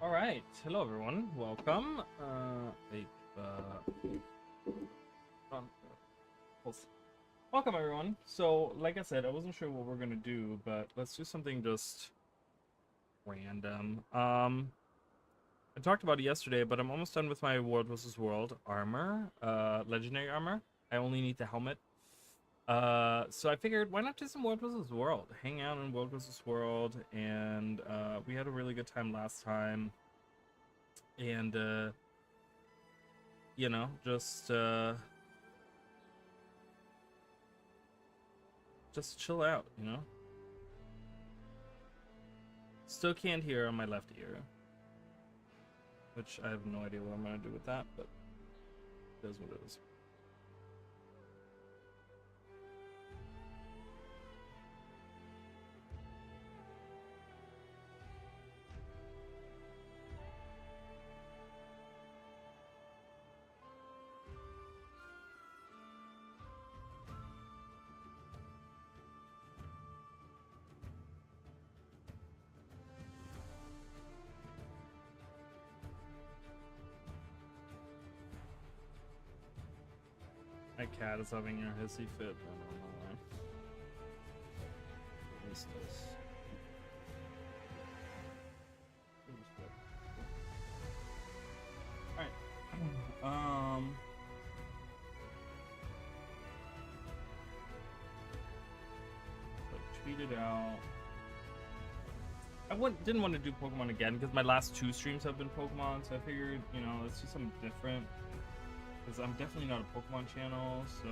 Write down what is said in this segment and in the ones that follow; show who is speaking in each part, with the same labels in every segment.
Speaker 1: All right, hello everyone. Welcome. Wait, on, pulse. Welcome everyone. So, like I said, I wasn't sure what we're gonna do, but let's do something just random. I talked about it yesterday, but I'm almost done with my World vs. World armor, legendary armor. I only need the helmet. So I figured, why not do some World vs. World? Hang out in World vs. World, and we had a really good time last time. And you know, just chill out, you know. Still can't hear on my left ear, which I have no idea what I'm gonna do with that, but it is what it is. My cat is having a hissy fit. I don't know why. What is this? All right. So tweet it out. Didn't want to do Pokemon again because my last two streams have been Pokemon, so I figured, you know, let's do something different. Because I'm definitely not a Pokemon channel, so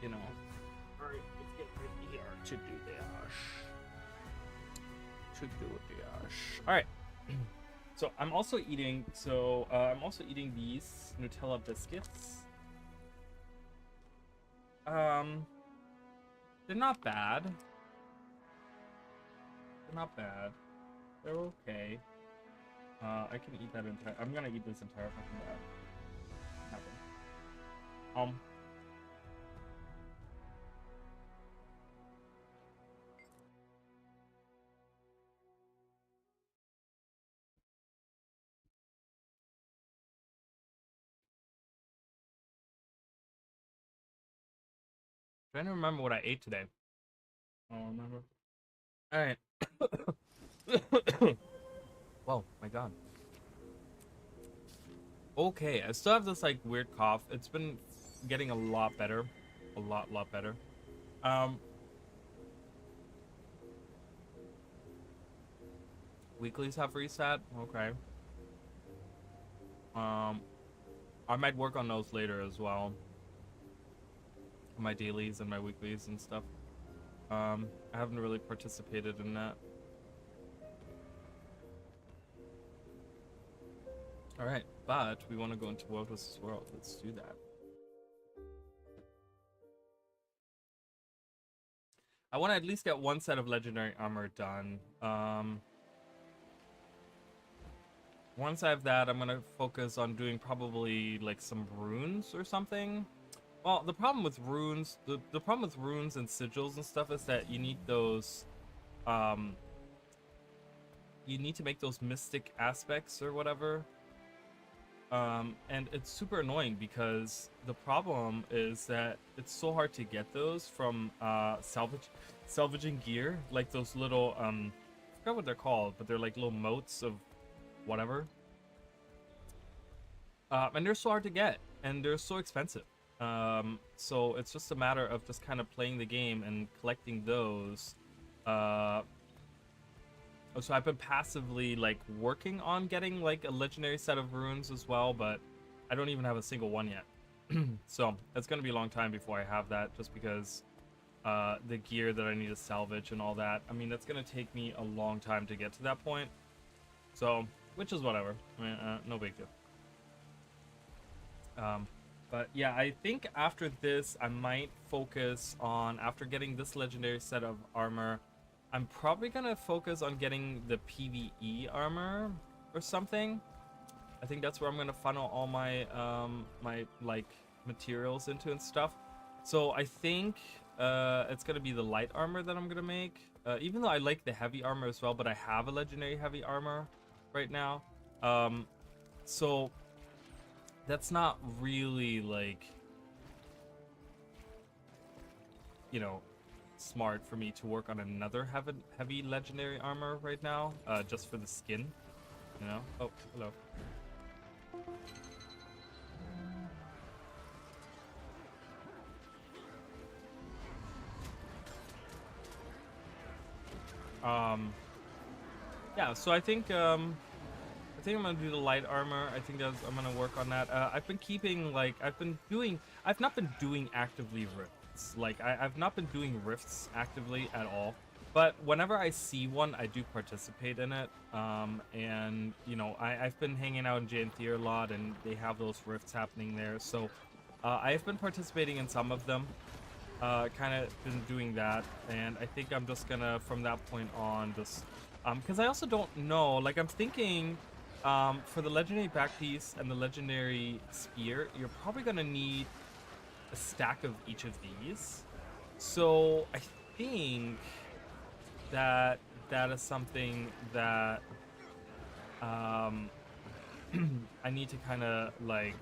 Speaker 1: you know. Alright, let's get ready here to do the Alright. So I'm also eating these Nutella biscuits. They're not bad. They're okay. I can eat that entire. I'm gonna eat this entire fucking bag. Trying to remember what I ate today. I don't remember. All right. Whoa, my god. Okay, I still have this like weird cough. It's been getting a lot better. A lot better. Weeklies have reset. Okay. I might work on those later as well. My dailies and my weeklies and stuff. I haven't really participated in that. All right, but we want to go into World vs. World. Let's do that. I want to at least get one set of legendary armor done. Once I have that, I'm gonna focus on doing probably like some runes or something. Well, the problem with runes, the problem with runes and sigils and stuff is that you need those, you need to make those mystic aspects or whatever. And it's super annoying because the problem is that it's so hard to get those from salvaging gear, like those little I forgot what they're called, but they're like little motes of whatever. And they're so hard to get, and they're so expensive. So it's just a matter of just kind of playing the game and collecting those. So I've been passively like working on getting like a legendary set of runes as well, but I don't even have a single one yet. So it's gonna be a long time before I have that, just because the gear that I need to salvage and all that. I mean, that's gonna take me a long time to get to that point. So, which is whatever. I mean, no big deal. But yeah, I think after this, I might focus on, after getting this legendary set of armor, I'm probably gonna focus on getting the PvE armor or something. I think that's where I'm gonna funnel all my my like materials into and stuff. So I think It's gonna be the light armor that I'm gonna make. Even though I like the heavy armor as well, but I have a legendary heavy armor right now. So that's not really like, you know, smart for me to work on another heavy legendary armor right now, just for the skin, you know? Oh, hello. Yeah, so I think I'm gonna do the light armor. I think I'm gonna work on that. I've been keeping, like, I've not been doing actively rifts. Like, I've not been doing rifts actively at all. But whenever I see one, I do participate in it. And, you know, I've been hanging out in Jantier a lot, and they have those rifts happening there. So, I've been participating in some of them. Kind of been doing that, and I think I'm just gonna, from that point on, just because I also don't know, like, I'm thinking for the legendary back piece and the legendary spear, you're probably gonna need a stack of each of these. So I think that that is something that um I need to kind of like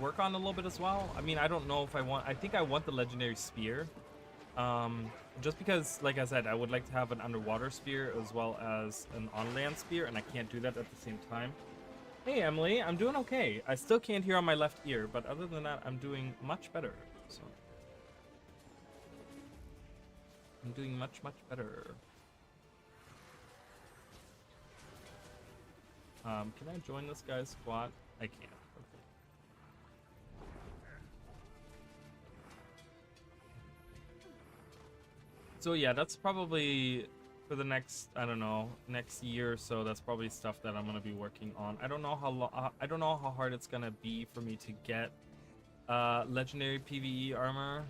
Speaker 1: work on a little bit as well. I mean, I don't know if I think I want the legendary spear. Just because, like I said, I would like to have an underwater spear as well as an on-land spear, and I can't do that at the same time. Hey, Emily, I'm doing okay. I still can't hear on my left ear, but other than that, I'm doing much better. So I'm doing much better. Can I join this guy's squad? I can't. Okay. So yeah, that's probably for the next, I don't know, next year or so. That's probably stuff that I'm gonna be working on. I don't know how I don't know how hard it's gonna be for me to get legendary PvE armor.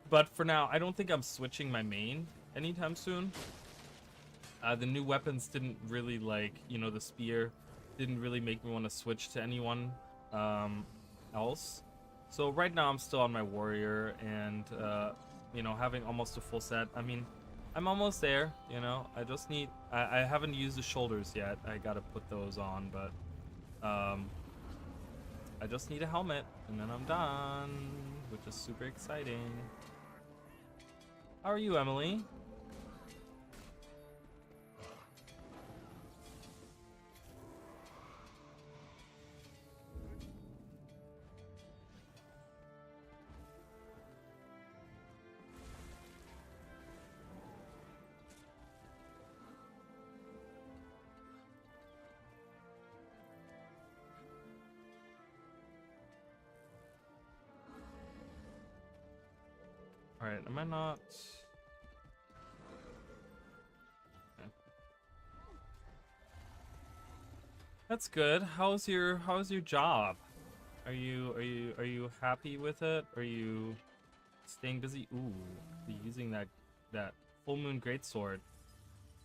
Speaker 1: But for now, I don't think I'm switching my main anytime soon. The new weapons didn't really, like, you know, the spear didn't really make me want to switch to anyone else. So right now I'm still on my warrior, and you know, having almost a full set. I mean, I'm almost there, you know. I just need I haven't used the shoulders yet. I gotta put those on, but I just need a helmet and then I'm done, which is super exciting. How are you, Emily? All right, am I not? Okay. That's good. How's your job? Are you happy with it? Are you staying busy? Ooh, using that full moon greatsword.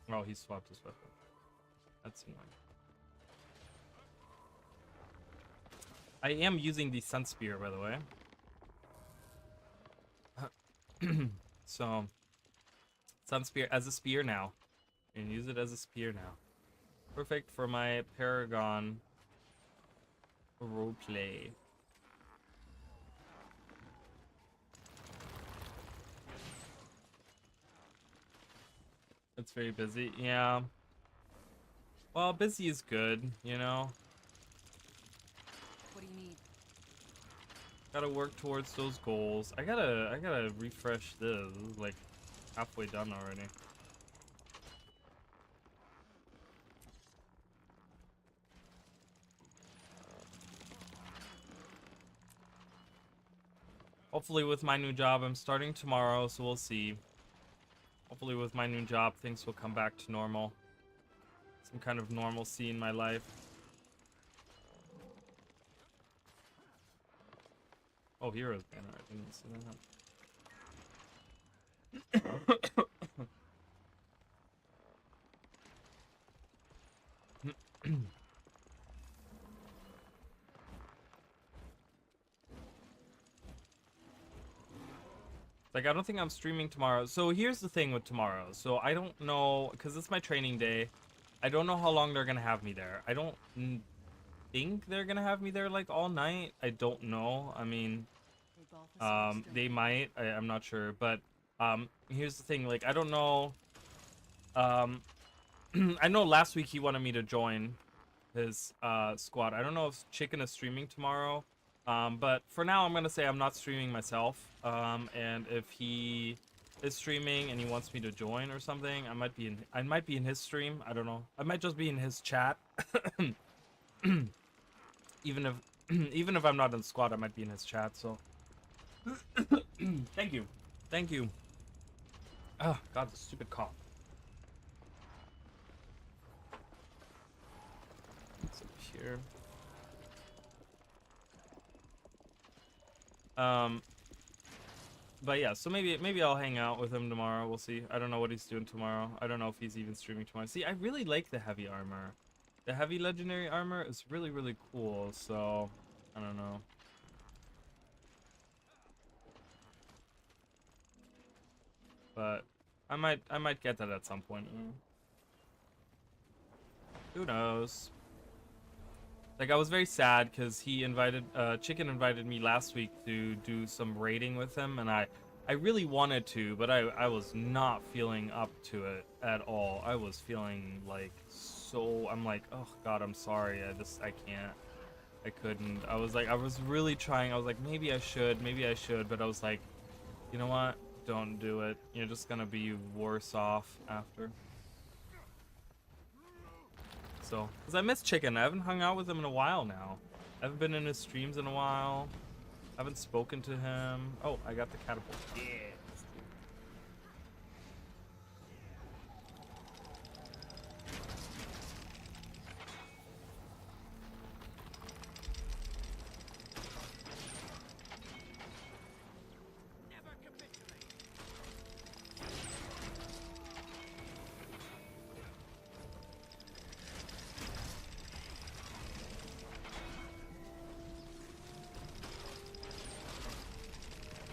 Speaker 1: Oh, he swapped his weapon. That's annoying. I am using the sun spear, by the way. So, sun spear as a spear now. You can use it as a spear now. Perfect for my Paragon roleplay. It's very busy. Yeah. Well, busy is good, you know.
Speaker 2: What do you need?
Speaker 1: Gotta work towards those goals. I gotta refresh this. This is like halfway done already. Hopefully with my new job, I'm starting tomorrow, so we'll see. Hopefully with my new job, things will come back to normal. Some kind of normalcy in my life. Oh, Hero's banner. I didn't see that. Like, I don't think I'm streaming tomorrow. So here's the thing with tomorrow. So I don't know, because it's my training day. I don't know how long they're gonna have me there. I don't think they're gonna have me there like all night. I don't know. I mean, they might. I'm not sure. But here's the thing. Like, I don't know. I know last week he wanted me to join his squad. I don't know if Chicken is streaming tomorrow. But for now, I'm gonna say I'm not streaming myself. And if he is streaming and he wants me to join or something, I might be in his stream. I don't know. I might just be in his chat. even if even if I'm not in squad, I might be in his chat. So thank you. Oh God, the stupid cough. It's up here. But yeah, so maybe I'll hang out with him tomorrow. We'll see. I don't know what he's doing tomorrow. I don't know if he's even streaming tomorrow. See, I really like the heavy armor. The heavy legendary armor is really, really cool. So I don't know. But I might get that at some point. Who knows? Like, I was very sad because Chicken invited me last week to do some raiding with him, and I really wanted to, but I was not feeling up to it at all. I was feeling like I'm like, oh God, I'm sorry. I can't. I couldn't. I was really trying. I was like, maybe I should, but I was like, you know what? Don't do it. You're just gonna be worse off after. So, because I miss Chicken. I haven't hung out with him in a while now. I haven't been in his streams in a while. I haven't spoken to him. Oh, I got the catapult. Yeah.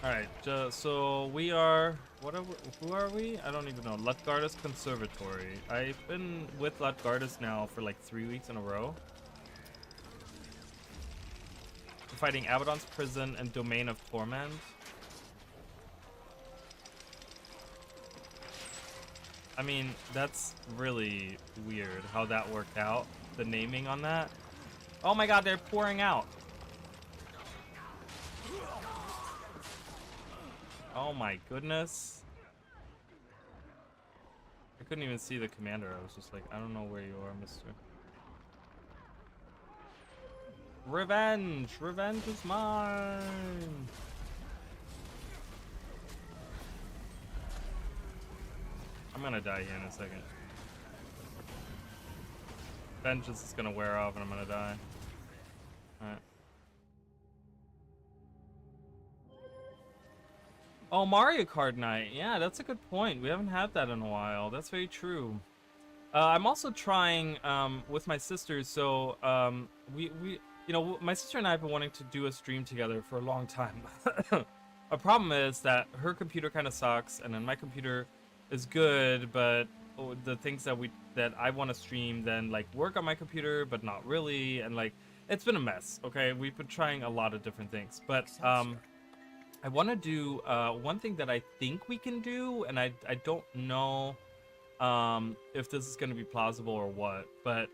Speaker 1: Alright, so we are... who are we? I don't even know. Lutgardus Conservatory. I've been with Lutgardus now for like 3 weeks in a row. We're fighting Abaddon's Prison and Domain of Torment. I mean, that's really weird how that worked out. The naming on that. Oh my God, they're pouring out. Oh my goodness. I couldn't even see the commander. I was just like, I don't know where you are, mister. Revenge! Revenge is mine! I'm gonna die here in a second. Vengeance is gonna wear off and I'm gonna die. Alright. Oh, Mario Kart night. Yeah, that's a good point. We haven't had that in a while. That's very true. I'm also trying with my sisters. So my sister and I have been wanting to do a stream together for a long time. A problem is that her computer kind of sucks, and then my computer is good, but the things that I want to stream then like work on my computer, but not really, and like it's been a mess. Okay, we've been trying a lot of different things, but I want to do one thing that I think we can do, and I don't know if this is going to be plausible or what, but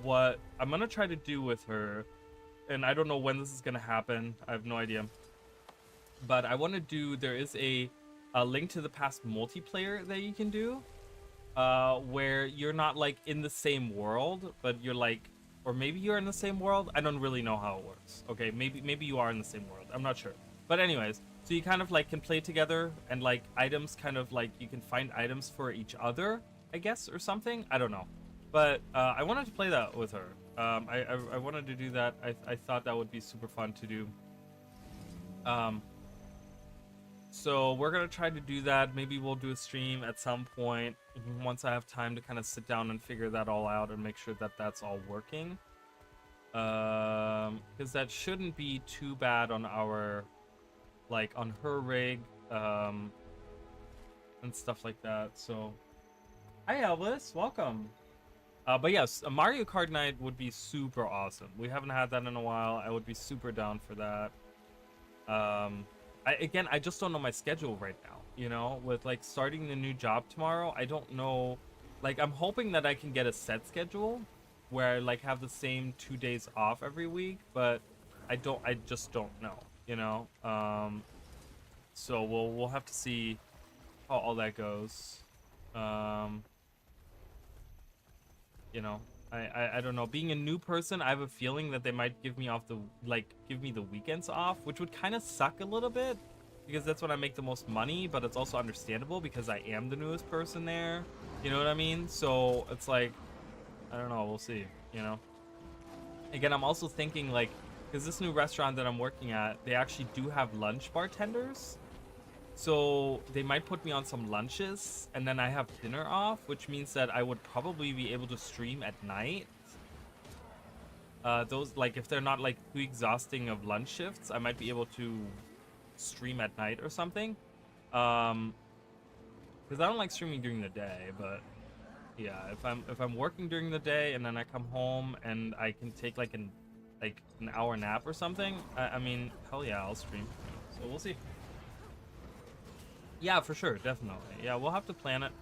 Speaker 1: what I'm going to try to do with her, and I don't know when this is going to happen, I have no idea, but I want to do, there is a Link to the Past multiplayer that you can do, where you're not like in the same world, but you're like, or maybe you're in the same world. I don't really know how it works. Okay, maybe you are in the same world. I'm not sure. But anyways, so you kind of like can play together, and like items kind of like you can find items for each other, I guess, or something. I don't know. But I wanted to play that with her. I wanted to do that. I thought that would be super fun to do. So we're gonna try to do that. Maybe we'll do a stream at some point once I have time to kind of sit down and figure that all out and make sure that that's all working. Because that shouldn't be too bad on our like on her rig, um, and stuff like that. So, hi Elvis, welcome. But yes, a Mario Kart night would be super awesome. We haven't had that in a while. I would be super down for that. I just don't know my schedule right now. You know, with like starting the new job tomorrow, I don't know. Like, I'm hoping that I can get a set schedule where I like have the same 2 days off every week, but I don't. I just don't know. You know. So we'll have to see how all that goes. Um, you know, I don't know. Being a new person, I have a feeling that they might give me give me the weekends off, which would kind of suck a little bit because that's when I make the most money, but it's also understandable because I am the newest person there. You know what I mean? So it's like, I don't know, we'll see, you know. Again, I'm also thinking like, because this new restaurant that I'm working at, they actually do have lunch bartenders. So they might put me on some lunches and then I have dinner off, which means that I would probably be able to stream at night. Those, like, if they're not like too exhausting of lunch shifts, I might be able to stream at night or something. Because I don't like streaming during the day, but yeah, if I'm working during the day and then I come home and I can take like an hour nap or something, I mean, hell yeah, I'll stream. So we'll see. Yeah, for sure, definitely. Yeah, we'll have to plan it.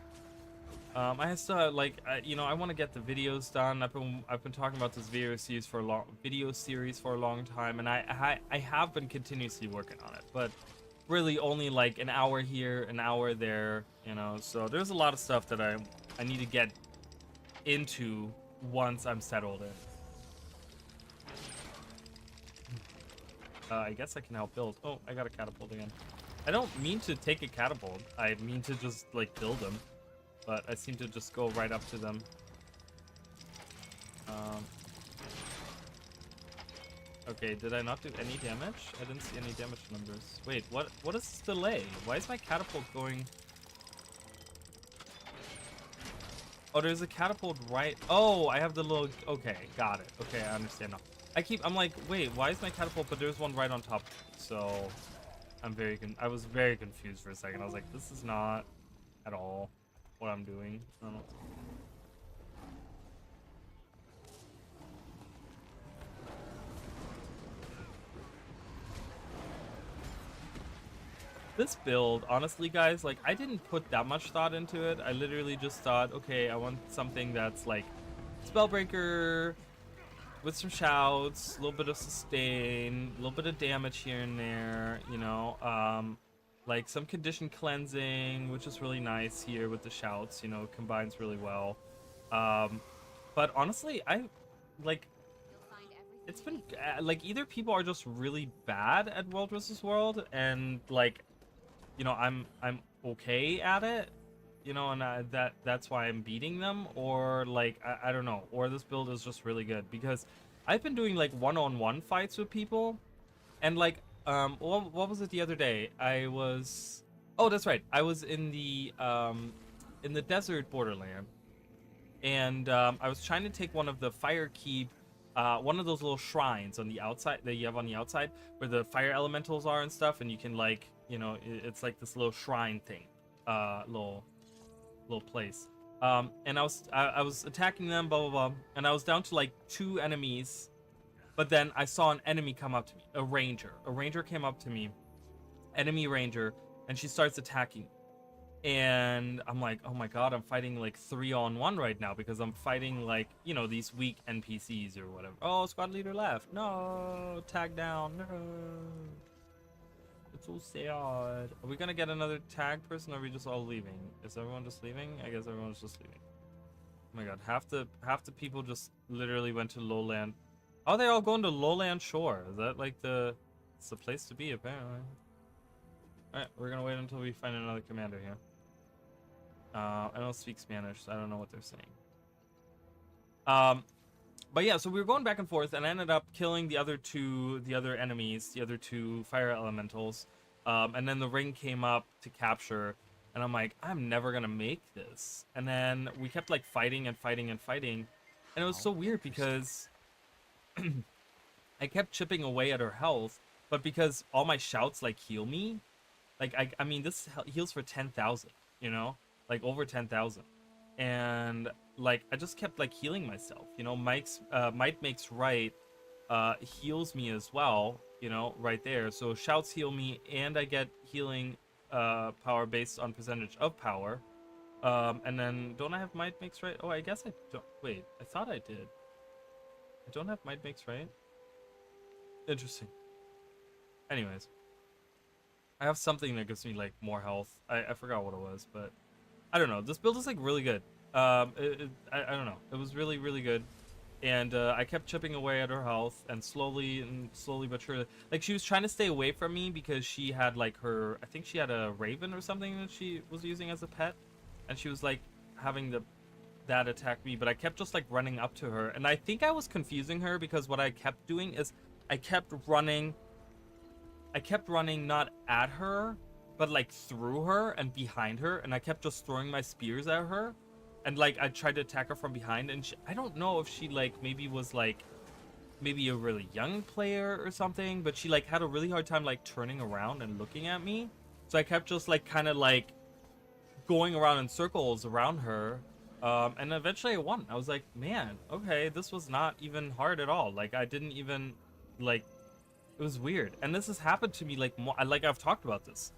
Speaker 1: I still like, you know, I want to get the videos done. I've been talking about this video series for a long time, and I have been continuously working on it, but really only like an hour here, an hour there, you know. So there's a lot of stuff that I need to get into once I'm settled in. I guess I can help build. Oh, I got a catapult again. I don't mean to take a catapult. I mean to just like build them, but I seem to just go right up to them. Okay, did I not do any damage? I didn't see any damage numbers. Wait, what is this delay? Why is my catapult going? Oh, there's a catapult right. Oh, I have the little. Okay, got it. Okay, I understand now. I'm like, wait, why is my catapult? But there's one right on top. So I was very confused for a second. I was like, this is not at all what I'm doing. I don't know. This build, honestly, guys, like, I didn't put that much thought into it. I literally just thought, okay, I want something that's like Spellbreaker with some shouts, a little bit of sustain, a little bit of damage here and there, you know, like some condition cleansing, which is really nice here with the shouts, you know, combines really well. But honestly, like, it's been like, either people are just really bad at World vs. World and like, you know, I'm okay at it, you know, and that's why I'm beating them, or like, I don't know, or this build is just really good because I've been doing like one-on-one fights with people, and like, what was it the other day? Oh, that's right, I was in the desert borderland, and I was trying to take one of the fire keep, one of those little shrines on the outside that you have on the outside where the fire elementals are and stuff, and you can, like, you know, it's like this little shrine thing, little place. And I was attacking them, blah blah blah, and I was down to like 2 enemies, but then I saw an enemy come up to me, a ranger. A ranger came up to me, enemy ranger, and she starts attacking me. And I'm like, oh my god, I'm fighting like 3-on-1 right now because I'm fighting, like, you know, these weak NPCs or whatever. Oh, squad leader left. No, tag down. No. It's so sad. Are we gonna get another tag person, or are we just all leaving? Is everyone just leaving? I guess everyone's just leaving. Oh my god, half the people just literally went to lowland. Oh, they all going to lowland shore. Is that like it's the place to be, apparently. Alright, we're gonna wait until we find another commander here. I don't speak Spanish, so I don't know what they're saying. But yeah, so we were going back and forth, and I ended up killing the other enemies, the other 2 fire elementals. And then the ring came up to capture, and I'm like, I'm never gonna make this. And then we kept like fighting and fighting and fighting, and it was so weird because I kept chipping away at her health, but because all my shouts like heal me, like I mean this heals for 10,000, you know, like over 10,000, and like I just kept like healing myself, you know. Might makes right heals me as well, you know, right there. So shouts heal me, and I get healing power based on percentage of power. And then don't I have might makes right? Oh, I guess I don't. Wait, I thought I did. I don't have might makes right. Interesting. Anyways, I have something that gives me like more health. I forgot what it was, but I don't know. This build is like really good. I don't know. It was really really good, and I kept chipping away at her health, and slowly but surely, like she was trying to stay away from me because she had like her. I think she had a raven or something that she was using as a pet, and she was like having that attack me, but I kept just like running up to her, and I think I was confusing her because what I kept doing is I kept running not at her, but like through her and behind her, and I kept just throwing my spears at her, and like I tried to attack her from behind, and I don't know if she like maybe was like maybe a really young player or something, but she like had a really hard time like turning around and looking at me, so I kept just like kind of like going around in circles around her, and eventually I won. I was like, man, okay, this was not even hard at all. Like I didn't even like, it was weird. And this has happened to me like like I've talked about this.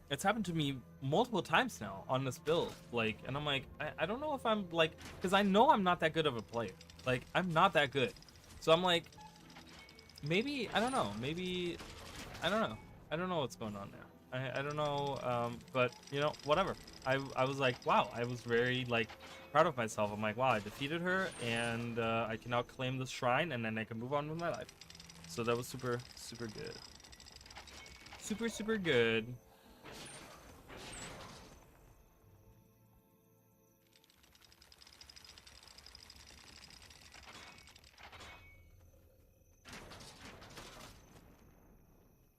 Speaker 1: It's happened to me multiple times now on this build. Like, and I'm like, I don't know if I'm like, because I know I'm not that good of a player. Like, I'm not that good. So I'm like, maybe I don't know. Maybe I don't know. I don't know what's going on there. I don't know. But you know, whatever. I was like, wow. I was very like proud of myself. I'm like, wow, I defeated her, and I can now claim this shrine, and then I can move on with my life. So that was super, super good. Super, super good.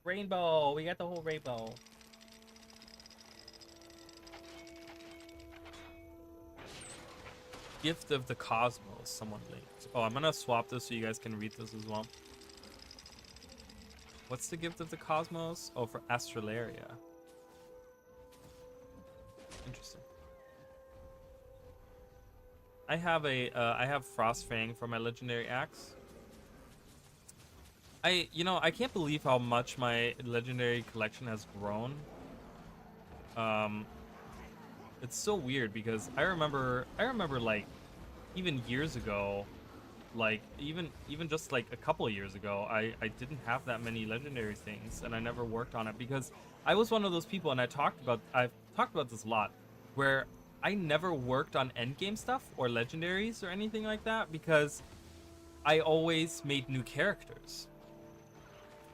Speaker 1: Rainbow. We got the whole rainbow. Gift of the Cosmos. Someone linked. Oh, I'm gonna swap this so you guys can read this as well. What's the Gift of the Cosmos? Oh, for Astralaria. Interesting. I have I have Frostfang for my legendary axe. You know, I can't believe how much my legendary collection has grown. It's so weird because I remember like even years ago, like even just like a couple of years ago, I didn't have that many legendary things, and I never worked on it because I was one of those people, and I've talked about this a lot, where I never worked on endgame stuff or legendaries or anything like that because I always made new characters.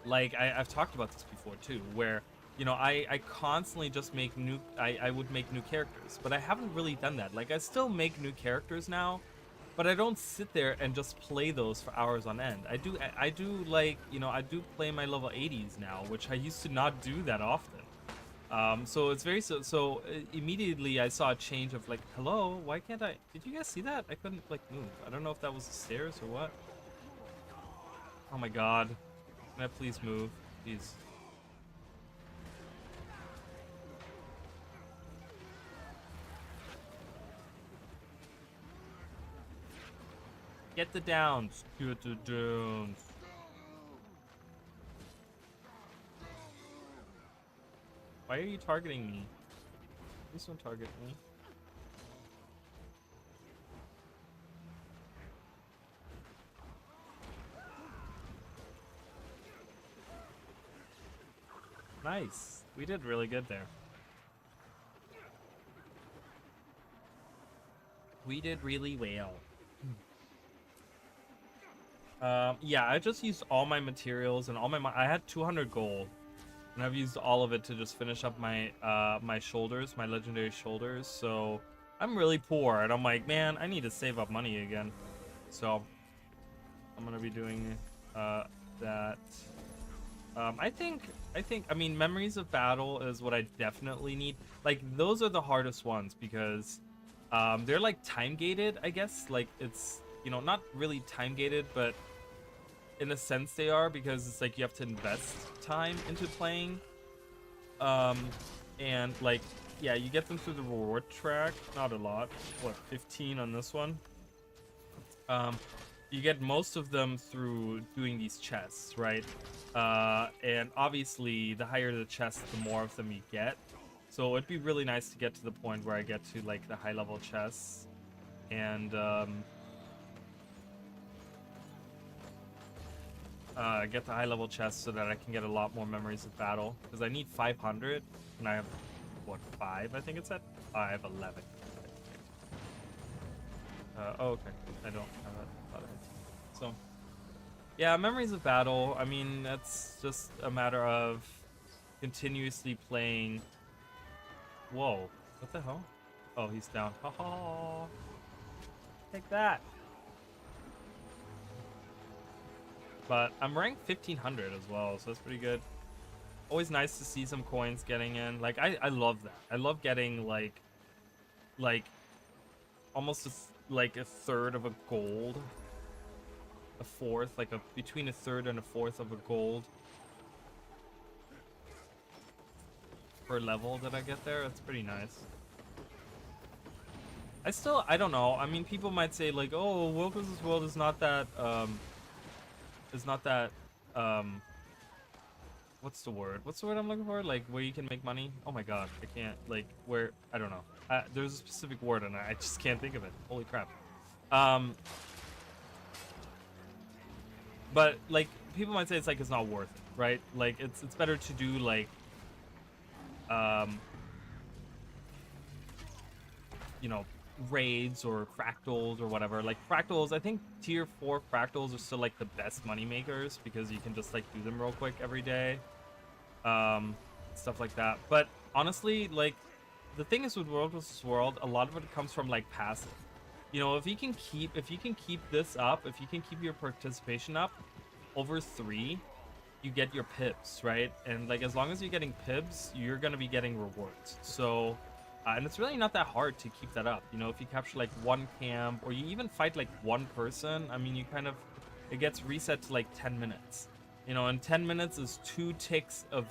Speaker 1: Like I've talked about this before too, where you know I constantly just make new I would make new characters, but I haven't really done that. Like I still make new characters now, but I don't sit there and just play those for hours on end. I do like, you know, I do play my level 80s now, which I used to not do that often. So it's very immediately I saw a change of like, hello, why can't I? Did you guys see that? I couldn't like move. I don't know if that was the stairs or what. Oh my god. Can I please move? Please. Get the downs. Get the downs. Why are you targeting me? Please don't target me. Nice. We did really good there. We did really well. Yeah, I just used all my materials and all my I had 200 gold, and I've used all of it to just finish up my my shoulders, my legendary shoulders. So I'm really poor, and I'm like, man, I need to save up money again. So I'm gonna be doing that. I think I mean Memories of Battle is what I definitely need. Like those are the hardest ones because they're like time gated, I guess. Like it's, you know, not really time gated, but in a sense they are, because it's like you have to invest time into playing. And like, yeah, you get them through the reward track, not a lot. What, 15 on this one? You get most of them through doing these chests, right? And obviously, the higher the chest, the more of them you get. So it'd be really nice to get to the point where I get to like the high level chests and get the high level chests so that I can get a lot more memories of battle, because I need 500 and I have what, 5 I think it said. I have 11. Oh, okay, I don't have that. So yeah, memories of battle, I mean, that's just a matter of continuously playing. Whoa, what the hell? Oh, he's down. Ha ha. Take that. But I'm ranked 1500 as well, so that's pretty good. Always nice to see some coins getting in. Like, I love that. I love getting like almost like a third of a gold, a fourth, like between a third and a fourth of a gold per level that I get there. That's pretty nice. I don't know. I mean, people might say like, oh, World vs. World is not that what's the word? What's the word I'm looking for? Like, where you can make money? Oh my god, I can't, like, where, I don't know. There's a specific word and I just can't think of it. Holy crap. But, like, people might say it's like, it's not worth it, right? Like, it's better to do, like, you know, raids or fractals or whatever. Like, fractals, I think tier 4 fractals are still, like, the best money makers, because you can just, like, do them real quick every day. Stuff like that. But honestly, like, the thing is with World vs. World, a lot of it comes from like passive. You know, if you can keep this up, if you can keep your participation up over 3, you get your pips, right? And like, as long as you're getting pips, you're gonna be getting rewards. So and it's really not that hard to keep that up. You know, if you capture like 1 camp, or you even fight like 1 person, I mean, you kind of, it gets reset to like 10 minutes. You know, and 10 minutes is 2 ticks of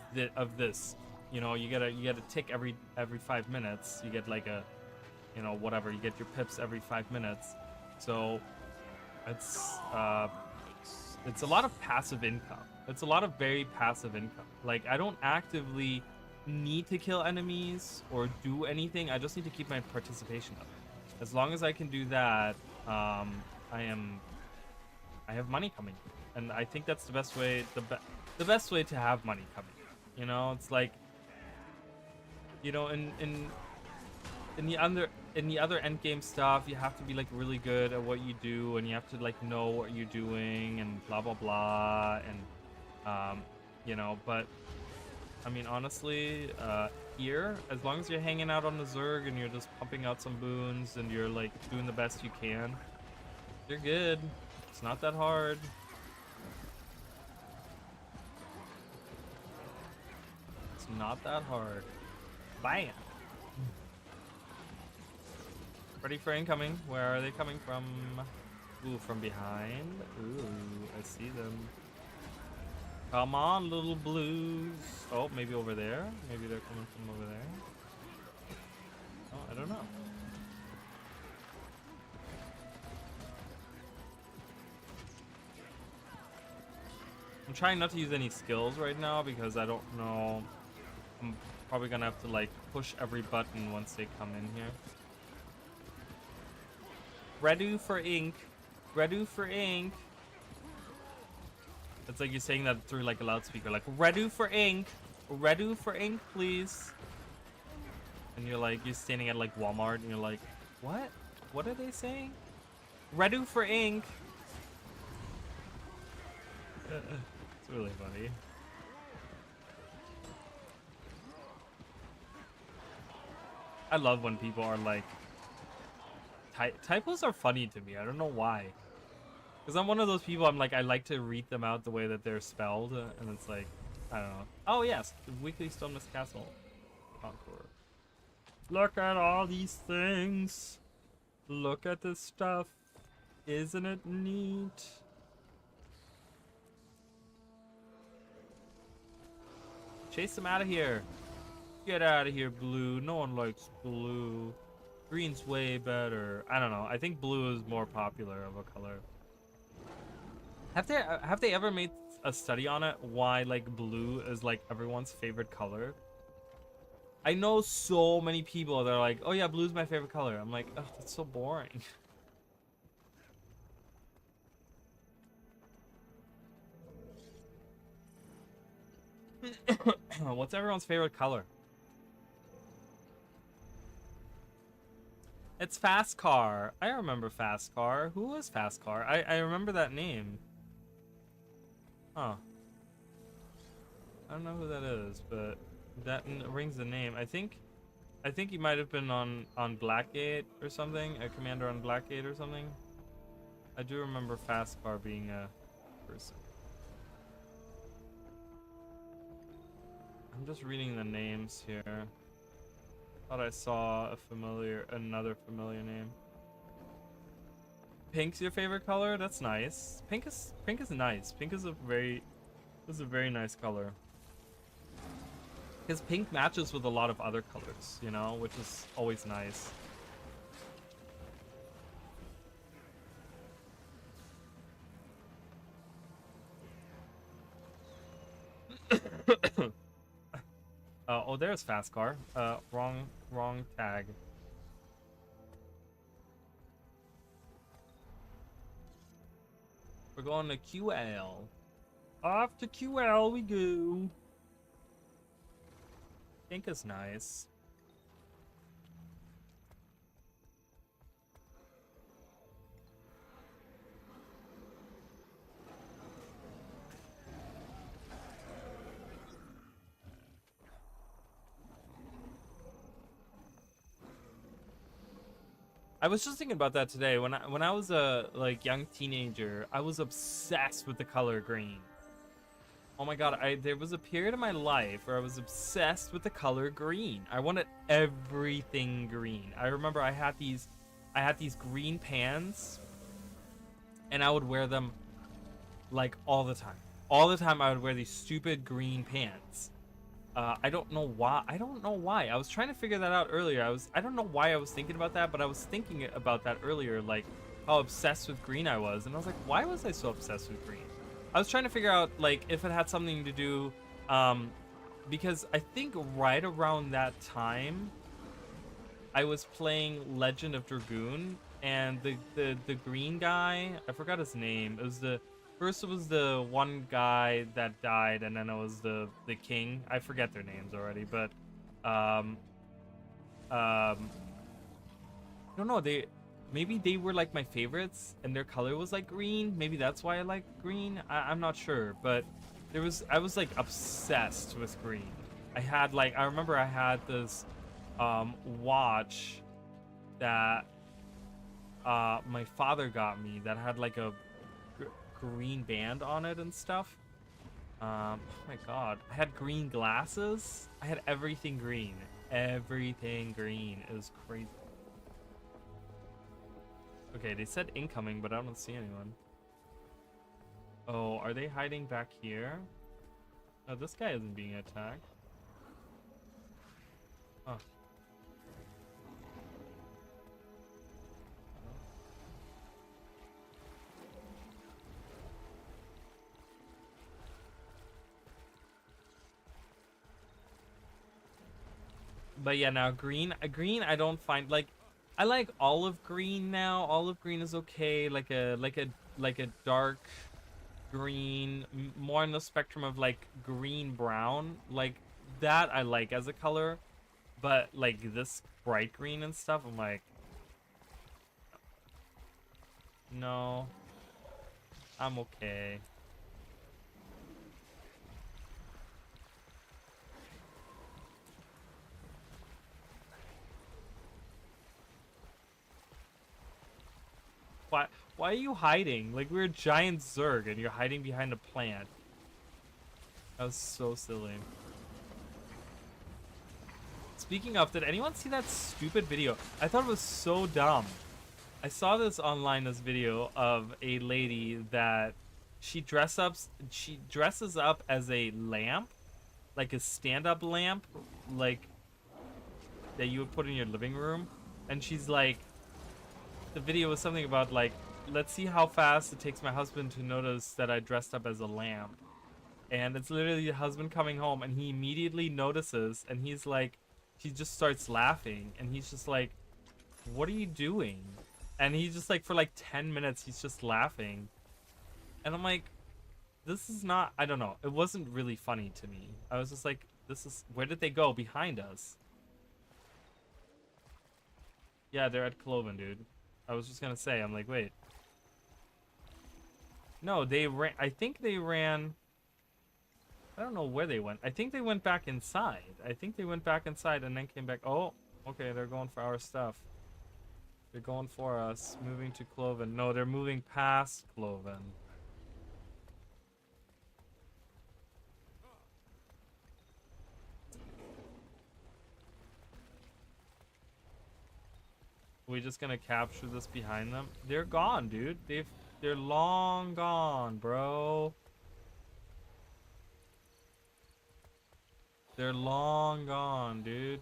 Speaker 1: this. You know, you get a tick every 5 minutes. You get like a, you know, whatever. You get your pips every 5 minutes. So it's a lot of passive income. It's a lot of very passive income. Like, I don't actively need to kill enemies or do anything. I just need to keep my participation up. As long as I can do that, I have money coming, and I think that's the best way. The best way to have money coming. You know, it's like, you know, in the other end game stuff, you have to be like really good at what you do, and you have to like know what you're doing, and blah blah blah, and you know. But I mean, honestly, here, as long as you're hanging out on the Zerg and you're just pumping out some boons and you're like doing the best you can, you're good. It's not that hard. It's not that hard. Bam! Ready for incoming. Where are they coming from? Ooh, from behind. Ooh, I see them. Come on, little blues. Oh, maybe over there. Maybe they're coming from over there. Oh, I don't know. I'm trying not to use any skills right now because I don't know. I'm probably gonna have to like push every button once they come in here. Ready for ink. Ready for ink. It's like you're saying that through like a loudspeaker, like ready for ink. Ready for ink, please. And you're like, you're standing at like Walmart and you're like, what? What are they saying? Ready for ink. It's really funny. I love when people are like, typos are funny to me. I don't know why. Because I'm one of those people, I'm like, I like to read them out the way that they're spelled. And it's like, I don't know. Oh, yes. The Weekly Stoneless Castle Conqueror. Look at all these things. Look at this stuff. Isn't it neat? Chase them out of here. Get out of here, blue. No one likes blue. Green's way better. I don't know. I think blue is more popular of a color. Have they ever made a study on it? Why like blue is like everyone's favorite color? I know so many people that are like, oh yeah, blue's my favorite color. I'm like, oh, that's so boring. What's everyone's favorite color? It's Fast Car. I remember Fast Car. Who was Fast Car? I remember that name. Huh. I don't know who that is, but that rings the name. I think he might have been on Blackgate or something, a commander on Blackgate or something. I do remember Fast Car being a person. I'm just reading the names here. Thought I saw another familiar name. Pink's your favorite color? That's nice. Pink is nice. Pink is a very nice color. Because pink matches with a lot of other colors, you know, which is always nice. Oh, there's Fast Car. Wrong tag. We're going to QL. Off to QL we go. Pink is nice. I was just thinking about that today. When I was a like young teenager, I was obsessed with the color green. Oh my god, there was a period of my life where I was obsessed with the color green. I wanted everything green. I remember I had these green pants, and I would wear them like all the time. All the time I would wear these stupid green pants. I don't know why. I was trying to figure that out earlier. I don't know why I was thinking about that, but I was thinking about that earlier, like how obsessed with green I was. And I was like, why was I so obsessed with green? I was trying to figure out like if it had something to do, because I think right around that time, I was playing Legend of Dragoon, and the green guy, I forgot his name. It was first it was the one guy that died, and then it was the king. I forget their names already, but I don't know. Maybe they were like my favorites, and their color was like green. Maybe that's why I like green. I'm not sure, but I was like obsessed with green. I remember I had this watch that my father got me that had like a green band on it and stuff. Oh my god, I had green glasses. I had everything green. Everything green. It was crazy. Okay, they said incoming, but I don't see anyone. Oh, are they hiding back here? Oh, this guy isn't being attacked. Oh. But yeah, now green I don't find like I like olive green now. Olive green is okay, like a dark green, more on the spectrum of like green brown, like that I like as a color. But like this bright green and stuff, I'm like, no, I'm okay. Why are you hiding? Like, we're a giant Zerg and you're hiding behind a plant. That was so silly. Speaking of, did anyone see that stupid video? I thought it was so dumb. I saw this online, this video of a lady that she dresses up as a lamp, like a stand-up lamp, like that you would put in your living room, and she's like, the video was something about like, let's see how fast it takes my husband to notice that I dressed up as a lamp. And it's literally the husband coming home, and he immediately notices, and he's like, he just starts laughing, and he's just like, what are you doing? And he's just like, for like 10 minutes, he's just laughing. And I'm like, this is not, I don't know. It wasn't really funny to me. I was just like, this is, where did they go behind us? Yeah, they're at Cloven, dude. I was just gonna say, I'm like, wait. No, they ran, I think they ran, I don't know where they went. I think they went back inside. I think they went back inside and then came back. Oh, okay, they're going for our stuff. They're going for us. Moving to Cloven. No, they're moving past Cloven. We just gonna capture this behind them? They're gone, dude. They're long gone, bro. They're long gone, dude.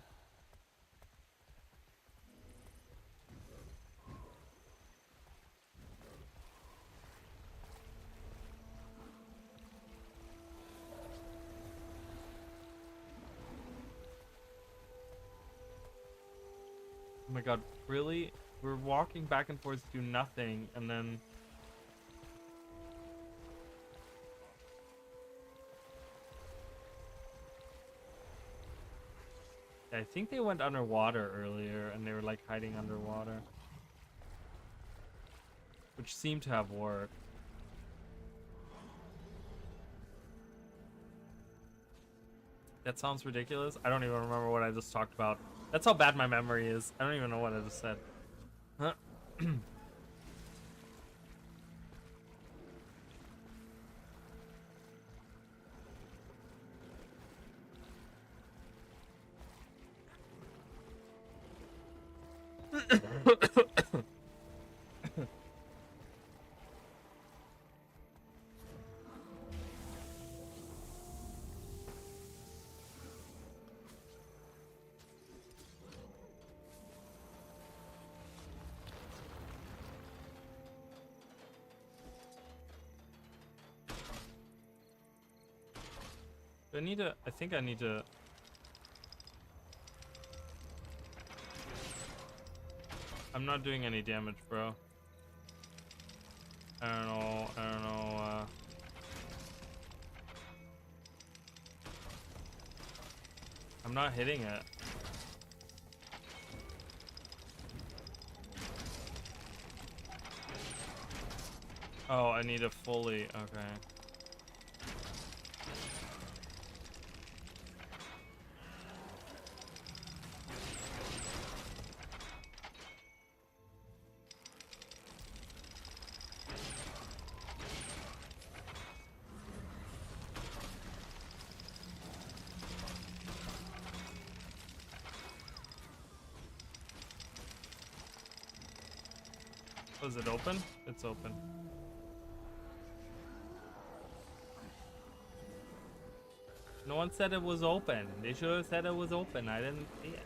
Speaker 1: Oh my god, really? We're walking back and forth to do nothing, and then... I think they went underwater earlier, and they were like hiding underwater. Which seemed to have worked. That sounds ridiculous. I don't even remember what I just talked about. That's how bad my memory is. I don't even know what I just said. Huh? I need to, I think I need to... I'm not doing any damage, bro. I don't know, I'm not hitting it. Oh, I need a fully, okay. Was it open? It's open. No one said it was open. They should have said it was open. I didn't see it.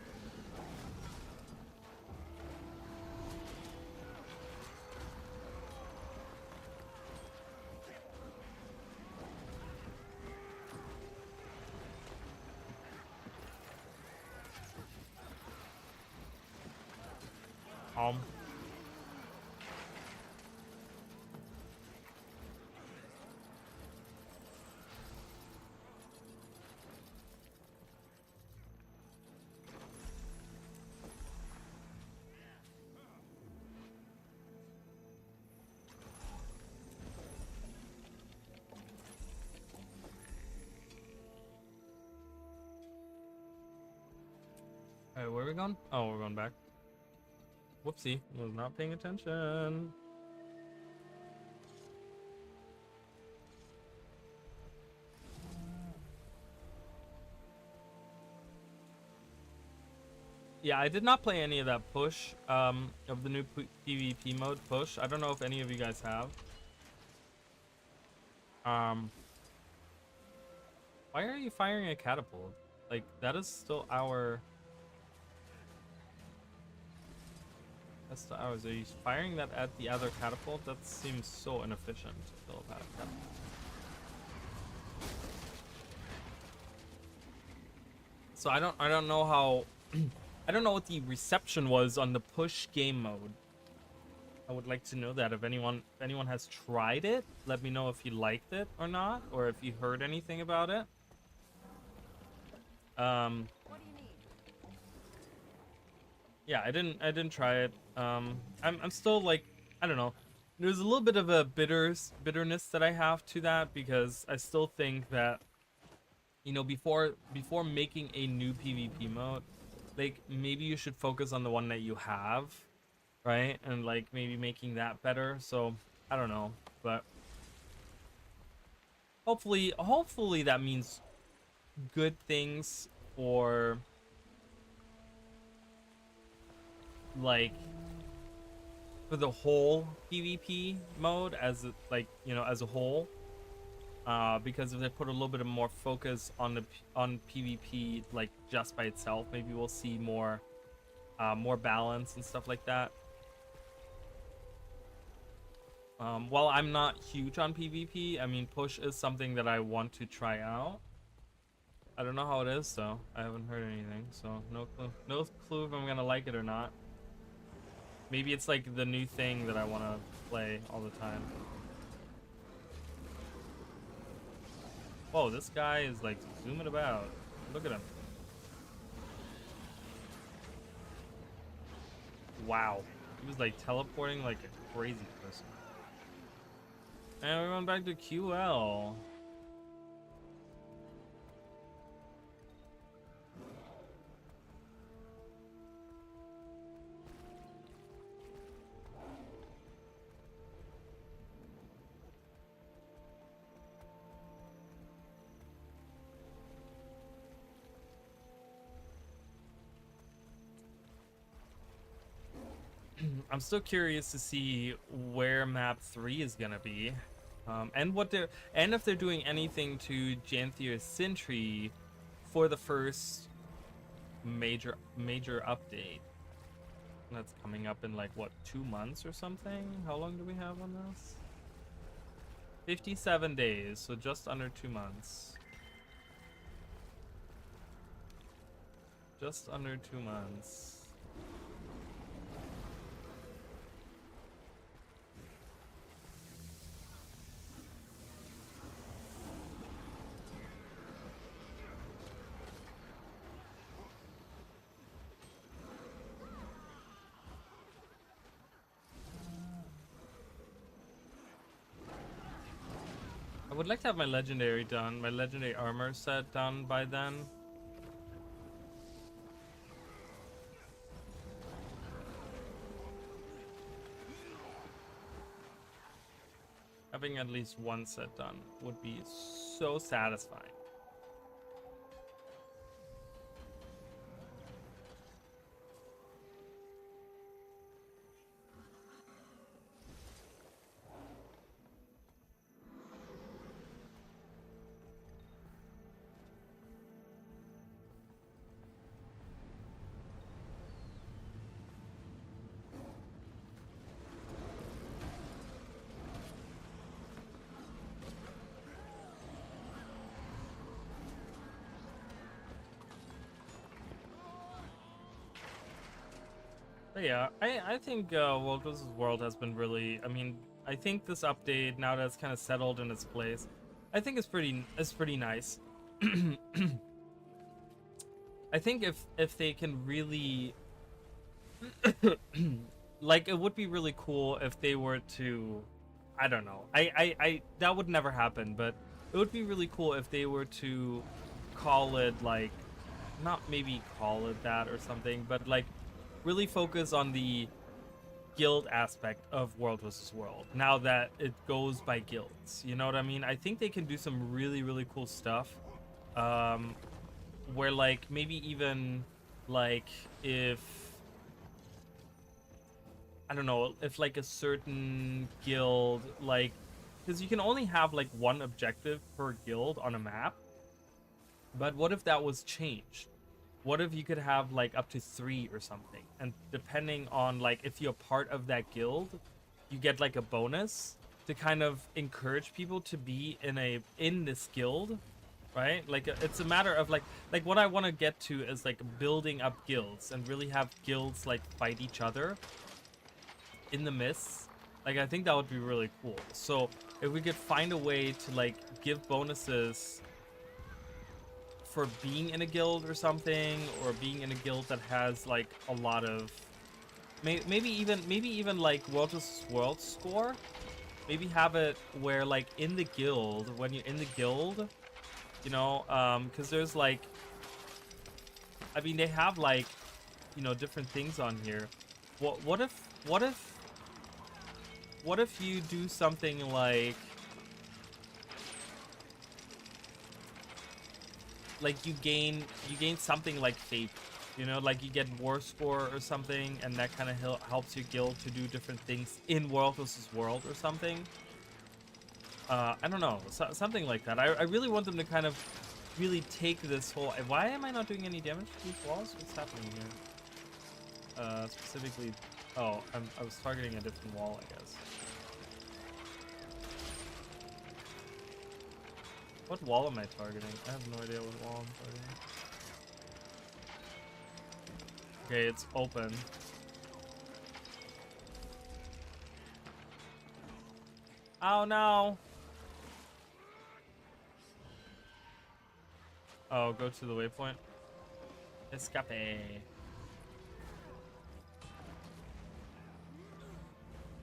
Speaker 1: Alright, where are we going? Oh, we're going back. Whoopsie, was not paying attention. Yeah, I did not play any of that push, of the new PvP mode push. I don't know if any of you guys have. Why are you firing a catapult? Like, that is still our... That's still ours. Are you firing that at the other catapult? That seems so inefficient to kill that catapult. So I don't know how... I don't know what the reception was on the push game mode. I would like to know that. If anyone has tried it, let me know if you liked it or not, or if you heard anything about it. What do you need? Yeah, I didn't try it. I'm still like, I don't know. There's a little bit of a bitterness that I have to that, because I still think that, you know, before making a new PvP mode, like, maybe you should focus on the one that you have, right? And like maybe making that better. So I don't know, but hopefully that means good things for, like, for the whole PvP mode, as like, you know, as a whole. Because if they put a little bit of more focus on PvP, like just by itself, maybe we'll see more balance and stuff like that. While I'm not huge on PvP, I mean, push is something that I want to try out. I don't know how it is, though. I haven't heard anything, so no clue if I'm gonna like it or not. Maybe it's like the new thing that I want to play all the time. Whoa, this guy is like zooming about. Look at him. Wow. He was like teleporting like a crazy person. And we're going back to QL. I'm still curious to see where map 3 is gonna be, and if they're doing anything to Janthier Sentry for the first major update. That's coming up in like what, 2 months or something? How long do we have on this? 57 days, so just under 2 months. Just under 2 months. I would like to have my legendary armor set done by then. Having at least one set done would be so satisfying. But yeah, I think World vs. World has been really, I mean, I think this update, now that it's kind of settled in its place, I think it's pretty nice. I think if they can really like, it would be really cool if they were to, I don't know, I that would never happen, but it would be really cool if they were to call it, like, not maybe call it that or something, but like really focus on the guild aspect of World vs. World now that it goes by guilds. You know what I mean? I think they can do some really cool stuff, where like maybe even like if, I don't know, if like a certain guild, like, because you can only have like one objective per guild on a map, But what if that was changed? What if you could have like up to 3 or something? And depending on like if you're part of that guild, you get like a bonus to kind of encourage people to be in this guild, right? Like it's a matter of like what I want to get to is like building up guilds and really have guilds like fight each other in the mists. Like I think that would be really cool. So if we could find a way to like give bonuses for being in a guild or something, or being in a guild that has like a lot of maybe even like world vs world score. Maybe have it where like in the guild, when you're in the guild, you know, because there's like, I mean, they have like, you know, different things on here. What if you do something like you gain something like fate, you know, like you get war score or something, and that kind of helps your guild to do different things in world versus world or something. I don't know, something like that. I really want them to kind of really take this whole. Why am I not doing any damage to these walls? What's happening here? Specifically, oh, I was targeting a different wall, I guess. What wall am I targeting? I have no idea what wall I'm targeting. Okay, it's open. Oh no! Oh, go to the waypoint. Escape.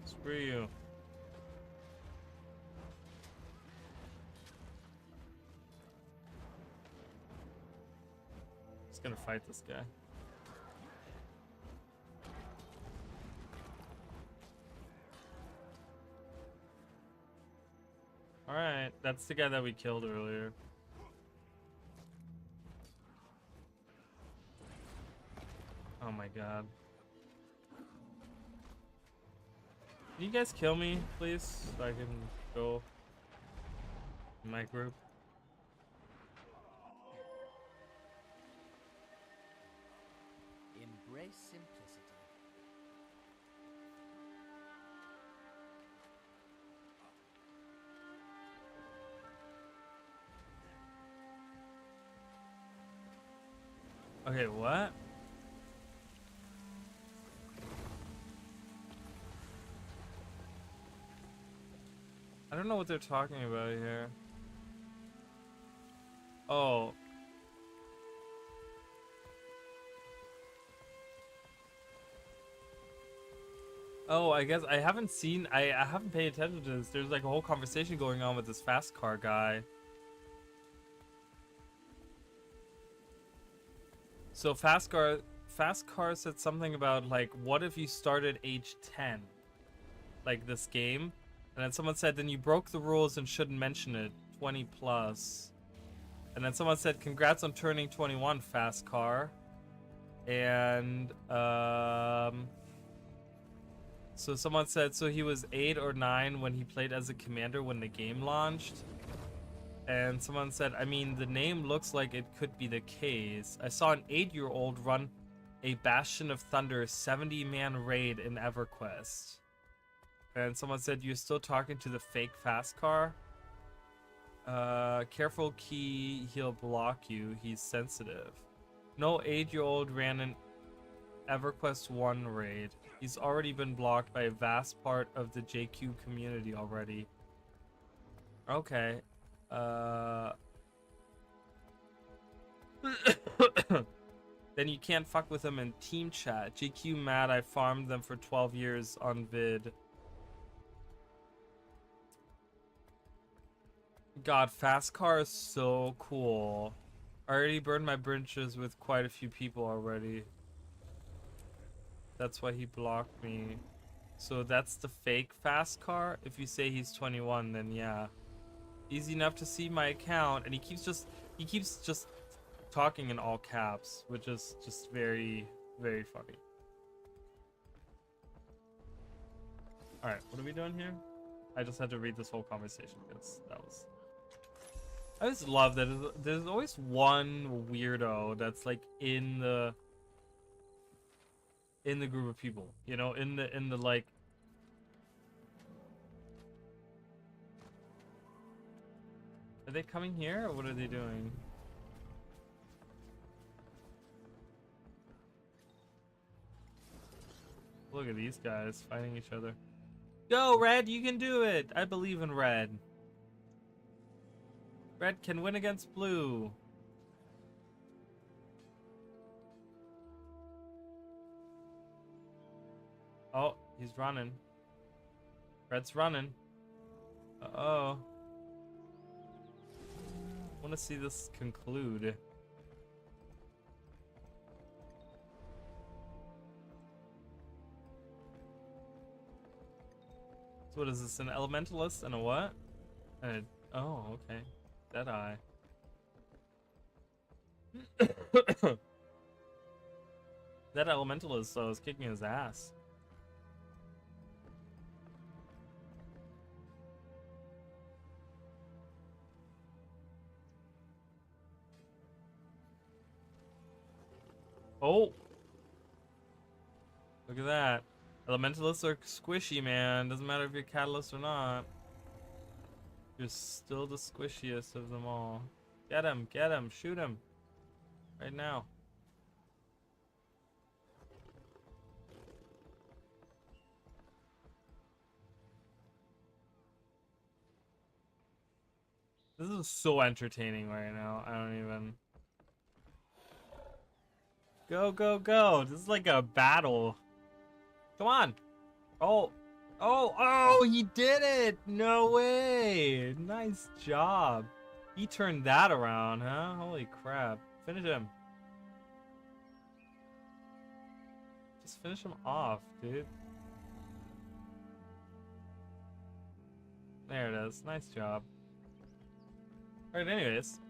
Speaker 1: Screw you. Just gonna fight this guy. Alright, that's the guy that we killed earlier. Oh my god. Can you guys kill me, please? So I can go in my group.
Speaker 2: Embrace simplicity.
Speaker 1: Okay, what? I don't know what they're talking about here. Oh. Oh, I guess I haven't seen, I haven't paid attention to this. There's like a whole conversation going on with this fast car guy. So fast car said something about like, what if you started age 10? Like this game? And then someone said, then you broke the rules and shouldn't mention it. 20 plus. And then someone said, congrats on turning 21, fast car. And so someone said, so he was 8 or 9 when he played as a commander when the game launched. And someone said, I mean, the name looks like it could be the case. I saw an 8-year-old run a Bastion of Thunder 70-man raid in EverQuest. And someone said, you're still talking to the fake fast car? Careful, Key, he'll block you. He's sensitive. No 8-year-old ran an EverQuest 1 raid. He's already been blocked by a vast part of the JQ community already. Okay. Then you can't fuck with them in team chat. JQ mad I farmed them for 12 years on vid. God, fast car is so cool. I already burned my bridges with quite a few people already. That's why he blocked me. So that's the fake fast car? If you say he's 21, then yeah. Easy enough to see my account, and he keeps just talking in all caps, which is just very, very funny. Alright, what are we doing here? I just had to read this whole conversation because that I just love that there's always one weirdo that's like in the group of people, you know, in the like. Are they coming here or what are they doing? Look at these guys fighting each other. Go, Red, you can do it. I believe in Red. Red can win against Blue. Oh, he's running. Red's running. Uh-oh. I want to see this conclude. So what is this, an elementalist and a what? And a, oh, okay. Deadeye. That elementalist was kicking his ass. Oh! Look at that. Elementalists are squishy, man. Doesn't matter if you're catalyst or not. You're still the squishiest of them all. Get him, shoot him. Right now. This is so entertaining right now. I don't even... Go, go, go. This is like a battle. Come on. Oh. Oh, oh, he did it. No way. Nice job. He turned that around, huh? Holy crap. Finish him. Just finish him off, dude. There it is. Nice job. Alright, anyways.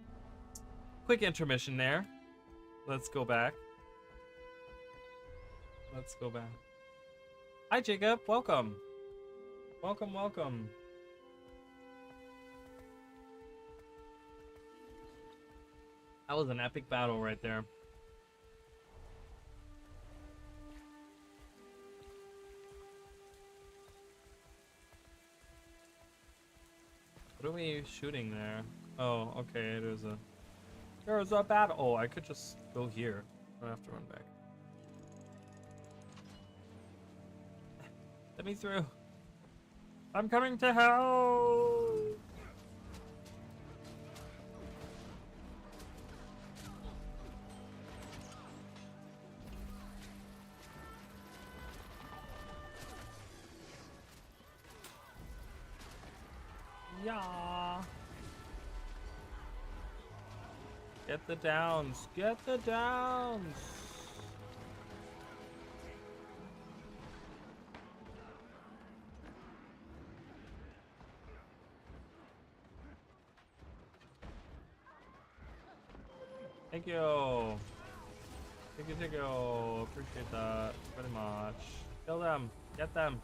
Speaker 1: Quick intermission there. Let's go back. Let's go back. Hi, Jacob. Welcome. Welcome, welcome. That was an epic battle right there. What are we shooting there? Oh, okay, there's a battle. Oh, I could just go here. I don't have to run back. Let me through. I'm coming to help. Yeah. Get the downs. Get the downs. Thank you. Thank you. Appreciate that very much. Kill them. Get them.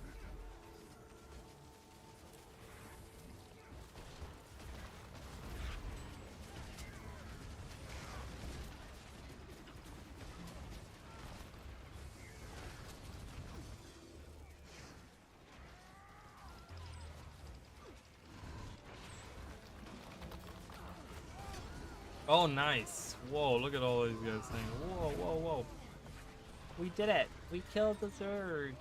Speaker 1: Oh, nice. Whoa, look at all these guys saying. Whoa, whoa, whoa. We did it. We killed the Zerg.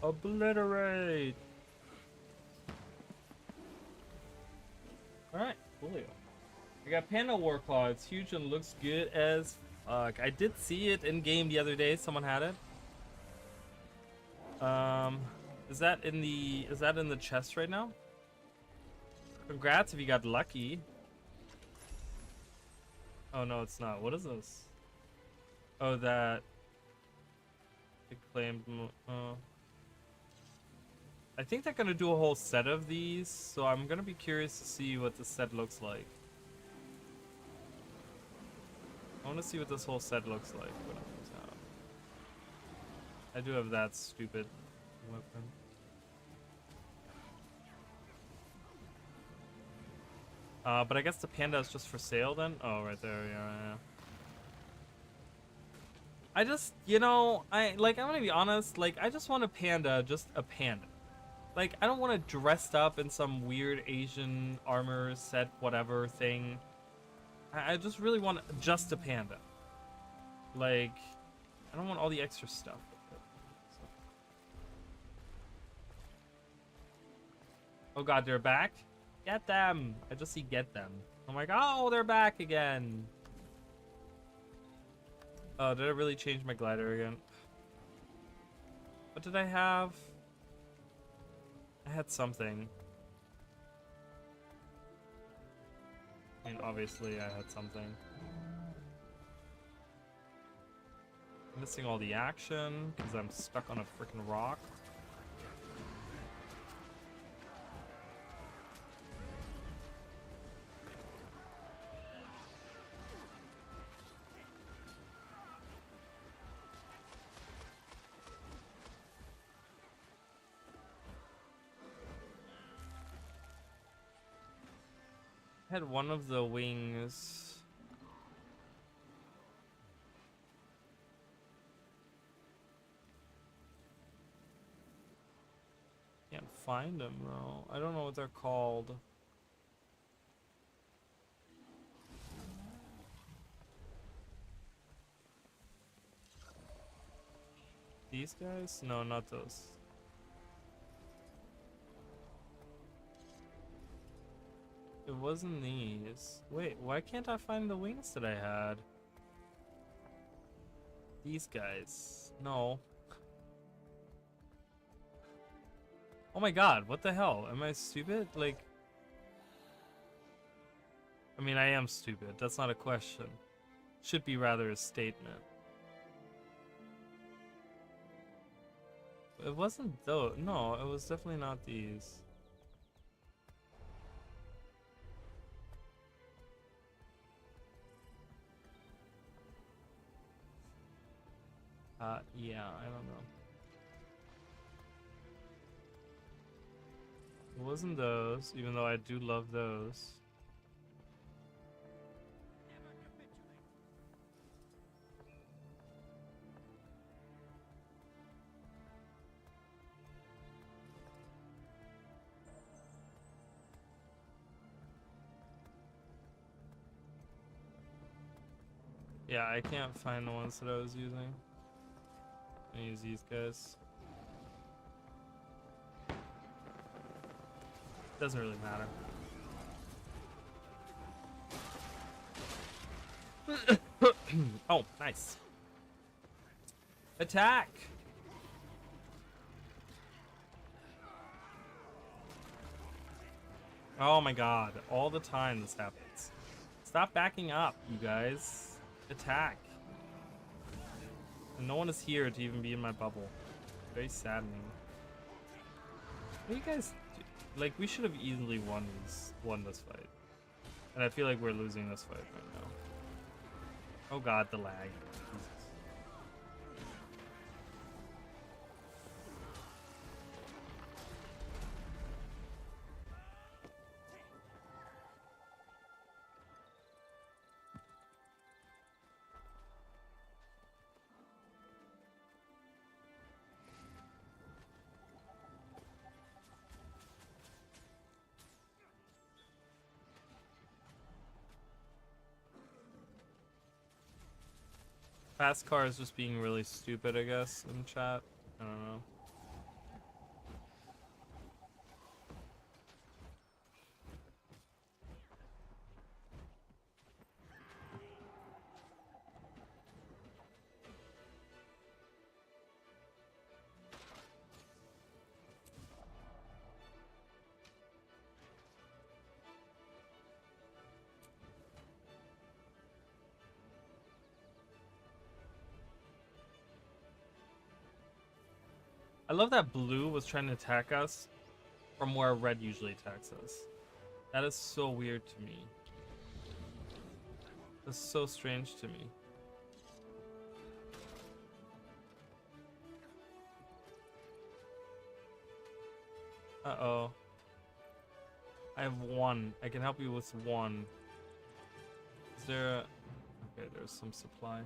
Speaker 1: Obliterate. Alright, Julio. I got Panda Warclaw. It's huge and looks good as fuck. I did see it in game the other day. Someone had it. Is that in the chest right now? Congrats if you got lucky. Oh no, it's not. What is this? Oh, that acclaimed. I think they're gonna do a whole set of these, so I'm gonna be curious to see what the set looks like. I want to see what this whole set looks like when it comes out. I do have that stupid weapon. But I guess the panda is just for sale then? Oh, right there, yeah. I just, you know, I'm gonna be honest, like, I just want a panda, just a panda. Like, I don't want it dressed up in some weird Asian armor set whatever thing. I just really want just a panda. Like, I don't want all the extra stuff with it. So. Oh god, they're back? Get them! I just see get them. I'm like, oh, they're back again. Oh, did I really change my glider again? What did I have? I had something. I mean, obviously I had something. I'm missing all the action because I'm stuck on a freaking rock. I had one of the wings. Can't find them though. I don't know what they're called. These guys? No, not those. It wasn't these. Wait, why can't I find the wings that I had? These guys. No. Oh my god, what the hell? Am I stupid? Like... I mean, I am stupid. That's not a question. Should be rather a statement. It wasn't though. No, it was definitely not these. Yeah, I don't know. It wasn't those, even though I do love those. Yeah, I can't find the ones that I was using. I use these guys. Doesn't really matter. Oh, nice. Attack! Oh my god, all the time this happens. Stop backing up, you guys. Attack. And no one is here to even be in my bubble. Very saddening. What do you guys do? Like, we should have easily won this fight. And I feel like we're losing this fight right now. Oh god, the lag. Jesus. Fast car is just being really stupid, I guess, in chat. I don't know. I love that blue was trying to attack us from where red usually attacks us. That is so weird to me. That's so strange to me. Uh-oh. I have one. I can help you with one. Is there a... Okay, there's some supply.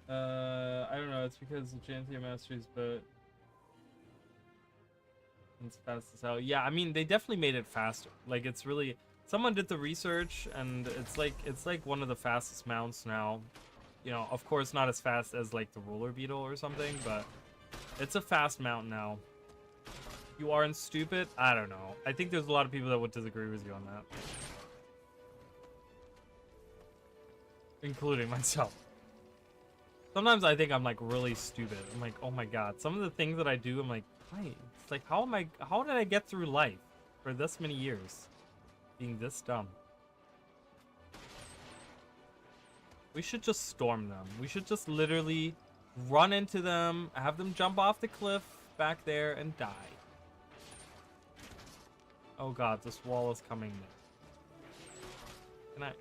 Speaker 1: I don't know. It's because the Janthia Masteries, but it's fast as hell. Yeah, I mean, they definitely made it faster. Like, it's really... Someone did the research, and it's like one of the fastest mounts now. You know, of course, not as fast as, like, the Roller Beetle or something, but it's a fast mount now. You aren't stupid? I don't know. I think there's a lot of people that would disagree with you on that. Including myself. Sometimes I think I'm, like, really stupid. I'm like, oh my god. Some of the things that I do, I'm like, wait. It's like, how did I get through life for this many years? Being this dumb. We should just storm them. We should just literally run into them, have them jump off the cliff back there and die. Oh god, this wall is coming. Can I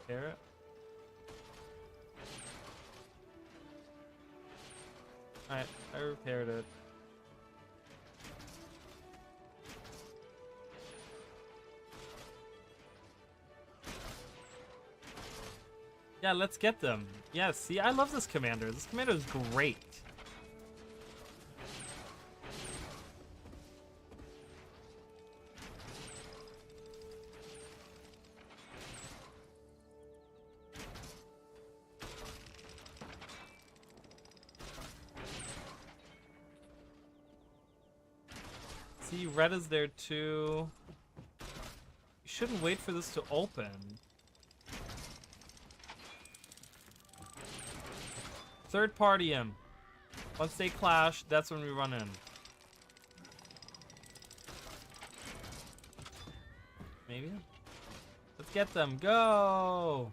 Speaker 1: repair it? Alright, I repaired it. Yeah, let's get them. Yeah, see, I love this commander. This commander is great. See, red is there too. You shouldn't wait for this to open. Third party him. Once they clash, that's when we run in. Maybe? Let's get them. Go!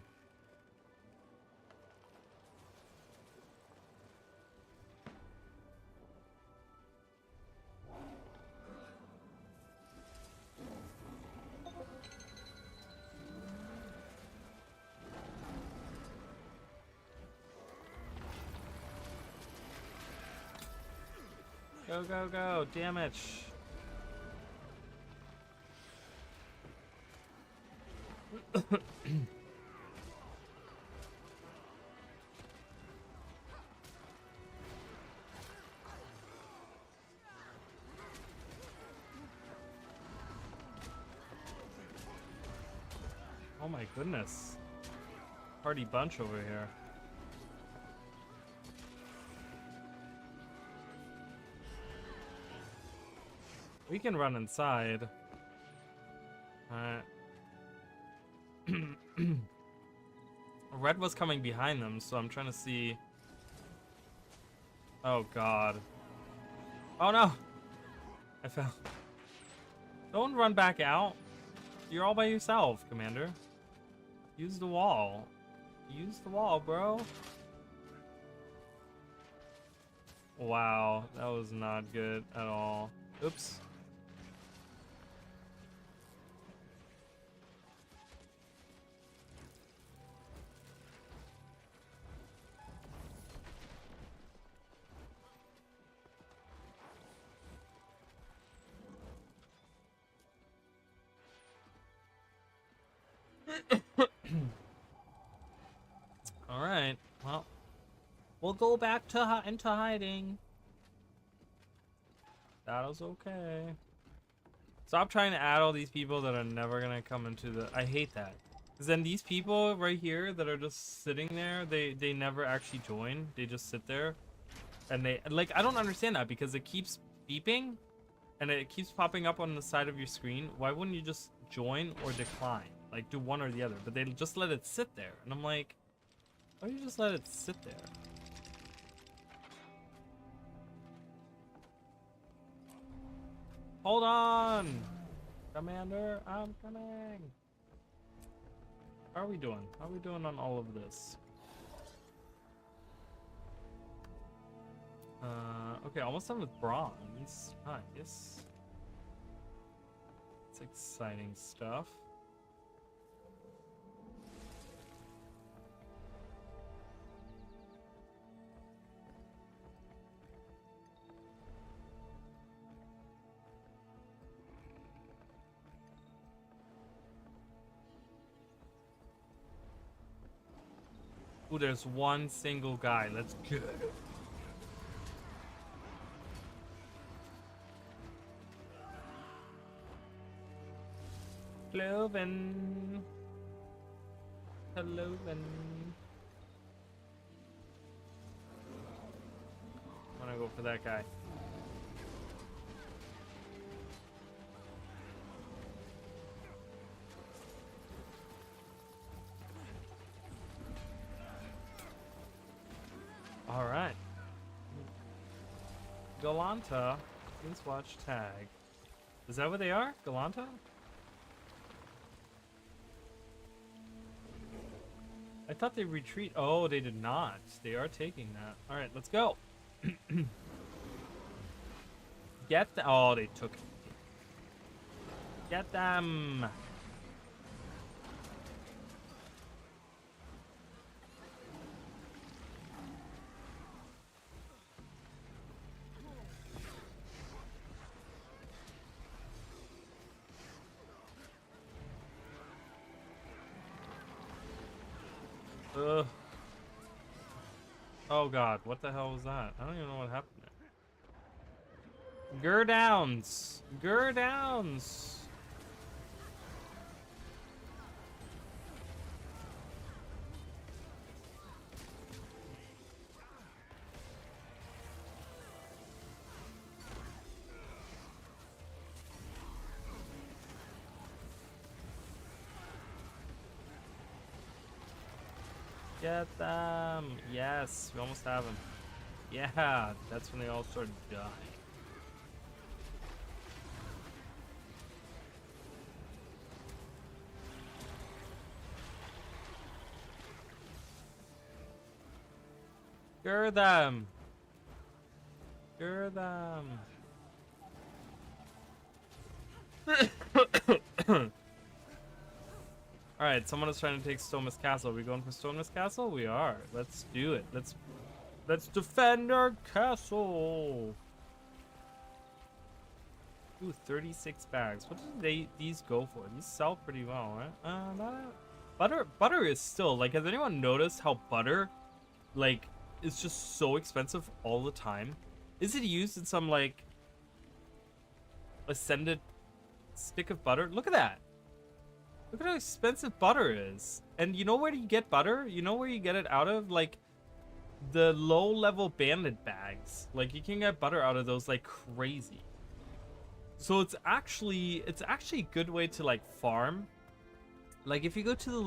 Speaker 1: Go, go, go. Damage. Oh my goodness. Party bunch over here. We can run inside. Alright. Red was coming behind them, so I'm trying to see. Oh god. Oh no! I fell. Don't run back out. You're all by yourself, Commander. Use the wall. Use the wall, bro. Wow, that was not good at all. Oops. All right. Well, we'll go back to into hiding. That was okay. Stop trying to add all these people that are never gonna come into the. I hate that. Cause then these people right here that are just sitting there, they never actually join. They just sit there, and they like. I don't understand that because it keeps beeping, and it keeps popping up on the side of your screen. Why wouldn't you just join or decline? Like do one or the other, but they just let it sit there, and I'm like, why don't you just let it sit there? Hold on, Commander, I'm coming. How are we doing? How are we doing on all of this? Okay, almost done with bronze. Nice. It's exciting stuff. Ooh, there's one single guy. Let's get it. Cloven. Cloven. I'm gonna go for that guy. All right. Galanta. Please watch tag. Is that what they are? Galanta? I thought they retreat. Oh, they did not. They are taking that. All right, let's go. Get the. Oh, they took it. Get them. Ugh. Oh god, what the hell was that? I don't even know what happened there. Gurdowns! Gurdowns! Get them! Yes, we almost have them. Yeah, that's when they all started dying. Gur them! Gur them! Alright, someone is trying to take Stonemas Castle. Are we going for Stonemas Castle? We are. Let's do it. Let's defend our castle! Ooh, 36 bags. What did these go for? These sell pretty well, right? Butter is still, like, has anyone noticed how butter, like, is just so expensive all the time? Is it used in some, like, ascended stick of butter? Look at that! Look at how expensive butter is. And you know where you get butter? You know where you get it out of? Like, the low-level bandit bags. Like, you can get butter out of those like crazy. So it's actually a good way to like farm. Like, if you go to the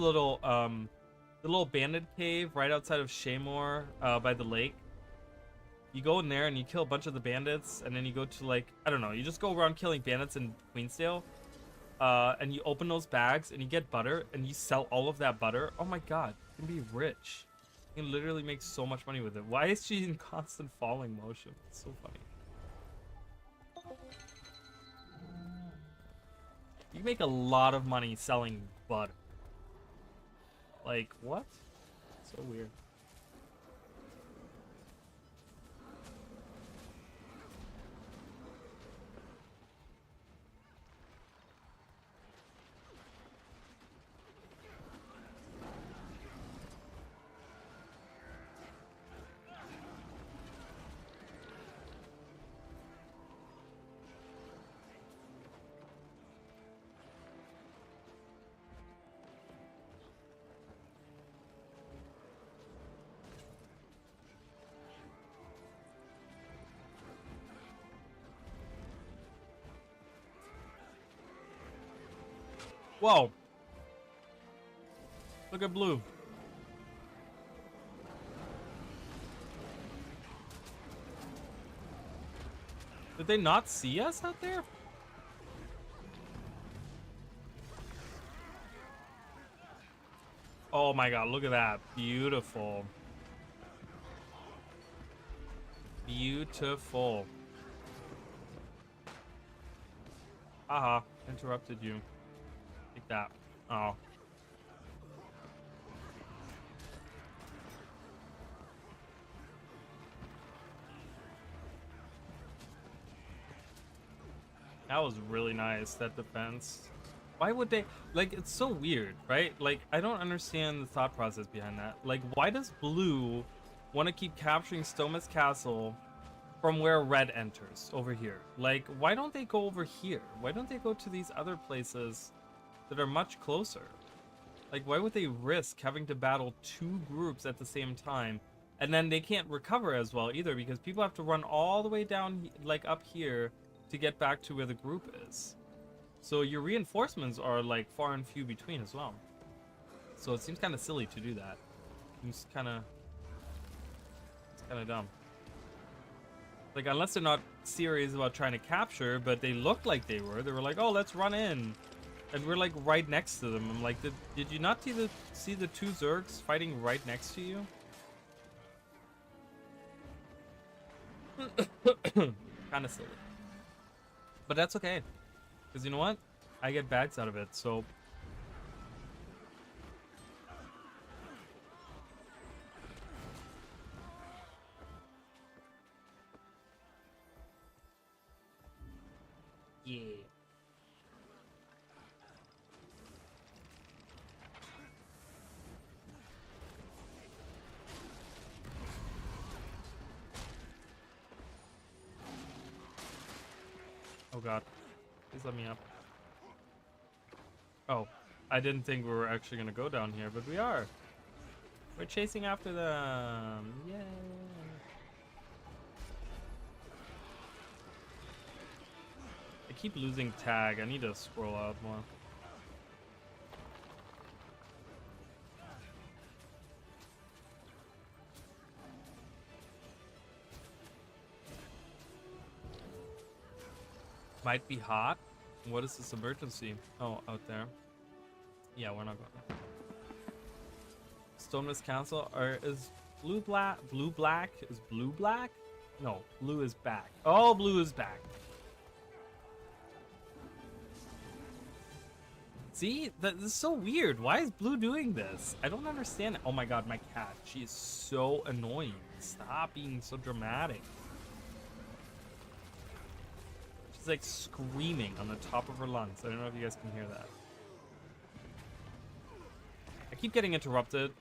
Speaker 1: little bandit cave right outside of Shaymore, by the lake, you go in there and you kill a bunch of the bandits, and then you go to, like, I don't know, you just go around killing bandits in Queensdale. And you open those bags and you get butter and you sell all of that butter. Oh my god, you can be rich. You can literally make so much money with it. Why is she in constant falling motion? It's so funny. You make a lot of money selling butter. Like, what? So weird. Whoa. Look at blue. Did they not see us out there? Oh my god, look at that. Beautiful. Beautiful. Haha, interrupted you. Take that. Oh. That was really nice, that defense. Why would they, like, it's so weird, right? Like, I don't understand the thought process behind that. Like, why does blue want to keep capturing Stomas Castle from where red enters over here? Like, why don't they go over here? Why don't they go to these other places that are much closer? Like, why would they risk having to battle two groups at the same time? And then they can't recover as well either, because people have to run all the way down, like, up here to get back to where the group is. So your reinforcements are, like, far and few between as well. So it seems kind of silly to do that. It's kind of dumb. Like, unless they're not serious about trying to capture, but they looked like they were. They were like, oh, let's run in. And we're, like, right next to them. I'm like, did you not see the two Zergs fighting right next to you? Kind of silly. But that's okay. Because you know what? I get bags out of it, so... Yeah. Oh god. Please let me up. Oh. I didn't think we were actually gonna go down here, but we are. We're chasing after them. Yay. I keep losing tag. I need to scroll out more. Might be hot. What is this emergency? Oh, out there. Yeah, we're not going. Stoneless Council is blue black? Blue black? Is blue black? No, blue is back. Oh, blue is back. See, this is so weird. Why is blue doing this? I don't understand. Oh my god, my cat. She is so annoying. Stop being so dramatic. She's like screaming on the top of her lungs. I don't know if you guys can hear that. I keep getting interrupted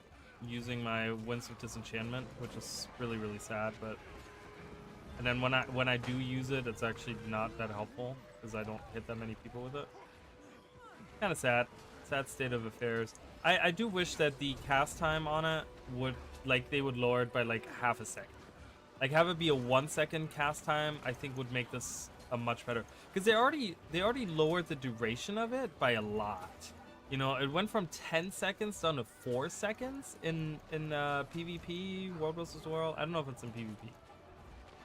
Speaker 1: using my Winds of Disenchantment, which is really, really sad, but... And then when I do use it, it's actually not that helpful, because I don't hit that many people with it. Kind of sad. Sad state of affairs. I do wish that the cast time on it would, like, they would lower it by, like, half a second. Like, have it be a 1 second cast time, I think would make this a much better... Because they already lowered the duration of it by a lot. You know, it went from 10 seconds down to 4 seconds in PvP, World vs. World. I don't know if it's in PvP.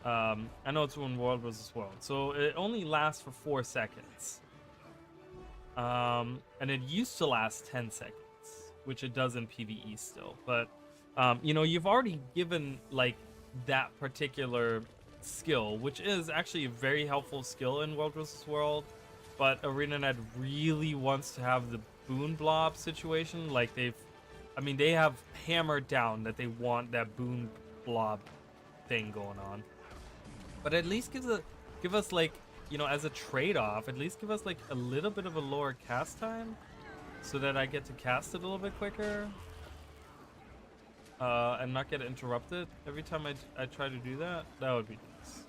Speaker 1: I know it's in World vs. World. So it only lasts for 4 seconds. And it used to last 10 seconds, which it does in PvE still. But, you know, you've already given, like, that particular skill, which is actually a very helpful skill in World vs. World. But ArenaNet really wants to have the boon blob situation. Like, they have hammered down that they want that boon blob thing going on. But at least give us, like, you know, as a trade-off, at least give us, like, a little bit of a lower cast time so that I get to cast it a little bit quicker and not get interrupted every time I try to do that. That would be nice.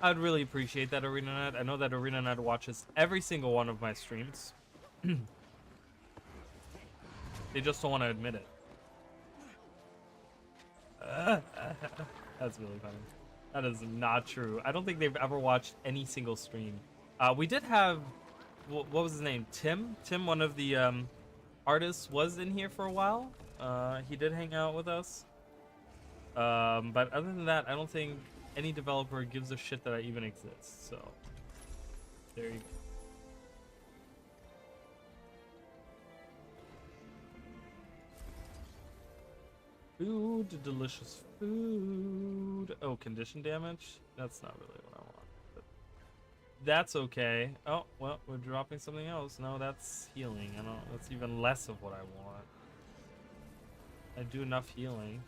Speaker 1: I'd really appreciate that, ArenaNet. I know that ArenaNet watches every single one of my streams. They just don't want to admit it. That's really funny. That is not true. I don't think they've ever watched any single stream. We did have, what was his name? Tim, one of the artists, was in here for a while. He did hang out with us. But other than that, I don't think any developer gives a shit that I even exist. So, there you go. Food, delicious food. Oh, condition damage? That's not really what I want. But that's okay. Oh, well, we're dropping something else. No, that's healing. That's even less of what I want. I do enough healing.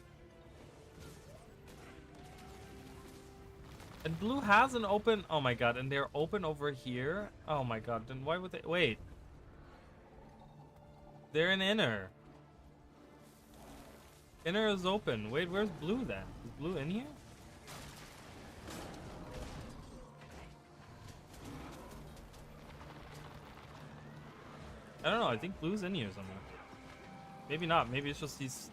Speaker 1: And blue has an open... Oh my god, and they're open over here? Oh my god, then why would they... Wait. They're in inner. Inner is open. Wait, where's blue then? Is blue in here? I don't know. I think blue's in here somewhere. Maybe not. Maybe it's just these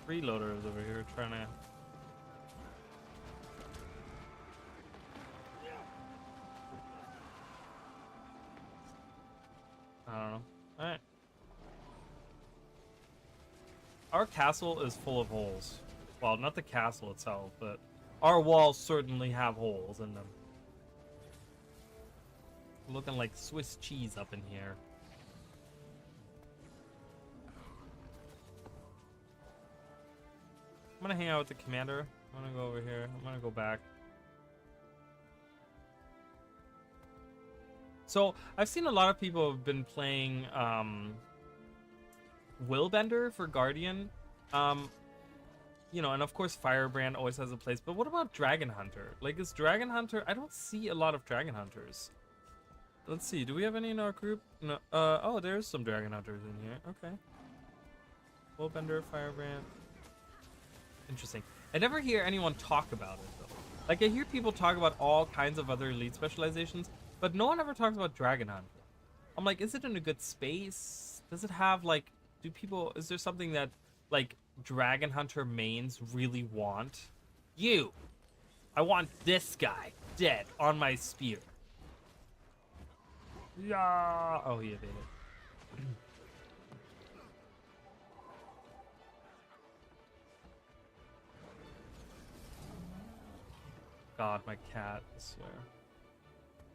Speaker 1: freeloaders over here trying to... I don't know. Alright. Our castle is full of holes. Well, not the castle itself, but our walls certainly have holes in them. Looking like Swiss cheese up in here. I'm gonna hang out with the commander. I'm gonna go over here. I'm gonna go back. So I've seen a lot of people have been playing Willbender for Guardian. You know, and of course Firebrand always has a place. But what about Dragon Hunter? Like, is Dragon Hunter? I don't see a lot of Dragon Hunters. Let's see. Do we have any in our group? No. Oh, there's some Dragon Hunters in here. Okay. Willbender, Firebrand. Interesting. I never hear anyone talk about it though. Like, I hear people talk about all kinds of other elite specializations, but no one ever talks about Dragon Hunter. I'm like, is it in a good space? Does it have, like, do people, is there something that, like, Dragon Hunter mains really want? You! I want this guy dead on my spear. Yeah! Oh, he evaded. God, my cat, I swear.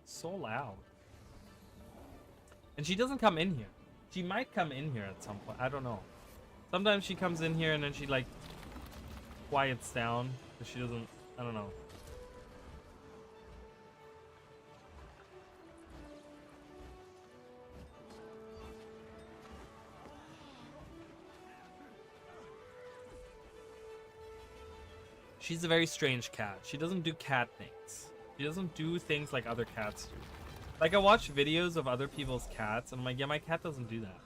Speaker 1: So loud. And she doesn't come in here. She might come in here at some point. I don't know. Sometimes she comes in here and then she, like, quiets down. But she doesn't, I don't know. She's a very strange cat. She doesn't do cat things. She doesn't do things like other cats do. Like, I watch videos of other people's cats, and I'm like, yeah, my cat doesn't do that.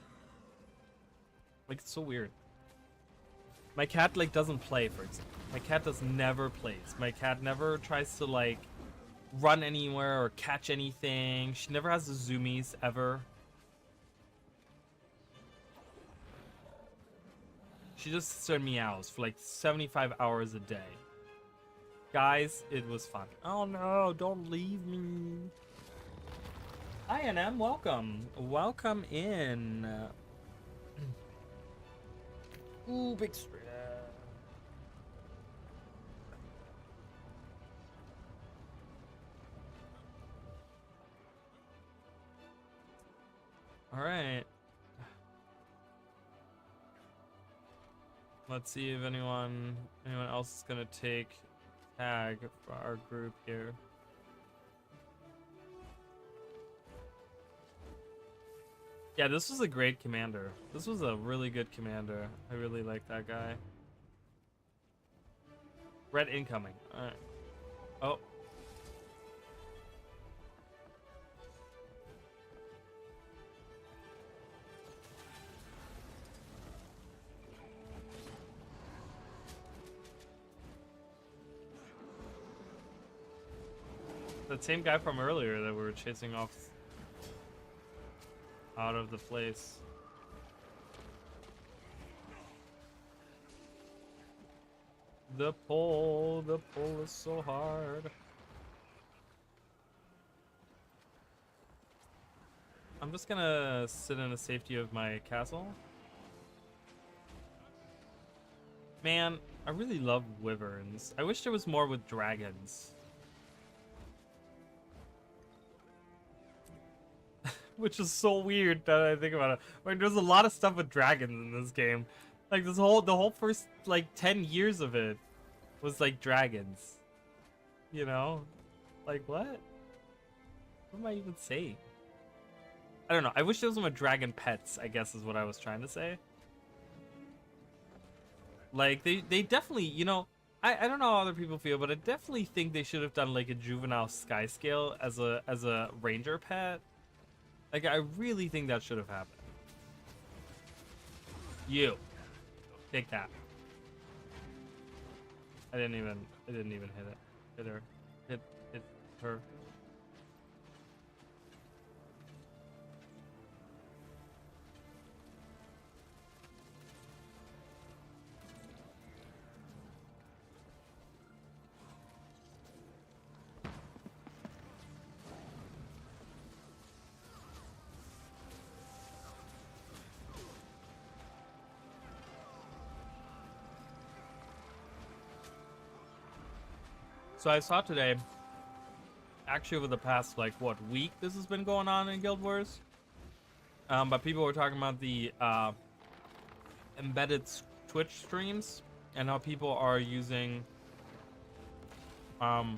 Speaker 1: Like, it's so weird. My cat, like, doesn't play, for example. My cat never plays. My cat never tries to, like, run anywhere or catch anything. She never has the zoomies, ever. She just sits there and meows for, like, 75 hours a day. Guys, it was fun. Oh, no, don't leave me. Hi, NM, welcome. Welcome in. Ooh, big spread. All right. Let's see if anyone else is gonna take tag for our group here. Yeah, this was a great commander. This was a really good commander. I really like that guy. Red incoming. All right. Oh. That same guy from earlier that we were chasing off out of the place. The pull is so hard. I'm just gonna sit in the safety of my castle. Man, I really love wyverns. I wish there was more with dragons. Which is so weird that I think about it. Like, there's a lot of stuff with dragons in this game. Like, the whole first, like, 10 years of it was, like, dragons. You know? Like, what? What am I even saying? I don't know. I wish there was more dragon pets, I guess is what I was trying to say. Like, they definitely, you know, I don't know how other people feel, but I definitely think they should have done, like, a juvenile skyscale as a ranger pet. Like, I really think that should have happened. You. Take that. I didn't even hit it. Hit her. Hit her. So I saw today, actually over the past, like, what, week this has been going on in Guild Wars? But people were talking about the embedded Twitch streams and how people are using that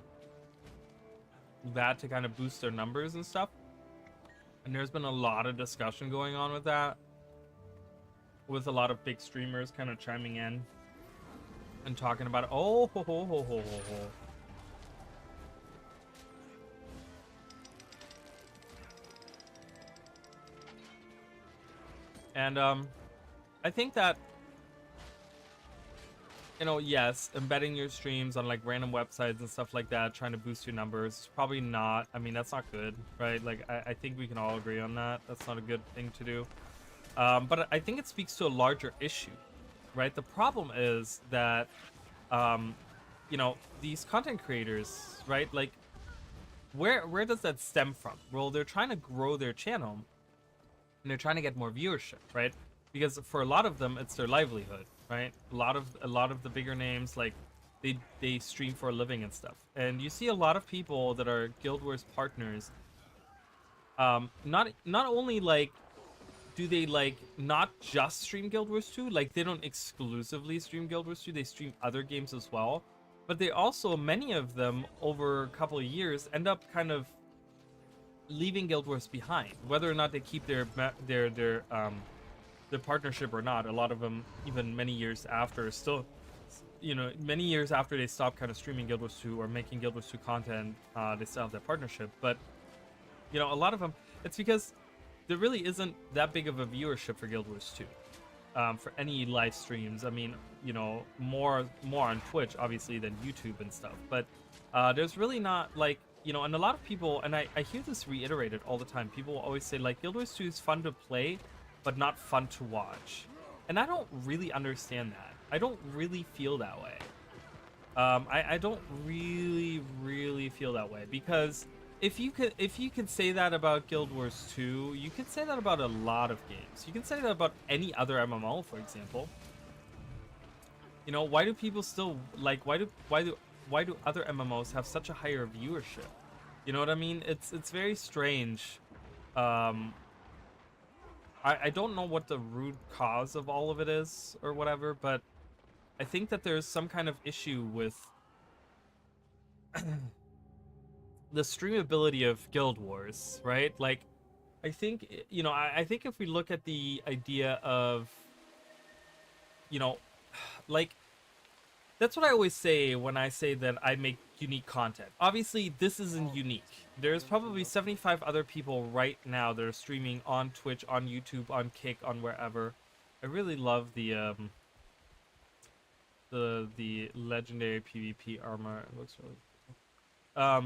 Speaker 1: to kind of boost their numbers and stuff. And there's been a lot of discussion going on with that, with a lot of big streamers kind of chiming in and talking about it. Oh, ho, ho, ho, ho, ho, ho. And I think that, you know, yes, embedding your streams on like random websites and stuff like that, trying to boost your numbers, probably not. I mean, that's not good, right? Like, I think we can all agree on that. That's not a good thing to do. But I think it speaks to a larger issue, right? The problem is that, you know, these content creators, right? Like, where does that stem from? Well, they're trying to grow their channel and they're trying to get more viewership, right? Because for a lot of them, it's their livelihood, right? A lot of the bigger names, like, they stream for a living and stuff. And you see a lot of people that are Guild Wars partners. Not only like do they like not just stream Guild Wars 2, like they don't exclusively stream Guild Wars 2, they stream other games as well. But they also, many of them over a couple of years, end up kind of leaving Guild Wars behind, whether or not they keep their partnership or not. A lot of them, even many years after, still, you know, many years after they stop kind of streaming Guild Wars 2 or making Guild Wars 2 content, they still have that partnership. But, you know, a lot of them, it's because there really isn't that big of a viewership for Guild Wars 2. For any live streams, I mean, you know, more on Twitch, obviously, than YouTube and stuff. But there's really not, like, you know, and a lot of people, and I hear this reiterated all the time, people always say, like, Guild Wars 2 is fun to play, but not fun to watch. And I don't really understand that. I don't really feel that way. I don't really feel that way, because if you could say that about Guild Wars 2, you could say that about a lot of games. You can say that about any other MMO, for example. You know, why do people still, like, why do other MMOs have such a higher viewership? You know what I mean? It's very strange. I don't know what the root cause of all of it is or whatever, but I think that there's some kind of issue with the streamability of Guild Wars, right? Like, I think, you know, I think if we look at the idea of, you know, like, that's what I always say when I say that I make unique content. Obviously, this isn't unique. There's probably 75 other people right now that are streaming on Twitch, on YouTube, on Kick, on wherever. I really love the legendary PvP armor. It looks really cool.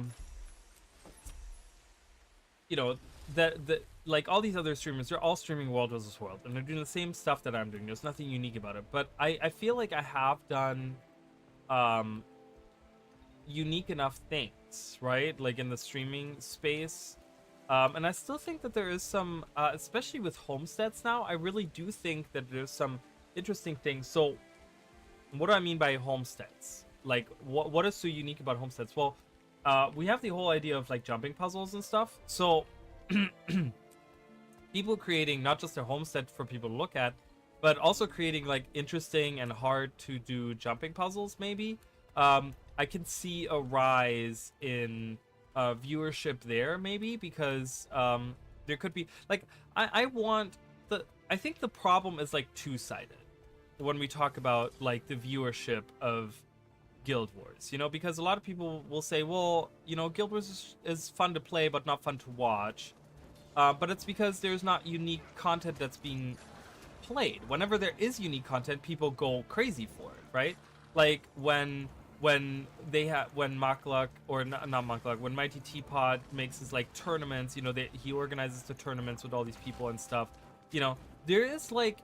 Speaker 1: You know, that like all these other streamers, they're all streaming World vs. World, and they're doing the same stuff that I'm doing. There's nothing unique about it. But I feel like I have done unique enough things, right? Like in the streaming space. And I still think that there is some, especially with homesteads now, I really do think that there's some interesting things. So what do I mean by homesteads? Like, what is so unique about homesteads? Well, we have the whole idea of like jumping puzzles and stuff. So people creating not just a homestead for people to look at, but also creating like interesting and hard to do jumping puzzles, maybe. I can see a rise in viewership there, maybe, because there could be like I think the problem is like two-sided when we talk about like the viewership of Guild Wars, you know, because a lot of people will say, well, you know, Guild Wars is fun to play but not fun to watch, but it's because there's not unique content that's being played. Whenever there is unique content, people go crazy for it, right? Like when they have when Makluck or not Makluck, when Mighty Teapot makes his like tournaments, you know, he organizes the tournaments with all these people and stuff. You know, there is like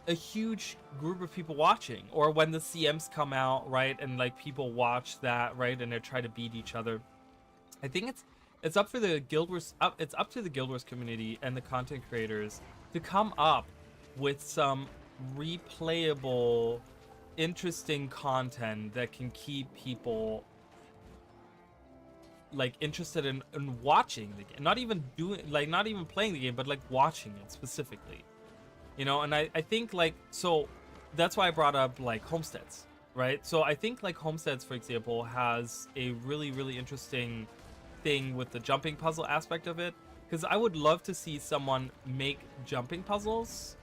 Speaker 1: a huge group of people watching, or when the CMs come out, right, and like people watch that, right, and they try to beat each other. I think it's up for the Guild Wars it's up to the Guild Wars community and the content creators to come up with some replayable, interesting content that can keep people like interested in watching the game, not even playing the game, but like watching it specifically, you know. And I think like, so that's why I brought up like homesteads, right? So I think like homesteads, for example, has a really interesting thing with the jumping puzzle aspect of it, because I would love to see someone make jumping puzzles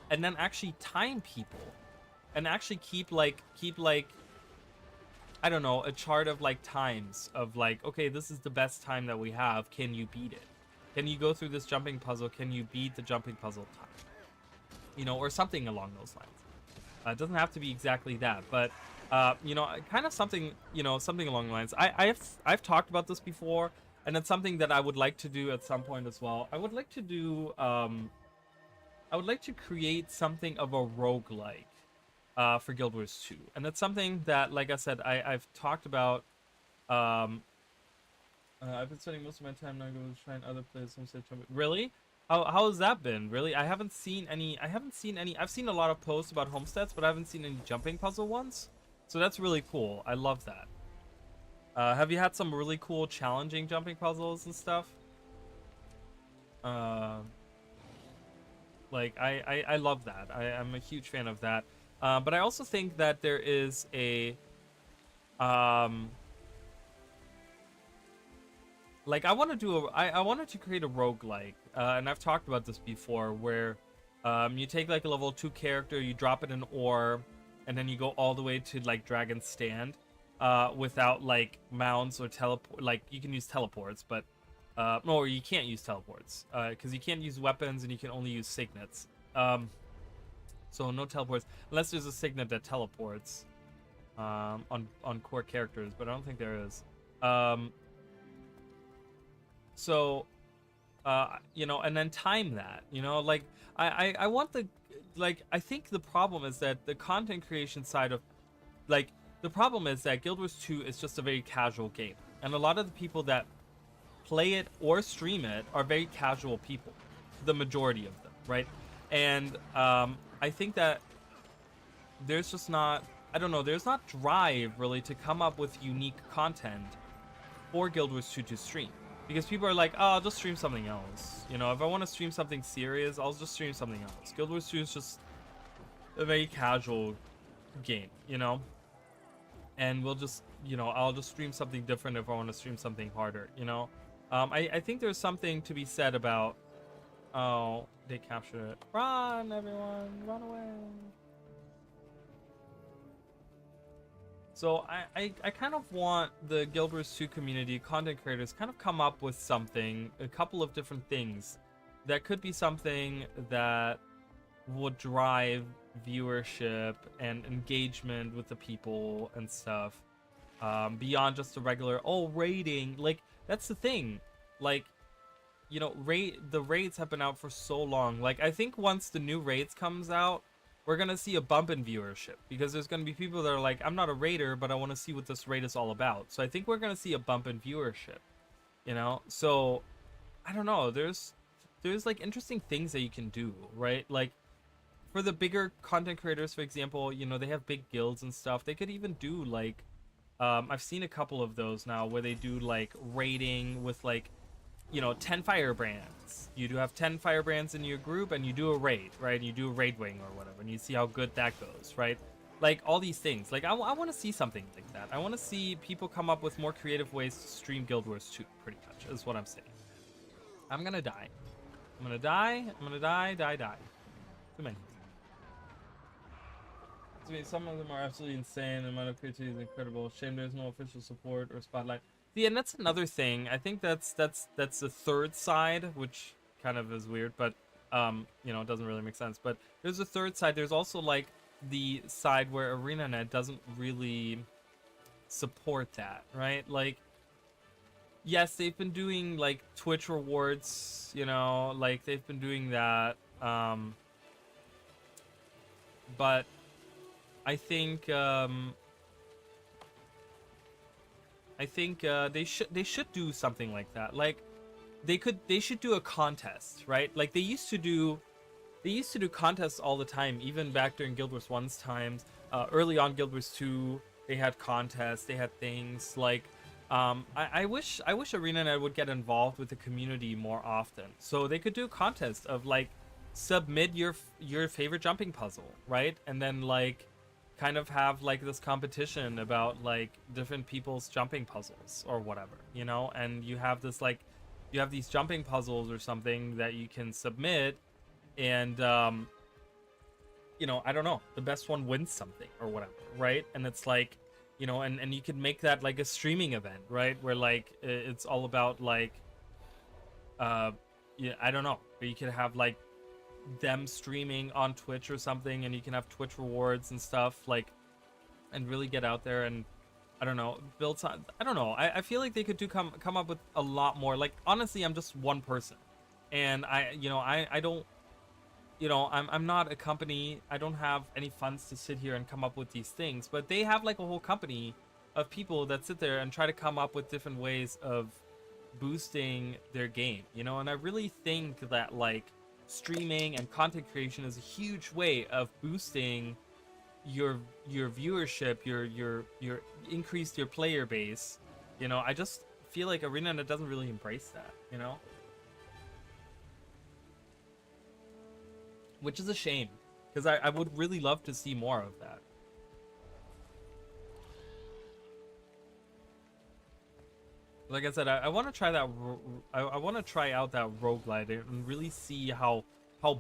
Speaker 1: and then actually time people and actually keep like I don't know, a chart of like times of like, okay, this is the best time that we have, can you beat it? Can you go through this jumping puzzle? Can you beat the jumping puzzle time? You know, or something along those lines. It doesn't have to be exactly that, but you know, kind of something, you know, something along the lines. I've talked about this before, and it's something that I would like to do at some point as well. I would like to do I would like to create something of a roguelike for Guild Wars 2. And that's something that, like I said, I've talked about. I've been spending most of my time now going to trying other players. Really? How has that been? Really? I haven't seen any. I've seen a lot of posts about homesteads, but I haven't seen any jumping puzzle ones. So that's really cool. I love that. Have you had some really cool, challenging jumping puzzles and stuff? Like I love that. I'm a huge fan of that. But I also think that there is a like I want to do I wanted to create a roguelike, and I've talked about this before, where you take like a level 2 character, you drop it in ore, and then you go all the way to like Dragon's Stand without like mounts or teleport. Like you can use teleports, but no, you can't use teleports because you can't use weapons and you can only use signets. So no teleports unless there's a signet that teleports on core characters, but I don't think there is. So you know, and then time that, you know, like I want the, like, I think the problem is that the content creation side of, like, the problem is that Guild Wars 2 is just a very casual game, and a lot of the people that play it or stream it are very casual people, the majority of them, right? And I think that there's just not, I don't know, there's not drive really to come up with unique content for Guild Wars 2 to stream. Because people are like, oh, I'll just stream something else. You know, if I want to stream something serious, I'll just stream something else. Guild Wars 2 is just a very casual game, you know? And we'll just, you know, I'll just stream something different if I want to stream something harder, you know? I think there's something to be said about, oh, they captured it. Run, everyone, run away. So I kind of want the Guild Wars 2 community, content creators, kind of come up with something, a couple of different things that could be something that would drive viewership and engagement with the people and stuff, beyond just the regular, oh, raiding. Like, that's the thing. Like, you know, the raids have been out for so long. Like, I think once the new raids comes out, we're going to see a bump in viewership, because there's going to be people that are like, I'm not a raider, but I want to see what this raid is all about. So I think we're going to see a bump in viewership, you know? So, I don't know. There's like interesting things that you can do, right? Like, for the bigger content creators, for example, you know, they have big guilds and stuff. They could even do like, I've seen a couple of those now where they do like raiding with like, you know, 10 firebrands. You do have 10 firebrands in your group, and you do a raid, right? And you do a raid wing or whatever, and you see how good that goes, right? Like, all these things. Like, I want to see something like that. I want to see people come up with more creative ways to stream Guild Wars 2, pretty much, is what I'm saying. I'm gonna die. I'm gonna die. I'm gonna die. Die. Too many. I mean, some of them are absolutely insane. The amount of creativity is incredible. Shame there's no official support or spotlight. Yeah, and that's another thing. I think that's the third side, which kind of is weird, but you know, it doesn't really make sense. But there's a third side. There's also like the side where ArenaNet doesn't really support that, right? Like, yes, they've been doing like Twitch rewards, you know, like they've been doing that. But I think they should do something like that. Like they should do a contest, right? Like they used to do contests all the time, even back during Guild Wars 1's times. Early on Guild Wars 2, they had contests, they had things like I wish ArenaNet would get involved with the community more often. So they could do a contest of like submit your favorite jumping puzzle, right? And then like kind of have like this competition about like different people's jumping puzzles or whatever, you know? And you have this like you have these jumping puzzles or something that you can submit, and you know, I don't know, the best one wins something or whatever, right? And it's like, you know, and you can make that like a streaming event, right? Where like it's all about like yeah, I don't know, but you could have like them streaming on Twitch or something, and you can have Twitch rewards and stuff, like, and really get out there and I don't know, build some, I don't know. I feel like they could come up with a lot more. Like, honestly, I'm just one person, and I don't, you know, I'm not a company. I don't have any funds to sit here and come up with these things, but they have like a whole company of people that sit there and try to come up with different ways of boosting their game, you know. And I really think that like streaming and content creation is a huge way of boosting your viewership, your increased your player base. You know, I just feel like ArenaNet doesn't really embrace that, you know, which is a shame, because I would really love to see more of that. Like I said, I want to try that. I want to try out that roguelite and really see how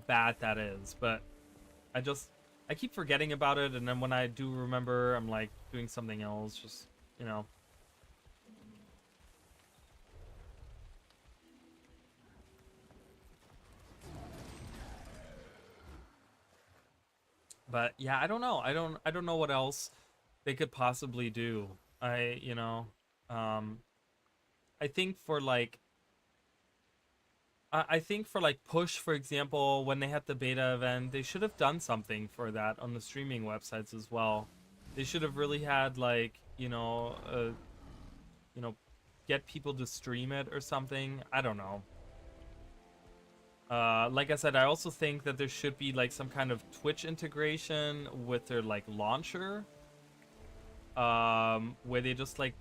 Speaker 1: bad that is. But I keep forgetting about it, and then when I do remember, I'm like doing something else. Just, you know. But yeah, I don't know. I don't know what else they could possibly do. You know, um, I think for like I think for like Push, for example, when they had the beta event, they should have done something for that on the streaming websites as well. They should have really had like, you know, get people to stream it or something. I don't know. Like I said, I also think that there should be like some kind of Twitch integration with their like launcher, where they just like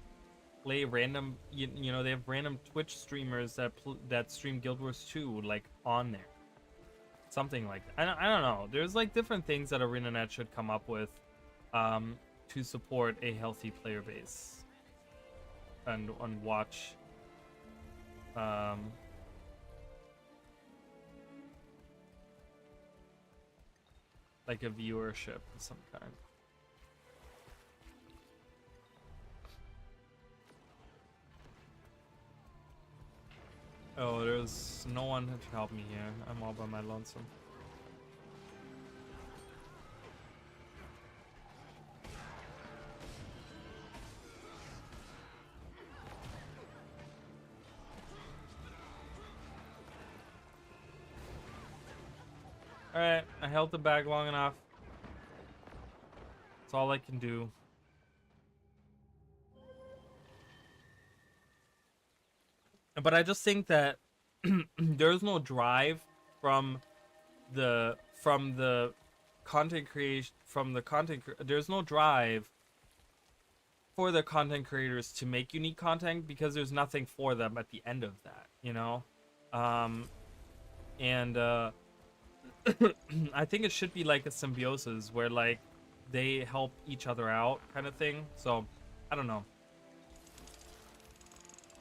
Speaker 1: play random, you know, they have random Twitch streamers that stream Guild Wars 2 like on there, something like that. I don't know. There's like different things that ArenaNet should come up with, to support a healthy player base and watch, like a viewership of some kind. Oh, there's no one to help me here. I'm all by my lonesome. Alright, I held the bag long enough. That's all I can do. But I just think that there's no drive from the content creation, there's no drive for the content creators to make unique content, because there's nothing for them at the end of that, you know. And I think it should be like a symbiosis where like they help each other out kind of thing. So I don't know,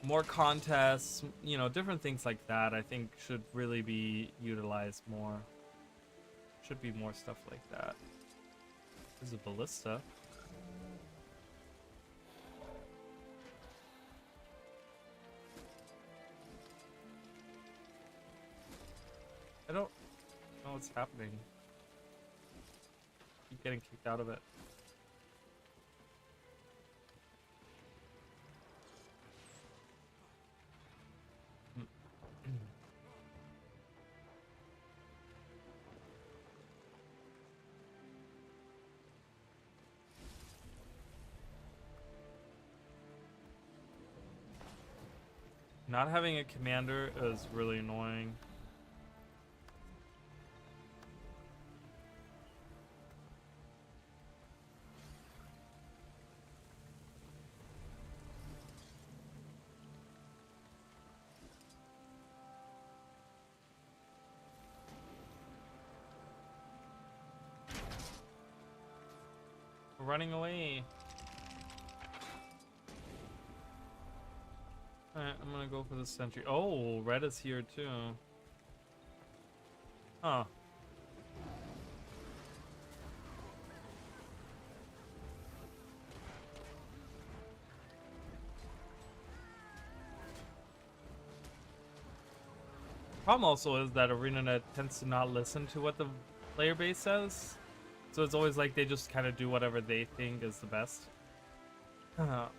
Speaker 1: more contests, you know, different things like that, I think should really be utilized more. Should be more stuff like that. There's a ballista. I don't know what's happening. Keep getting kicked out of it. Not having a commander is really annoying. We're running away. Alright, I'm gonna go for the sentry. Oh, red is here too. Huh. Problem also is that ArenaNet tends to not listen to what the player base says. So it's always like they just kind of do whatever they think is the best.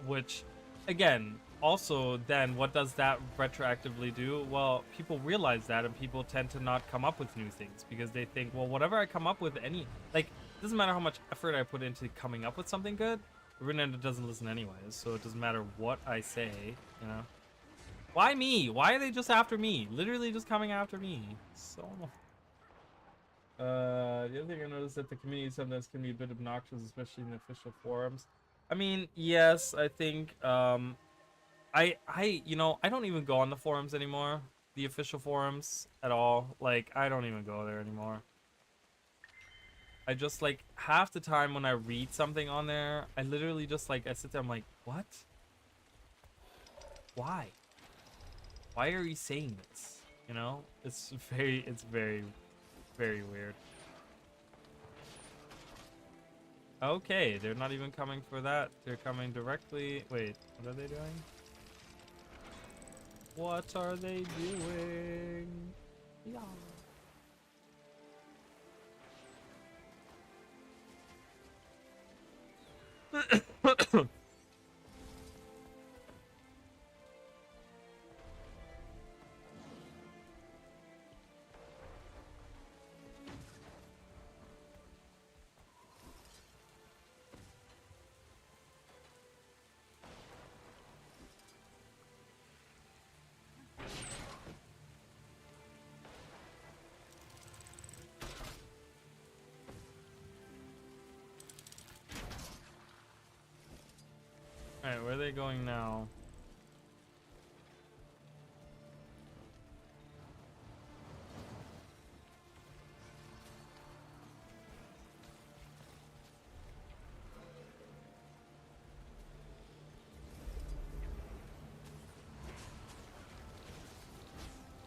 Speaker 1: Which, again, also then what does that retroactively do? Well, people realize that and people tend to not come up with new things because they think, well, whatever I come up with, it doesn't matter how much effort I put into coming up with something good, ArenaNet doesn't listen anyways, so it doesn't matter what I say, you know? Why me? Why are they just after me? Literally just coming after me. So the other thing I noticed that the community sometimes can be a bit obnoxious, especially in official forums. I mean, yes, I think you know, I don't even go on the forums anymore. The official forums at all. Like, I don't even go there anymore. I just like half the time when I read something on there, I literally just like I sit there, I'm like, what? Why? Why are you saying this? You know? It's very, very weird. Okay, they're not even coming for that. They're coming directly. Wait, what are they doing? What are they doing? Yeah. Alright, where are they going now?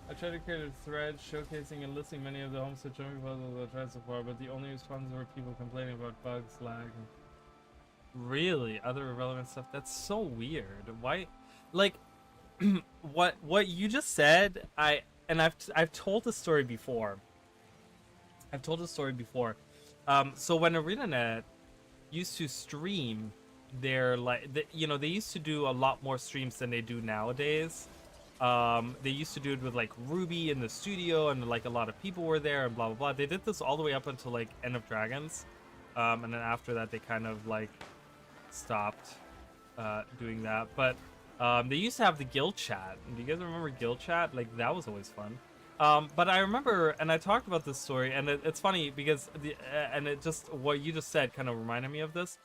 Speaker 1: I tried to create a thread showcasing and listing many of the homestead showing proposals I've tried so far, but the only responses were people complaining about bugs, lag, and really other irrelevant stuff. That's so weird. Why, like, what you just said? I've told the story before. I've told the story before. So when ArenaNet used to stream, you know, they used to do a lot more streams than they do nowadays. They used to do it with like Ruby in the studio, and like a lot of people were there, and blah blah blah. They did this all the way up until like End of Dragons, and then after that they kind of like stopped doing that. But they used to have the guild chat. Do you guys remember guild chat? Like that was always fun. But I remember, and I talked about this story, and it's funny because and it just what you just said kind of reminded me of this.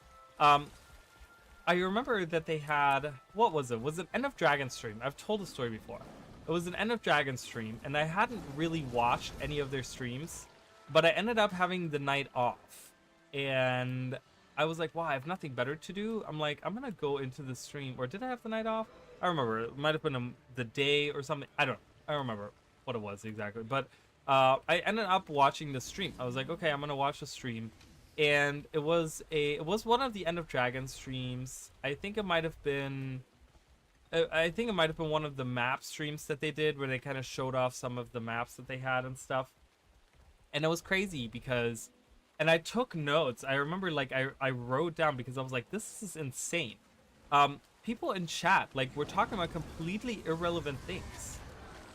Speaker 1: I remember that they had, what was it? Was it End of Dragon stream? I've told the story before. It was an End of Dragon stream, and I hadn't really watched any of their streams, but I ended up having the night off. And I was like, wow, I have nothing better to do. I'm like, I'm gonna go into the stream. Or did I have the night off? I remember. It might have been the day or something. I don't know. I don't remember what it was exactly. But I ended up watching the stream. I was like, okay, I'm gonna watch the stream. And it was one of the End of Dragon streams. I think it might have been one of the map streams that they did where they kind of showed off some of the maps that they had and stuff. And it was crazy because, and I took notes. I remember like I wrote down because I was like, this is insane. People in chat like were talking about completely irrelevant things,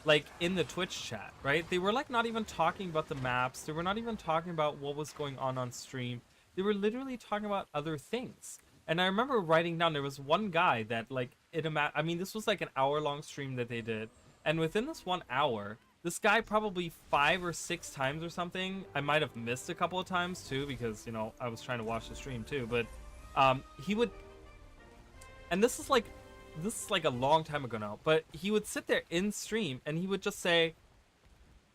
Speaker 1: like in the Twitch chat, right? They were like not even talking about the maps. They were not even talking about what was going on stream. They were literally talking about other things. And I remember writing down, there was one guy that like I mean, this was like an hour-long stream that they did, and within this 1 hour, this guy probably 5 or 6 times or something. I might have missed a couple of times too because you know I was trying to watch the stream too. But he would, and this is like a long time ago now, but he would sit there in stream and he would just say,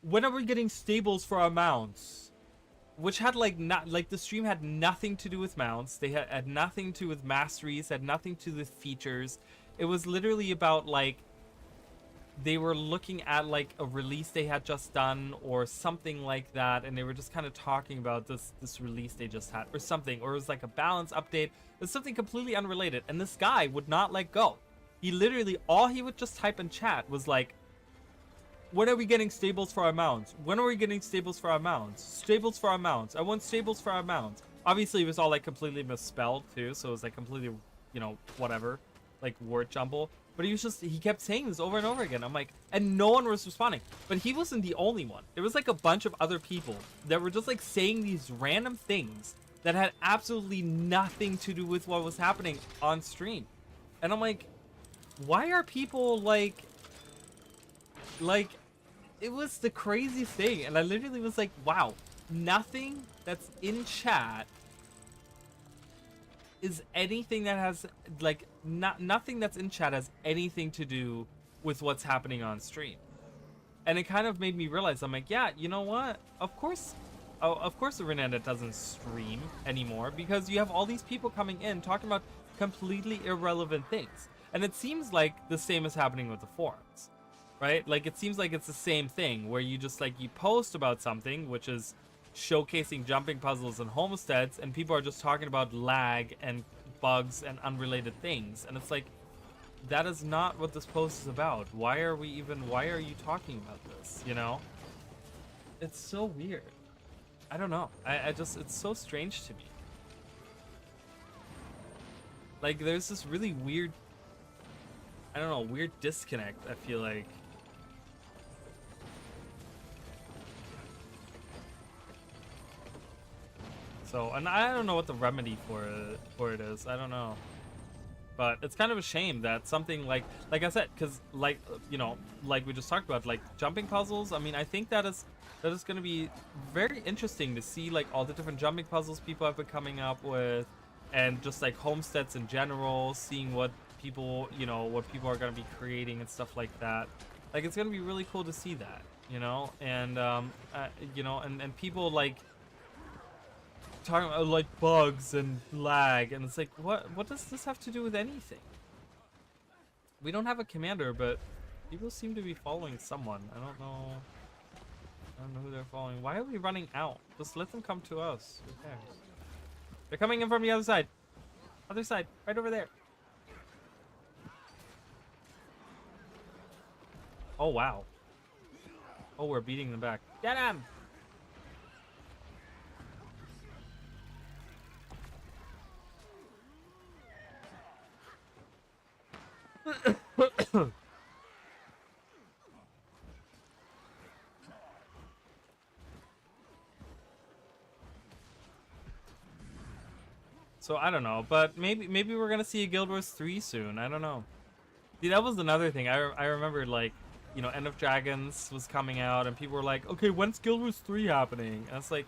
Speaker 1: "When are we getting stables for our mounts?" Which had like not like the stream had nothing to do with mounts. They had nothing to do with masteries, had nothing to do with features. It was literally about like they were looking at like a release they had just done or something like that, and they were just kind of talking about this release they just had or something, or it was like a balance update. It was something completely unrelated, and this guy would not let go. He literally, all he would just type in chat was like, when are we getting stables for our mounts? When are we getting stables for our mounts? Stables for our mounts. I want stables for our mounts. Obviously, it was all like completely misspelled too, so it was like completely, you know, whatever, like word jumble. But he kept saying this over and over again. I'm like, and no one was responding. But he wasn't the only one. There was like a bunch of other people that were just like saying these random things that had absolutely nothing to do with what was happening on stream. And I'm like, why are people like, it was the craziest thing. And I literally was like, wow, nothing that's in chat is anything that has like nothing that's in chat has anything to do with what's happening on stream. And it kind of made me realize, I'm like, yeah, you know what, of course the Renanda doesn't stream anymore because you have all these people coming in talking about completely irrelevant things. And it seems like the same is happening with the forums, right? Like it seems like it's the same thing where you just like you post about something which is showcasing jumping puzzles and homesteads, and people are just talking about lag and bugs and unrelated things, and it's like, that is not what this post is about. Why are you talking about this, you know? It's so weird. I don't know. I just, it's so strange to me. Like there's this really weird, I don't know, weird disconnect, I feel like. So, and I don't know what the remedy for it is. I don't know. But it's kind of a shame that something like I said, because like, you know, like we just talked about, like jumping puzzles. I mean, I think that is going to be very interesting to see like all the different jumping puzzles people have been coming up with, and just like homesteads in general, seeing what people, you know, what people are going to be creating and stuff like that. Like it's going to be really cool to see that, you know, and you know, and people like talking about like bugs and lag, and it's like, what does this have to do with anything? We don't have a commander, but people seem to be following someone. I don't know who they're following. Why are we running out? Just let them come to us. Who cares? They're coming in from the other side, right over there. Oh wow. Oh, we're beating them back. Get him! So I don't know, but maybe we're gonna see a Guild Wars 3 soon. I don't know. See, that was another thing. I remember, like, you know, End of Dragons was coming out, and people were like, okay, when's Guild Wars 3 happening? And it's like,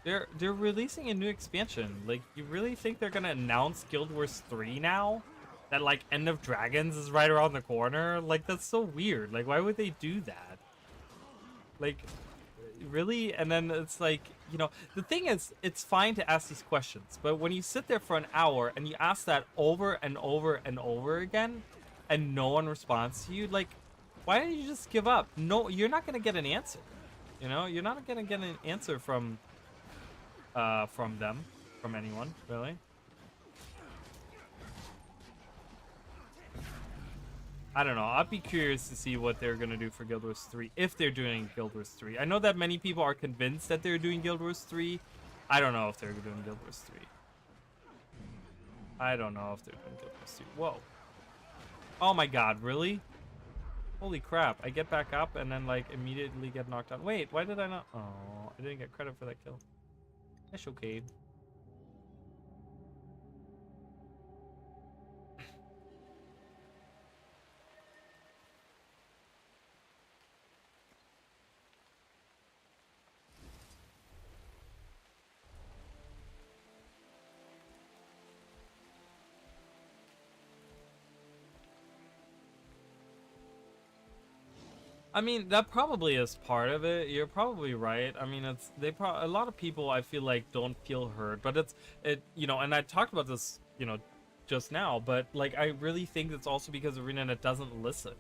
Speaker 1: they're releasing a new expansion. Like, you really think they're gonna announce Guild Wars 3 now? That like End of Dragons is right around the corner? Like, that's so weird. Like, why would they do that? Like, really? And then it's like, you know, the thing is, it's fine to ask these questions, but when you sit there for an hour and you ask that over and over and over again, and no one responds to you, like, why don't you just give up? No, you're not gonna get an answer. You know, you're not gonna get an answer from them, from anyone, really. I don't know. I'd be curious to see what they're gonna do for Guild Wars 3 if they're doing Guild Wars 3. I know that many people are convinced that they're doing Guild Wars 3. I don't know if they're doing Guild Wars 3. I don't know if they're doing Guild Wars 3. Whoa. Oh my god, really? Holy crap. I get back up and then, like, immediately get knocked out. Wait, why did I not? Oh, I didn't get credit for that kill. That's okay. I mean, that probably is part of it. You're probably right. I mean, it's a lot of people I feel like don't feel heard, but you know, and I talked about this, you know, just now, but like I really think it's also because ArenaNet doesn't listen.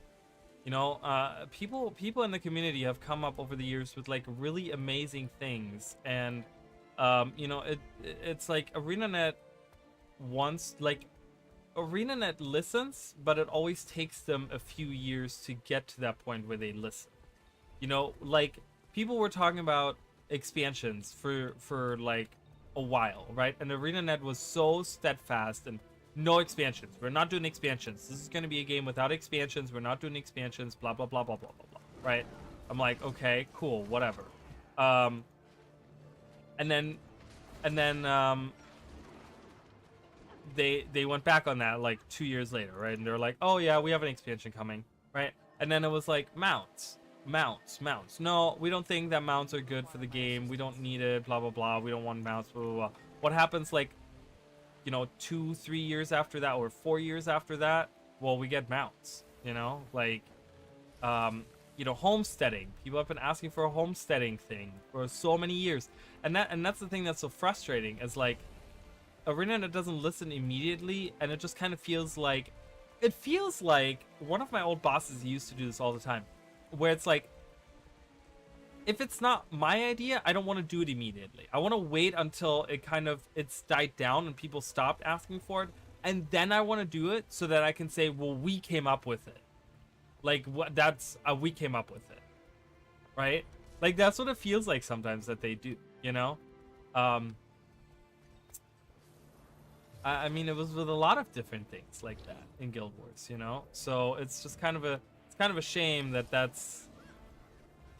Speaker 1: You know, people in the community have come up over the years with like really amazing things, and you know, it's like ArenaNet wants like ArenaNet listens, but it always takes them a few years to get to that point where they listen. You know, like people were talking about expansions for like a while, right? And ArenaNet was so steadfast and no expansions. We're not doing expansions. This is going to be a game without expansions. We're not doing expansions. Blah blah blah blah blah blah blah. Right? I'm like, okay, cool, whatever. And then they went back on that like 2 years later, right? And they're like, oh yeah, we have an expansion coming, right? And then it was like mounts. No, we don't think that mounts are good for the game. We don't need it. Blah blah blah. We don't want mounts. Blah blah blah. What happens like, you know, 2-3 years after that, or 4 years after that? Well, we get mounts. You know, like, you know, homesteading. People have been asking for a homesteading thing for so many years, and that's the thing that's so frustrating. Is like, ArenaNet doesn't listen immediately, and it just kind of feels like one of my old bosses used to do this all the time, where it's like, if it's not my idea, I don't want to do it immediately. I want to wait until it's died down and people stopped asking for it, and then I want to do it so that I can say, well, we came up with it. Like, what? We came up with it, right? Like, that's what it feels like sometimes that they do, you know. I mean, it was with a lot of different things like that in Guild Wars, you know. So it's just kind of a shame that that's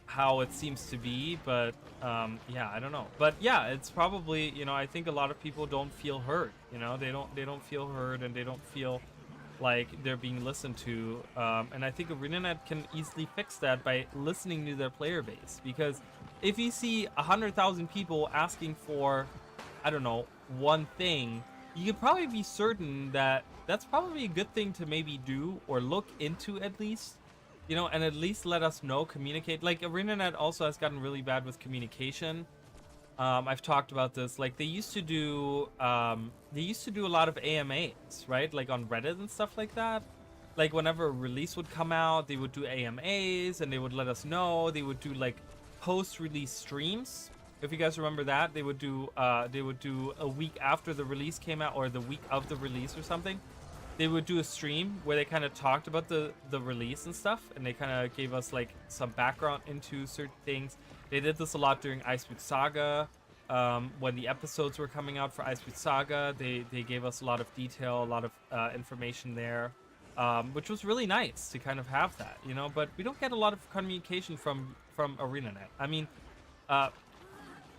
Speaker 1: how it seems to be. But yeah, I don't know. But yeah, it's probably, you know, I think a lot of people don't feel heard. You know, they don't feel heard, and they don't feel like they're being listened to. And I think ArenaNet can easily fix that by listening to their player base. Because if you see 100,000 people asking for, I don't know, one thing, you could probably be certain that that's probably a good thing to maybe do or look into at least, you know, and at least let us know, communicate. Like, ArenaNet also has gotten really bad with communication. I've talked about this. Like, they used to do a lot of AMAs, right? Like on Reddit and stuff like that. Like, whenever a release would come out, they would do AMAs and they would let us know. They would do like post-release streams. If you guys remember that, they would do a week after the release came out, or the week of the release or something. They would do a stream where they kind of talked about the release and stuff, and they kind of gave us like some background into certain things. They did this a lot during Iceboot Saga. When the episodes were coming out for Iceboot Saga, they gave us a lot of detail, a lot of information there, which was really nice to kind of have that, you know. But we don't get a lot of communication from ArenaNet. I mean,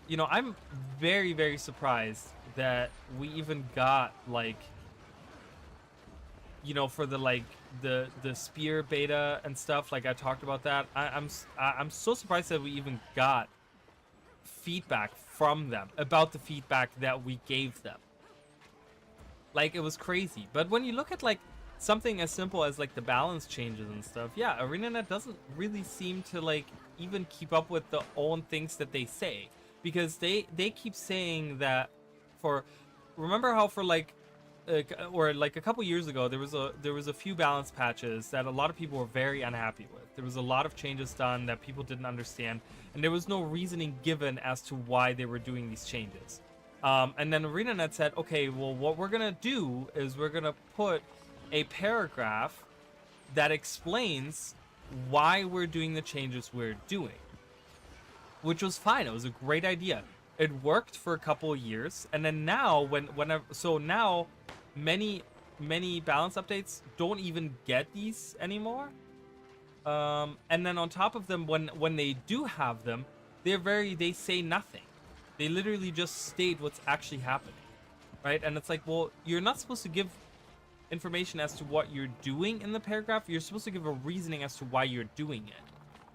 Speaker 1: you know, I'm very, very surprised that we even got, like, you know, for the like the spear beta and stuff. Like, I talked about that. I'm so surprised that we even got feedback from them about the feedback that we gave them. Like, it was crazy. But when you look at like something as simple as like the balance changes and stuff, yeah, ArenaNet doesn't really seem to like even keep up with the own things that they say. Because they keep saying that remember how for like or like a couple years ago there was a few balance patches that a lot of people were very unhappy with. There was a lot of changes done that people didn't understand, and there was no reasoning given as to why they were doing these changes. And then ArenaNet said, okay, well, what we're gonna do is we're gonna put a paragraph that explains why we're doing the changes we're doing, which was fine. It was a great idea. It worked for a couple of years, and then now now many balance updates don't even get these anymore. And then on top of them, when they do have them, they say nothing. They literally just state what's actually happening, right? And it's like, well, you're not supposed to give information as to what you're doing in the paragraph. You're supposed to give a reasoning as to why you're doing it,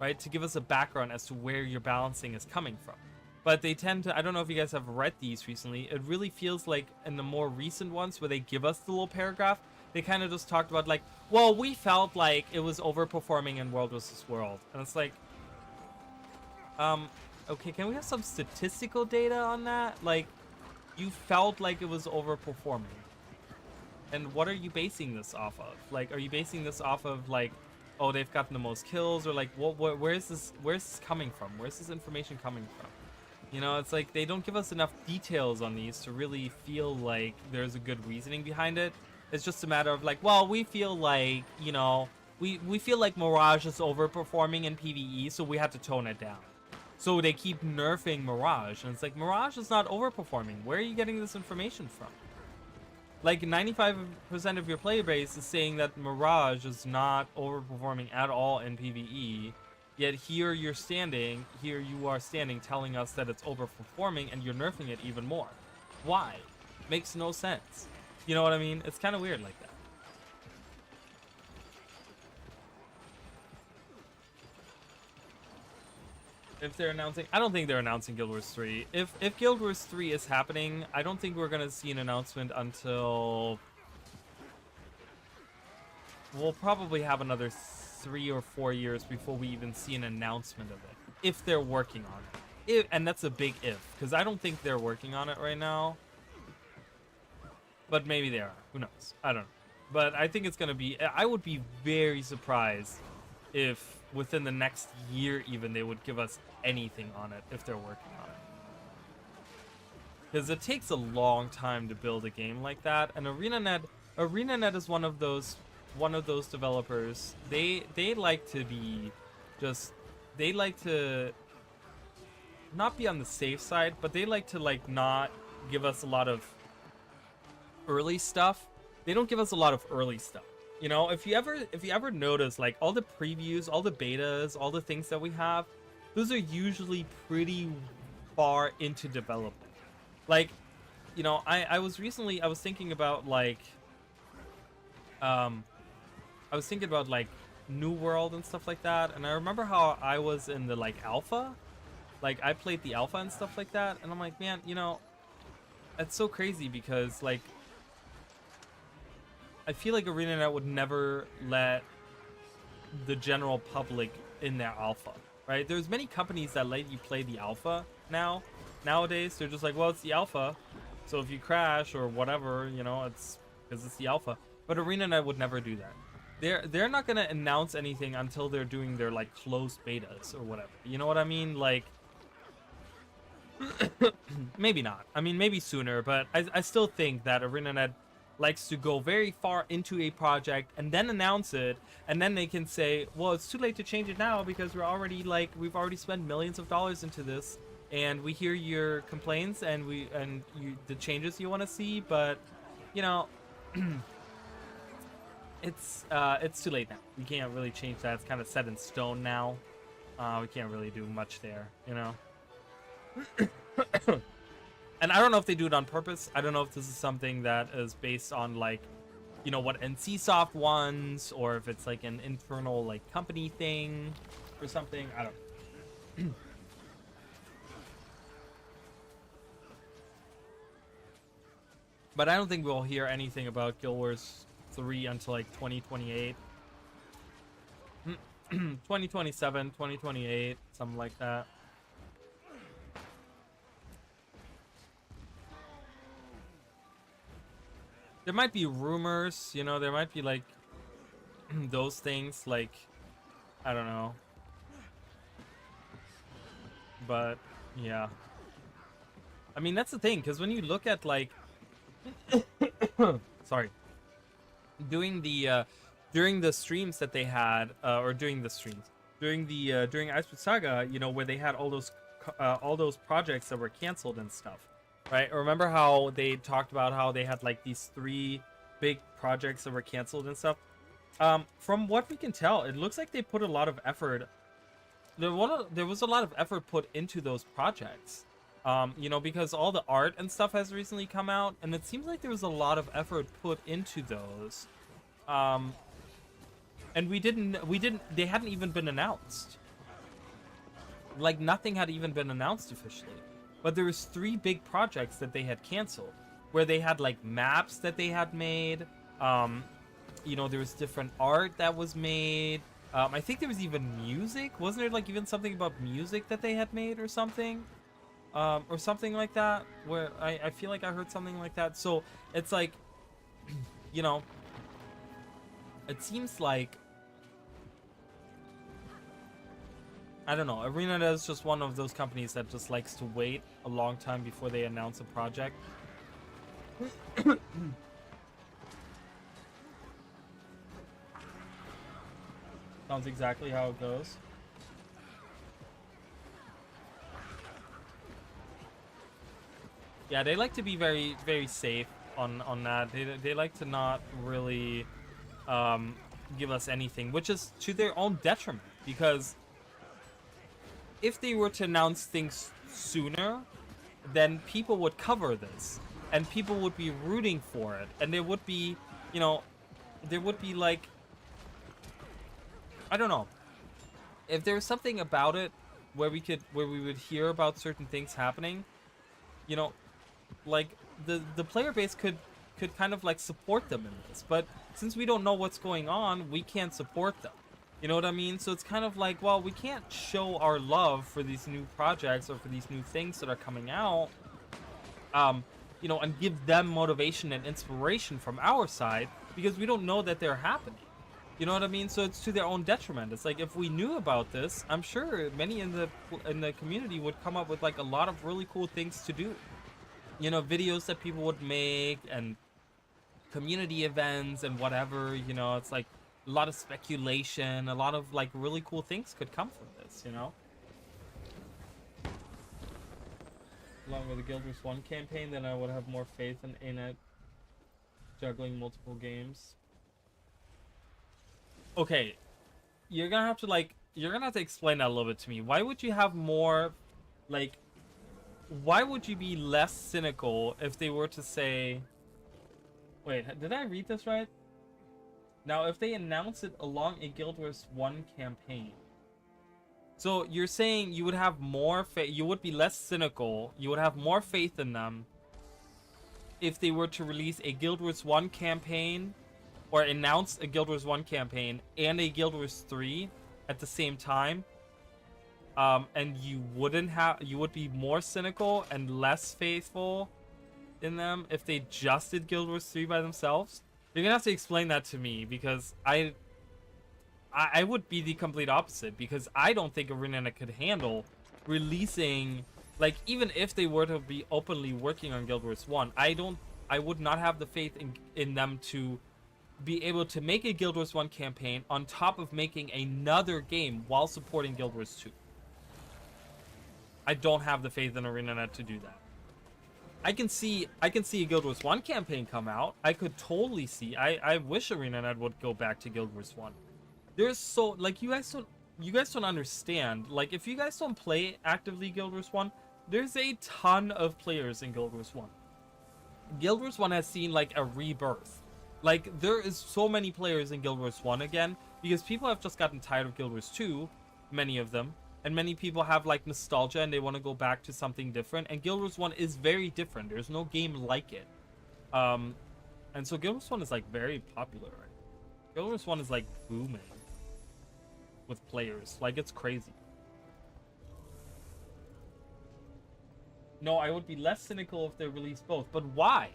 Speaker 1: right? To give us a background as to where your balancing is coming from. But they tend to, I don't know if you guys have read these recently, it really feels like in the more recent ones where they give us the little paragraph, they kind of just talked about like, well, we felt like it was overperforming in World vs. World. And it's like, okay, can we have some statistical data on that? Like, you felt like it was overperforming. And what are you basing this off of? Like, are you basing this off of like, oh, they've gotten the most kills, or like, where's this coming from? Where's this information coming from? You know, it's like they don't give us enough details on these to really feel like there's a good reasoning behind it. It's just a matter of like, well, we feel like, you know, we feel like Mirage is overperforming in PvE, so we had to tone it down. So they keep nerfing Mirage, and it's like, Mirage is not overperforming. Where are you getting this information from? Like, 95% of your player base is saying that Mirage is not overperforming at all in PvE, yet here you are standing telling us that it's overperforming, and you're nerfing it even more. Why? Makes no sense. You know what I mean? It's kind of weird like that. If they're announcing, I don't think they're announcing Guild Wars 3. If Guild Wars 3 is happening, I don't think we're gonna see an announcement until we'll probably have another 3 or 4 years before we even see an announcement of it. If they're working on it. And that's a big if, because I don't think they're working on it right now. But maybe they are. Who knows? I don't know. But I think it's gonna be, I would be very surprised if within the next year even they would give us anything on it if they're working on it, because it takes a long time to build a game like that. And ArenaNet is one of those developers. They like to be just, they like to not be on the safe side, but they like to like not give us a lot of early stuff. They don't give us a lot of early stuff. You know, if you ever notice, like, all the previews, all the betas, all the things that we have, those are usually pretty far into development. Like, you know, I was thinking about like, New World and stuff like that, and I remember how I was in the like alpha, like I played the alpha and stuff like that, and I'm like, man, you know, that's so crazy because like, I feel like ArenaNet would never let the general public in their alpha, right? There's many companies that let you play the alpha nowadays. They're just like, well, it's the alpha, so if you crash or whatever, you know, it's because it's the alpha. But ArenaNet would never do that. They're not gonna announce anything until they're doing their like closed betas or whatever. You know what I mean? Like, maybe not. I mean, maybe sooner, but I still think that ArenaNet likes to go very far into a project and then announce it, and then they can say, well, it's too late to change it now because we've already spent millions of dollars into this, and we hear your complaints and the changes you want to see, but you know, it's too late now. We can't really change that. It's kind of set in stone now. We can't really do much there, you know. And I don't know if they do it on purpose. I don't know if this is something that is based on like, you know, what NCSoft wants, or if it's like an internal like company thing or something. I don't know. But I don't think we'll hear anything about Guild Wars 3 until like 2028. 2027, 2028, something like that. There might be rumors, you know, there might be like those things, like, I don't know. But yeah, I mean, that's the thing, because when you look at like sorry, doing the during the streams that they had, or during the streams, during Ice Saga, you know, where they had all those projects that were canceled and stuff, right? Remember how they talked about how they had like these 3 big projects that were canceled and stuff? From what we can tell, it looks like they put a lot of effort. There was a lot of effort put into those projects. You know, because all the art and stuff has recently come out, and it seems like there was a lot of effort put into those. And they hadn't even been announced. Like, nothing had even been announced officially. But there was 3 big projects that they had canceled, where they had like maps that they had made. You know, there was different art that was made. I think there was even music. Wasn't there like even something about music that they had made or something? Or something like that, where I feel like I heard something like that. So it's like, you know, it seems like, I don't know, ArenaNet is just one of those companies that just likes to wait a long time before they announce a project. Sounds exactly how it goes. Yeah, they like to be very, very safe on that. They like to not really give us anything, which is to their own detriment, because if they were to announce things sooner, then people would cover this, and people would be rooting for it, and there would be, you know, there would be like, I don't know, if there was something about it where we would hear about certain things happening, you know, like the player base could kind of like support them in this. But since we don't know what's going on, we can't support them. You know what I mean? So it's kind of like, well, we can't show our love for these new projects or for these new things that are coming out, you know, and give them motivation and inspiration from our side, because we don't know that they're happening. You know what I mean? So it's to their own detriment. It's like, if we knew about this, I'm sure many in the community would come up with like a lot of really cool things to do. You know, videos that people would make, and community events and whatever. You know, it's like a lot of speculation, a lot of like really cool things could come from this, you know. Along with the Guild Wars 1 campaign, then I would have more faith in it juggling multiple games. Okay, you're gonna have to explain that a little bit to me. Why would you have more, like, why would you be less cynical if they were to say, wait, did I read this right? Now, if they announce it along a Guild Wars 1 campaign, so you're saying you would have more faith, you would be less cynical, you would have more faith in them if they were to release a Guild Wars 1 campaign, or announce a Guild Wars 1 campaign and a Guild Wars 3 at the same time, and you would be more cynical and less faithful in them if they just did Guild Wars 3 by themselves? You're gonna have to explain that to me, because I would be the complete opposite, because I don't think ArenaNet could handle releasing, like, even if they were to be openly working on Guild Wars 1, I would not have the faith in them to be able to make a Guild Wars 1 campaign on top of making another game while supporting Guild Wars 2. I don't have the faith in ArenaNet to do that. I can see a Guild Wars 1 campaign come out. I could totally see. I wish ArenaNet would go back to Guild Wars 1. There's so, like, you guys don't understand. Like, if you guys don't play actively Guild Wars 1, there's a ton of players in Guild Wars 1. Guild Wars 1 has seen like a rebirth. Like, there is so many players in Guild Wars 1 again, because people have just gotten tired of Guild Wars 2, many of them, and many people have like nostalgia and they want to go back to something different, and Guild Wars 1 is very different. There's no game like it. And so Guild Wars 1 is like very popular right now. Guild Wars 1 is like booming with players. Like, it's crazy. No, I would be less cynical if they release both. But why?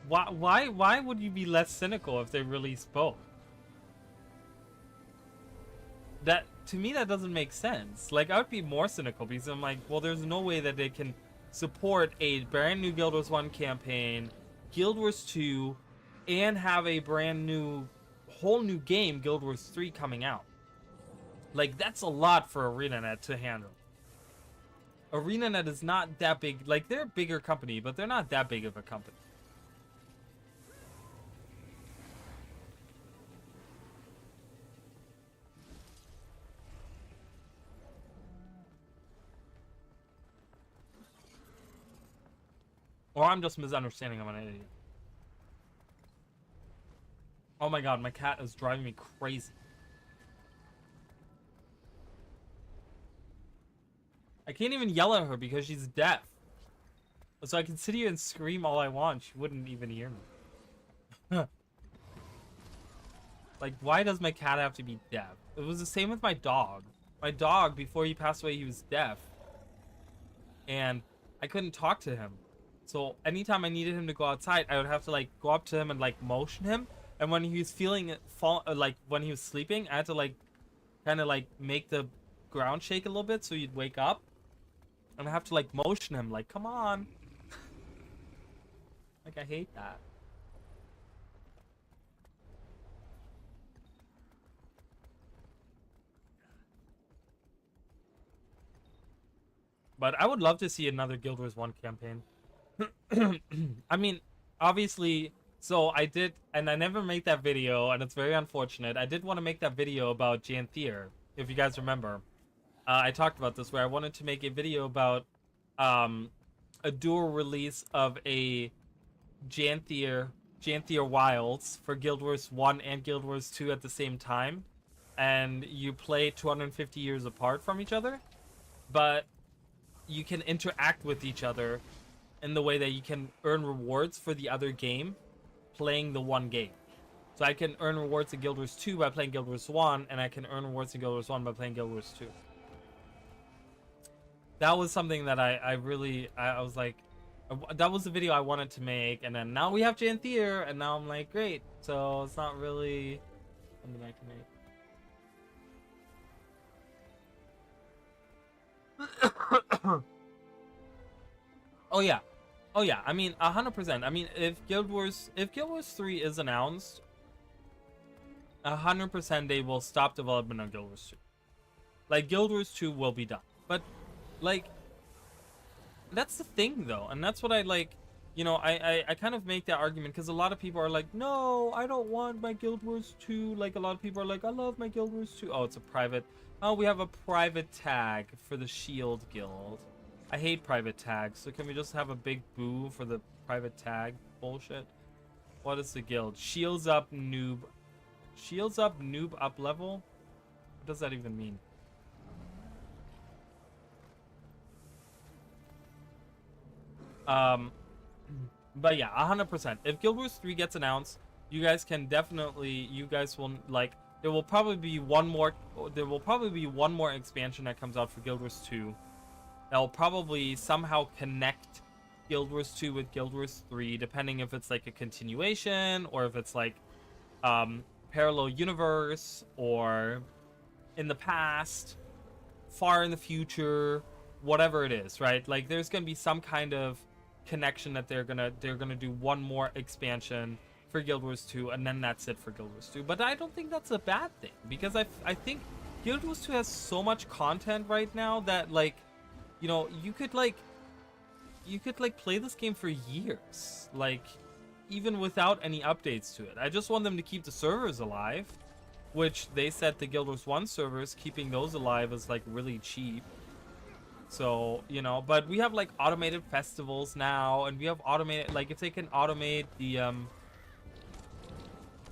Speaker 1: Why would you be less cynical if they release both? That, to me, that doesn't make sense. Like, I would be more cynical, because I'm like, well, there's no way that they can support a brand new Guild Wars 1 campaign, Guild Wars 2, and have a brand new whole new game, Guild Wars 3, coming out. Like, that's a lot for ArenaNet to handle. ArenaNet is not that big. Like, they're a bigger company, but they're not that big of a company. Or I'm just misunderstanding. I'm an idiot. Oh my god, my cat is driving me crazy. I can't even yell at her because she's deaf. So I can sit here and scream all I want. She wouldn't even hear me. Like, why does my cat have to be deaf? It was the same with my dog. My dog, before he passed away, he was deaf. And I couldn't talk to him. So anytime I needed him to go outside, I would have to, like, go up to him and, like, motion him. And when he was feeling it like, when he was sleeping, I had to, like, kind of, like, make the ground shake a little bit so he'd wake up. And I have to, like, motion him, like, come on. Like, I hate that. But I would love to see another Guild Wars 1 campaign. I mean, obviously, so I did, and I never made that video, and it's very unfortunate. I did want to make that video about Janthier, if you guys remember. I talked about this, where I wanted to make a video about a dual release of a Janthier Wilds for Guild Wars 1 and Guild Wars 2 at the same time. And you play 250 years apart from each other, but you can interact with each other in the way that you can earn rewards for the other game playing the one game. So I can earn rewards in Guild Wars 2 by playing Guild Wars 1, and I can earn rewards in Guild Wars 1 by playing Guild Wars 2. That was something that I was like, that was the video I wanted to make, and then now we have Janthier, and now I'm like, great. So it's not really something I can make. Oh yeah, I mean 100%. I mean, if Guild Wars 3 is announced, 100% they will stop development on Guild Wars 2. Like, Guild Wars 2 will be done, but like, that's the thing though, and that's what I like. You know, I kind of make that argument because a lot of people are like, no, I don't want my Guild Wars 2. Like, a lot of people are like, I love my Guild Wars 2. Oh, it's a private. Oh, we have a private tag for the Shield Guild. I hate private tags, so can we just have a big boo for the private tag bullshit? What is the guild? Shields up noob. Shields up noob up level? What does that even mean? But yeah, 100%. If Guild Wars 3 gets announced, you guys can definitely, you guys will, like, there will probably be one more expansion that comes out for Guild Wars 2. That'll probably somehow connect Guild Wars 2 with Guild Wars 3, depending if it's like a continuation or if it's like parallel universe or in the past, far in the future, whatever it is, right? Like, there's gonna be some kind of connection that they're gonna do one more expansion for Guild Wars 2, and then that's it for Guild Wars 2. But I don't think that's a bad thing, because I think Guild Wars 2 has so much content right now that, like, you know, you could play this game for years, like, even without any updates to it. I just want them to keep the servers alive, which they said the Guild Wars 1 servers, keeping those alive is like really cheap. So, you know, but we have like automated festivals now, and we have automated, like, if they can automate the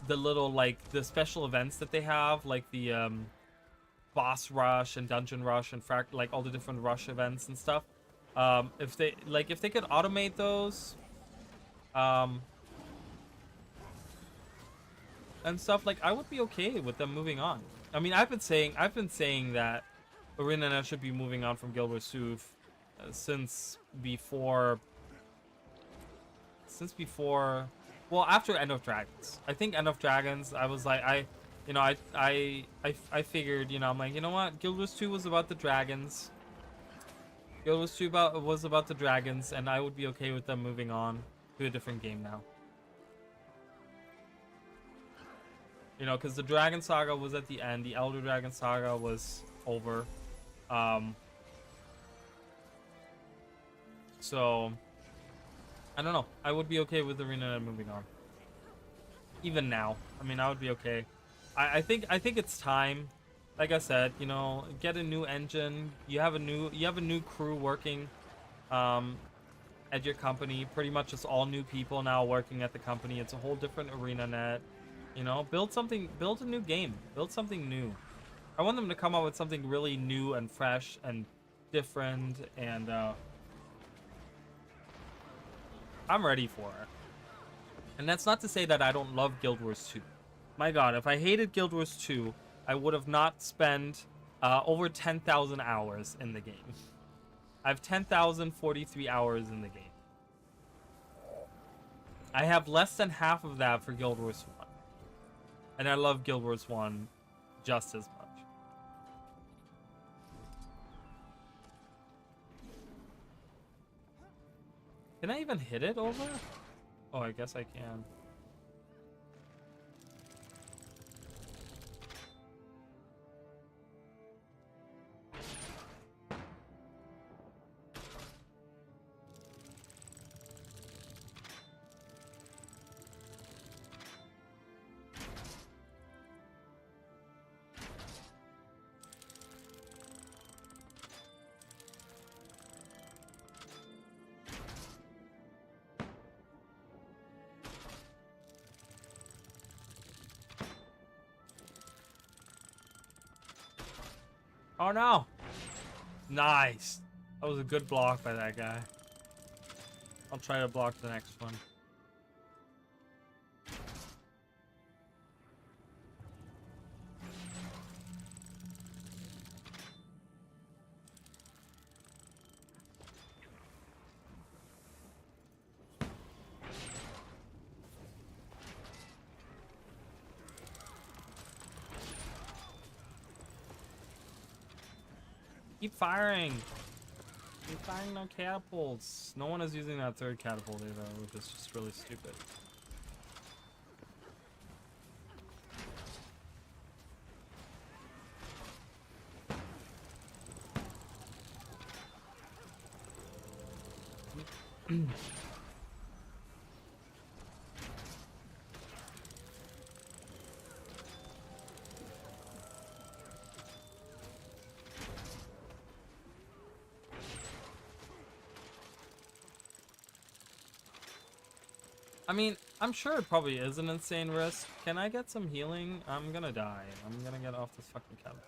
Speaker 1: little, like, the special events that they have, like the boss rush and dungeon rush and like all the different rush events and stuff. If they could automate those and stuff, like, I would be okay with them moving on. I mean, I've been saying that ArenaNet should be moving on from Guild Wars 2 since before, well, after End of Dragons. I think End of Dragons, I was like, I figured, you know, I'm like, you know what, Guild Wars 2 was about the dragons. Guild Wars 2 was about the dragons, and I would be okay with them moving on to a different game now. You know, because the Dragon Saga was at the end. The Elder Dragon Saga was over. Um, so I don't know. I would be okay with ArenaNet moving on. Even now, I mean, I would be okay. I think it's time. Like I said, you know, get a new engine. You have a new crew working um, at your company. Pretty much, it's all new people now working at the company. It's a whole different ArenaNet. You know, build a new game, build something new. I want them to come out with something really new and fresh and different, and I'm ready for it. And that's not to say that I don't love Guild Wars 2. My god, if I hated Guild Wars 2, I would have not spent over 10,000 hours in the game. I have 10,043 hours in the game. I have less than half of that for Guild Wars 1. And I love Guild Wars 1 just as much. Can I even hit it over? Oh, I guess I can. Oh no! Nice! That was a good block by that guy. I'll try to block the next one. Keep firing! Keep firing no catapults! No one is using that third catapult either, which is just really stupid. I mean, I'm sure it probably is an insane risk. Can I get some healing? I'm gonna die. I'm gonna get off this fucking catapult.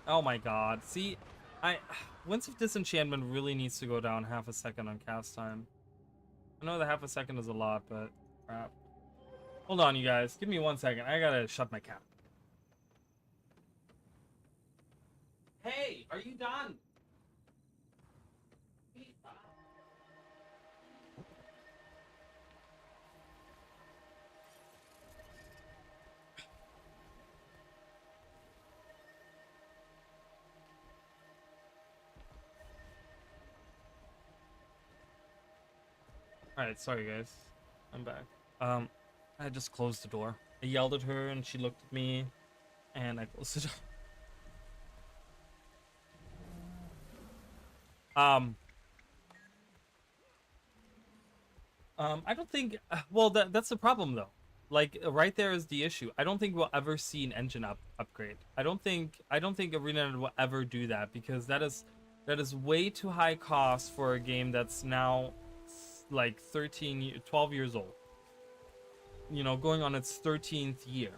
Speaker 1: Oh my god. See, Winds of Disenchantment really needs to go down half a second on cast time. I know that half a second is a lot, but crap. Hold on, you guys. Give me 1 second. I gotta shut my cap. Hey, are you done? Alright, sorry guys. I'm back. I just closed the door. I yelled at her and she looked at me and I closed the door. I don't think well that's the problem though. Like right there is the issue. I don't think we'll ever see an engine upgrade. I don't think ArenaNet will ever do that because that is way too high cost for a game that's now like 12 years old. You know, going on its 13th year.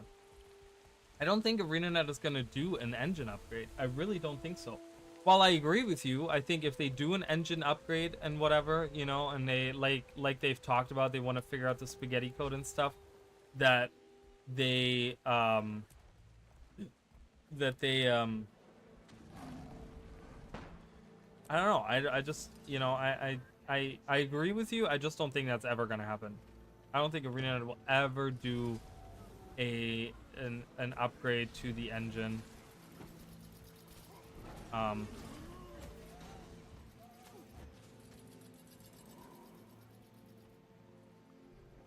Speaker 1: I don't think ArenaNet is going to do an engine upgrade. I really don't think so. While I agree with you, I think if they do an engine upgrade and whatever, you know, and they like they've talked about, they want to figure out the spaghetti code and stuff, that they I don't know. I just, you know, I agree with you. I just don't think that's ever gonna happen. I don't think ArenaNet will ever do an upgrade to the engine.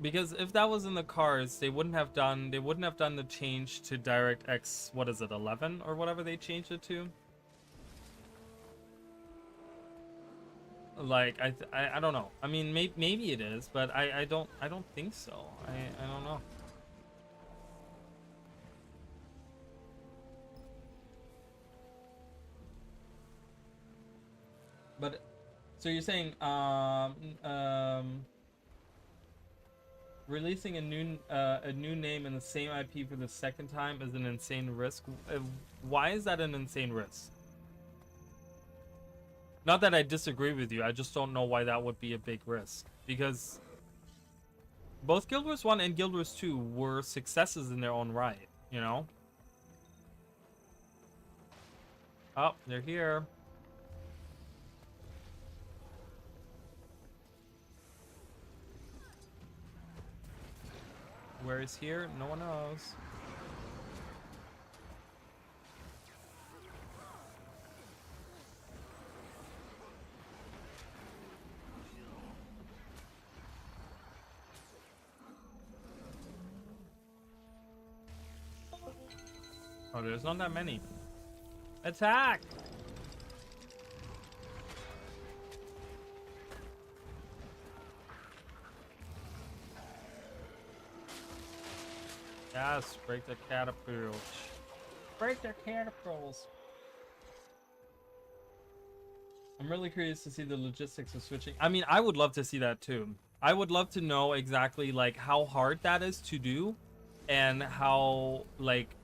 Speaker 1: Because if that was in the cards, they wouldn't have done the change to DirectX, what is it, 11 or whatever they changed it to. Like I don't know. I mean, maybe it is, but I don't think so. I don't know. But so you're saying releasing a new name in the same IP for the second time is an insane risk. Why is that an insane risk? Not that I disagree with you, I just don't know why that would be a big risk. Because both Guild Wars 1 and Guild Wars 2 were successes in their own right, you know? Oh, they're here. Where is here? No one knows. Oh, there's not that many. Attack! Yes, break the catapult. Break the catapults. I'm really curious to see the logistics of switching. I mean, I would love to see that too. I would love to know exactly like how hard that is to do and how like,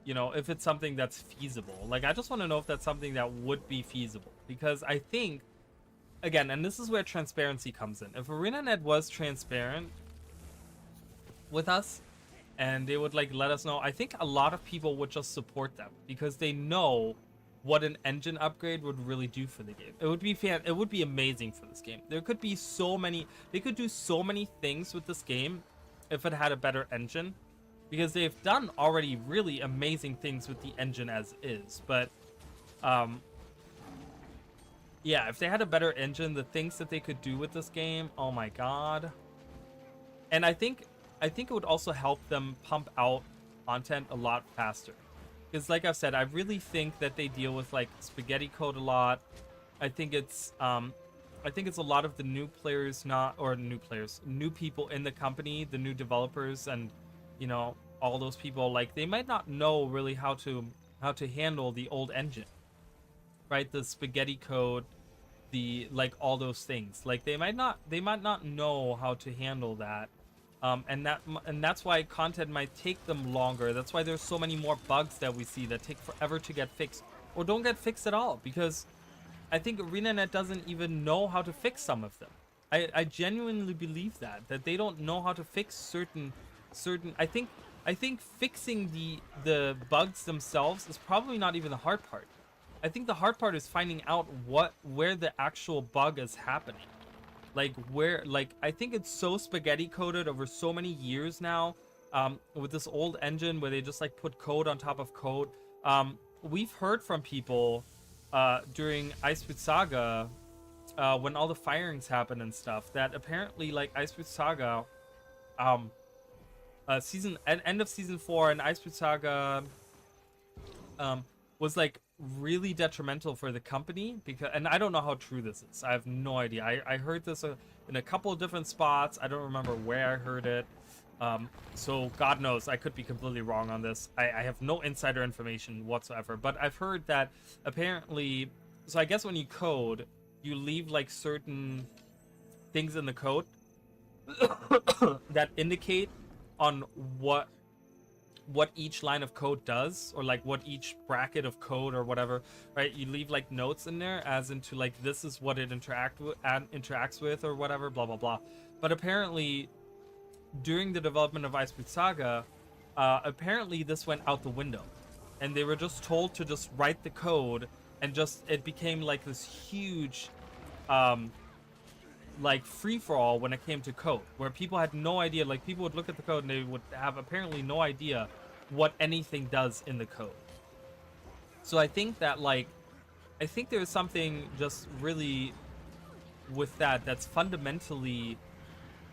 Speaker 1: you know, if it's something that's feasible. Like, I just want to know if that's something that would be feasible, because I think, again, and this is where transparency comes in. If ArenaNet was transparent with us and they would like let us know, I think a lot of people would just support them because they know what an engine upgrade would really do for the game. It would be amazing for this game. There could be they could do so many things with this game if it had a better engine, because they've done already really amazing things with the engine as is. But yeah, if they had a better engine, the things that they could do with this game, oh my god. And I think it would also help them pump out content a lot faster. Because like I've said, I really think that they deal with like spaghetti code a lot. I think it's a lot of the new people in the company, the new developers, and you know, all those people, like they might not know really how to handle the old engine, right? The spaghetti code, the like all those things. Like they might not know how to handle that. And that's why content might take them longer. That's why there's so many more bugs that we see that take forever to get fixed or don't get fixed at all, because I think ArenaNet doesn't even know how to fix some of them. I genuinely believe that they don't know how to fix certain I think fixing the bugs themselves is probably not even the hard part. I think the hard part is finding out where the actual bug is happening. Like I think it's so spaghetti coded over so many years now, with this old engine where they just like put code on top of code. We've heard from people during Iceboot Saga, when all the firings happen and stuff, that apparently like Iceboot Saga, end of season 4 and Iceboot Saga was like really detrimental for the company, because, and I don't know how true this is. I have no idea. I heard this in a couple of different spots. I don't remember where I heard it. So God knows, I could be completely wrong on this. I have no insider information whatsoever, but I've heard that apparently, so I guess when you code, you leave like certain things in the code that indicate on what each line of code does, or like what each bracket of code or whatever, right? You leave like notes in there as into like, this is what it interacts with or whatever, blah blah blah. But apparently during the development of Iceboot Saga, apparently this went out the window, and they were just told to just write the code, and just it became like this huge like free-for-all when it came to code, where people had no idea. Like people would look at the code and they would have apparently no idea what anything does in the code. So I think that like, I think there's something just really with that's fundamentally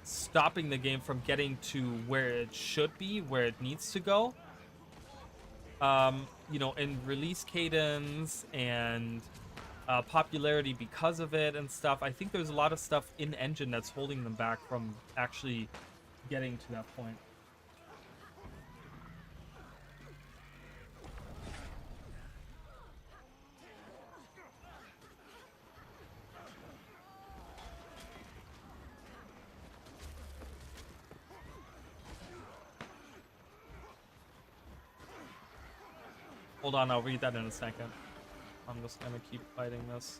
Speaker 1: stopping the game from getting to where it should be, where it needs to go. You know, in release cadence and popularity because of it and stuff. I think there's a lot of stuff in engine that's holding them back from actually getting to that point. Hold on, I'll read that in a second. I'm just gonna keep fighting this.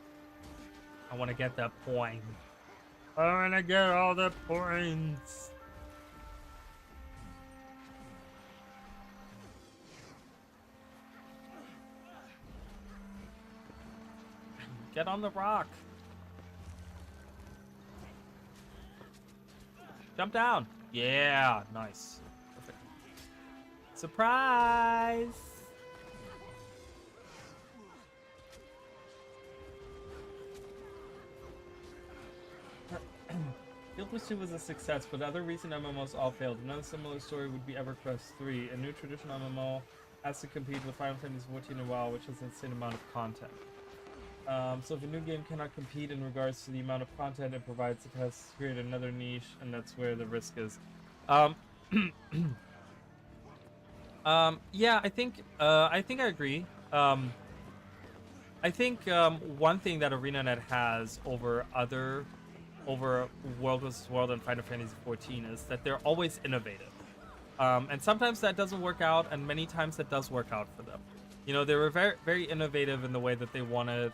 Speaker 1: I want to get that point. I want to get all the points. Get on the rock. Jump down. Yeah, nice. Perfect. Surprise! Guild Wars 2 was a success, but other recent MMOs all failed. Another similar story would be EverQuest 3, a new traditional MMO has to compete with Final Fantasy 14 and WoW, which has an insane amount of content. So if a new game cannot compete in regards to the amount of content it provides, it has to create another niche, and that's where the risk is. Yeah, I think I agree. I think one thing that ArenaNet has over World vs. World and Final Fantasy 14 is that they're always innovative. And sometimes that doesn't work out, and many times that does work out for them. You know, they were very, very innovative in the way that they wanted,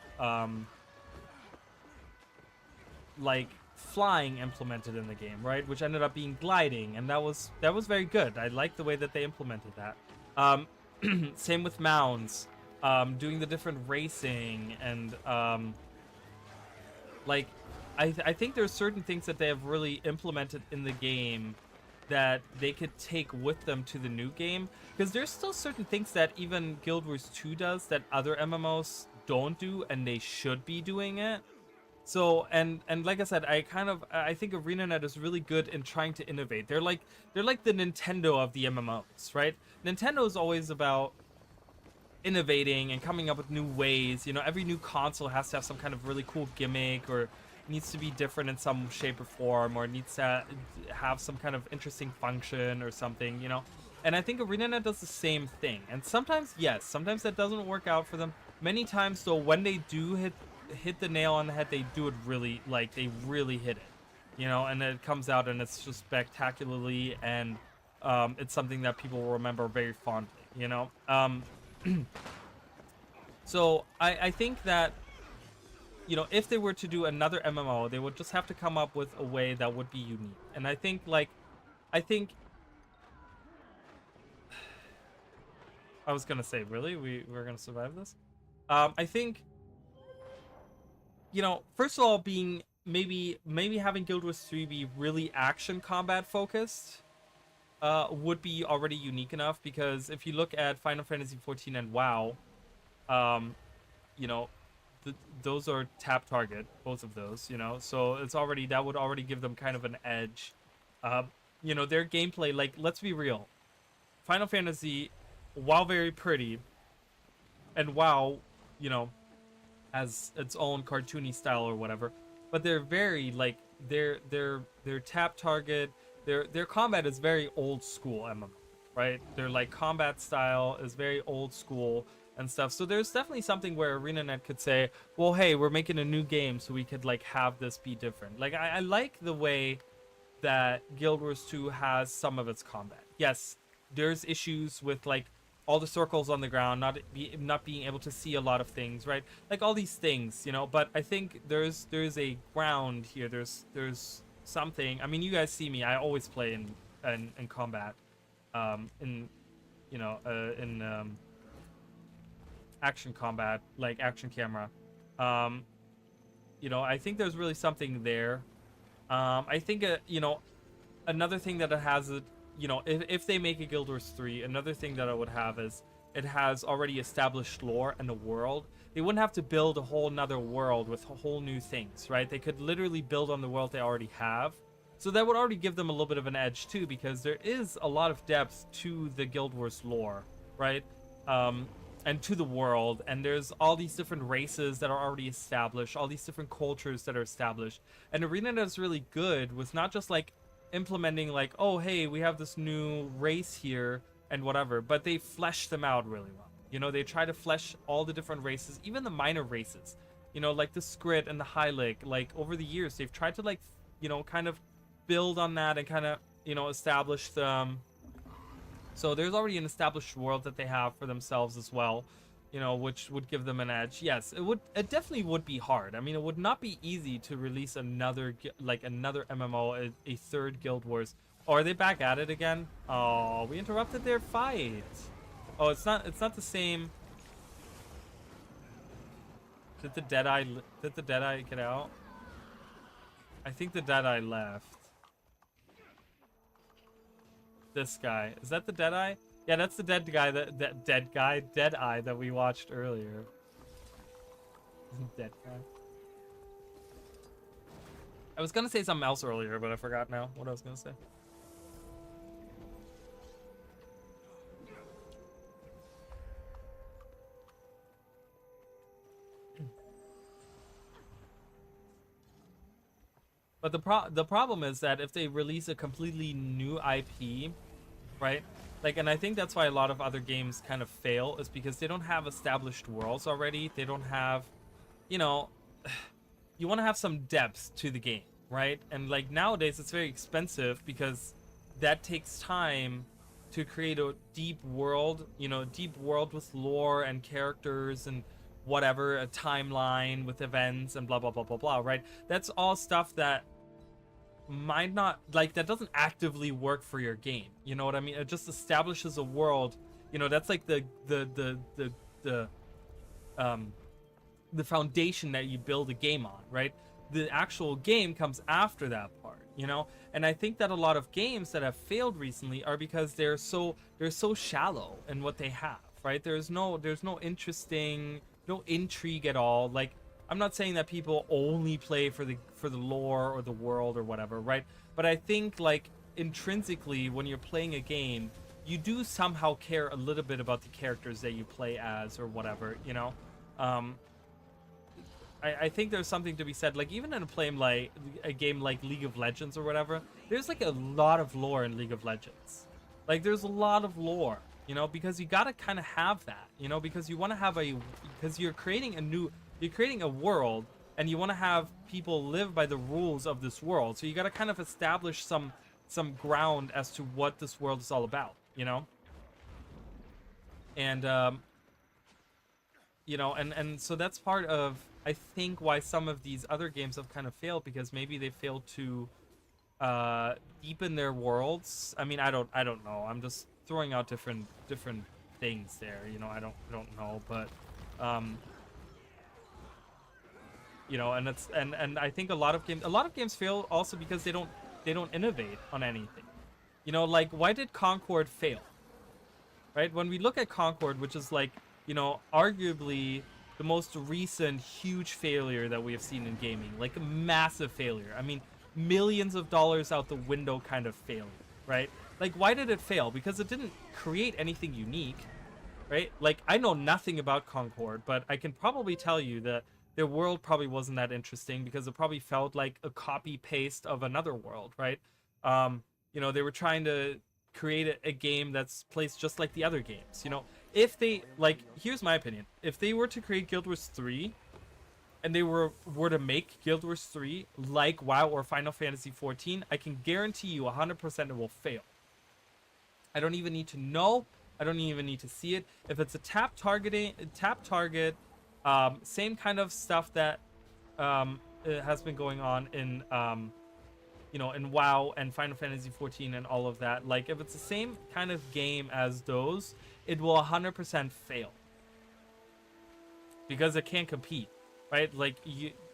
Speaker 1: like, flying implemented in the game, right? Which ended up being gliding, and that was very good. I like the way that they implemented that. Same with mounds, doing the different racing, and like, I think there's certain things that they have really implemented in the game that they could take with them to the new game, because there's still certain things that even Guild Wars 2 does that other MMOs don't do, and they should be doing it. So, and like I said, I think ArenaNet is really good in trying to innovate. They're like the Nintendo of the MMOs, right? Nintendo is always about innovating and coming up with new ways. You know, every new console has to have some kind of really cool gimmick, or needs to be different in some shape or form, or needs to have some kind of interesting function or something, you know. And I think ArenaNet does the same thing. And sometimes, yes, sometimes that doesn't work out for them. Many times, though, when they do hit the nail on the head, they do it really, like, they really hit it, you know. And it comes out and it's just spectacularly, and it's something that people will remember very fondly, you know. So I think that, you know, if they were to do another MMO, they would just have to come up with a way that would be unique. And I think, like, I was gonna say, really? We're gonna survive this? I think, you know, first of all, being maybe having Guild Wars 3 be really action combat focused would be already unique enough, because if you look at Final Fantasy 14 and WoW, you know, those are tap target, both of those, you know, so it's already, that would already give them kind of an edge. You know, their gameplay, like, let's be real, Final Fantasy, while very pretty, and WoW, you know, has its own cartoony style or whatever, but they're very, like, their tap target, their combat is very old school MMO, right? Their, like, combat style is very old school and stuff. So there's definitely something where ArenaNet could say, well, hey, we're making a new game, so we could, like, have this be different. Like, I like the way that Guild Wars 2 has some of its combat. Yes, there's issues with, like, all the circles on the ground, not being able to see a lot of things, right? Like, all these things, you know. But I think there's a ground here. There's something. I mean, you guys see me. I always play in combat, in, you know, in action combat, like action camera. You know, I think there's really something there. I think, you know, another thing that it has, you know, if they make a Guild Wars 3, another thing that I would have is it has already established lore and a world. They wouldn't have to build a whole nother world with whole new things, right? They could literally build on the world they already have. So that would already give them a little bit of an edge too, because there is a lot of depth to the Guild Wars lore, right? And to the world, and there's all these different races that are already established, all these different cultures that are established. And ArenaNet is really good with not just like implementing like, oh hey, we have this new race here and whatever, but they flesh them out really well. You know, they try to flesh all the different races, even the minor races. You know, like the Skrit and the Hylic. Like over the years, they've tried to like, you know, kind of build on that and kind of, you know, establish them. So there's already an established world that they have for themselves as well, you know, which would give them an edge. Yes, it definitely would be hard. I mean, it would not be easy to release another MMO, a third Guild Wars. Oh, are they back at it again? Oh, we interrupted their fight. Oh, it's not the same. Did the Deadeye get out? I think the Deadeye left. This guy. Is that the Deadeye? Yeah, that's the dead guy, Deadeye that we watched earlier. Dead guy. I was gonna say something else earlier, but I forgot now what I was gonna say. But the problem is that if they release a completely new IP, right? Like, and I think that's why a lot of other games kind of fail, is because they don't have established worlds already. They don't have, you know, you want to have some depth to the game, right? And like nowadays it's very expensive because that takes time to create a deep world, you know, deep world with lore and characters and whatever, a timeline with events and blah blah blah blah blah, right? That's all stuff that might not, like, that doesn't actively work for your game, you know what I mean? It just establishes a world, you know. That's like the foundation that you build a game on, right? The actual game comes after that part, you know. And I think that a lot of games that have failed recently are because they're so shallow in what they have, right? There's no interesting, no intrigue at all. Like, I'm not saying that people only play for the lore or the world or whatever, right? But I think, like, intrinsically, when you're playing a game, you do somehow care a little bit about the characters that you play as or whatever, you know? I think there's something to be said, like, even in a game like League of Legends or whatever, there's like a lot of lore in League of Legends. Like, there's a lot of lore, you know, because you gotta kind of have that, you know, because you want to have because you're creating a world, and you want to have people live by the rules of this world. So you got to kind of establish some ground as to what this world is all about, you know? And, you know, and so that's part of, I think, why some of these other games have kind of failed, because maybe they failed to deepen their worlds. I mean, I don't know. I'm just throwing out different things there, you know. I don't know, but you know, and it's and I think a lot of games fail also because they don't innovate on anything. You know, like, why did Concord fail? Right? When we look at Concord, which is, like, you know, arguably the most recent huge failure that we have seen in gaming, like a massive failure. I mean, millions of dollars out the window kind of failure, right? Like, why did it fail? Because it didn't create anything unique, right? Like, I know nothing about Concord, but I can probably tell you that their world probably wasn't that interesting, because it probably felt like a copy paste of another world, right? You know, they were trying to create a game that's placed just like the other games. You know, if they, like, here's my opinion: if they were to create Guild Wars 3, and they were to make Guild Wars 3 like WoW or Final Fantasy 14, I can guarantee you 100% it will fail. I don't even need to know. I don't even need to see it. If it's a tap target. Same kind of stuff that has been going on in you know, in WoW and Final Fantasy 14 and all of that. Like, if it's the same kind of game as those, it will 100% fail, because it can't compete, right? Like,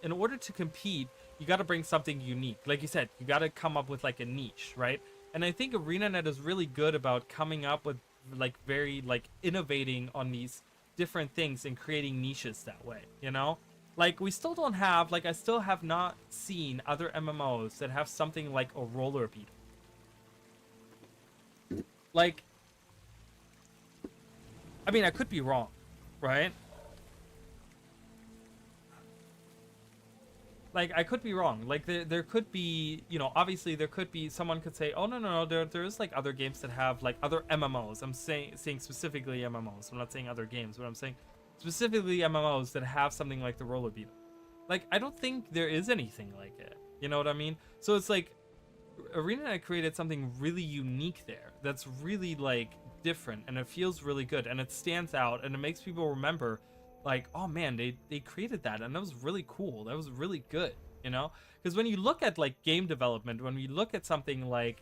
Speaker 1: in order to compete, you got to bring something unique. Like you said, you got to come up with like a niche, right? And I think ArenaNet is really good about coming up with, like, very, like, innovating on these different things and creating niches that way, you know? Like, we still don't have, like, I still have not seen other MMOs that have something like a roller beat. Like, I mean, I could be wrong, right? Like, I could be wrong. Like, there could be, you know, obviously there could be, someone could say, oh, no, there is, like, other games that have, like, other MMOs. I'm saying specifically MMOs. I'm not saying other games, but I'm saying specifically MMOs that have something like the roller beat. Like, I don't think there is anything like it. You know what I mean? So it's like, ArenaNet created something really unique there that's really, like, different, and it feels really good, and it stands out, and it makes people remember, like, oh man, they created that, and that was really cool. That was really good, you know? Because when you look at, like, game development, when we look at something like,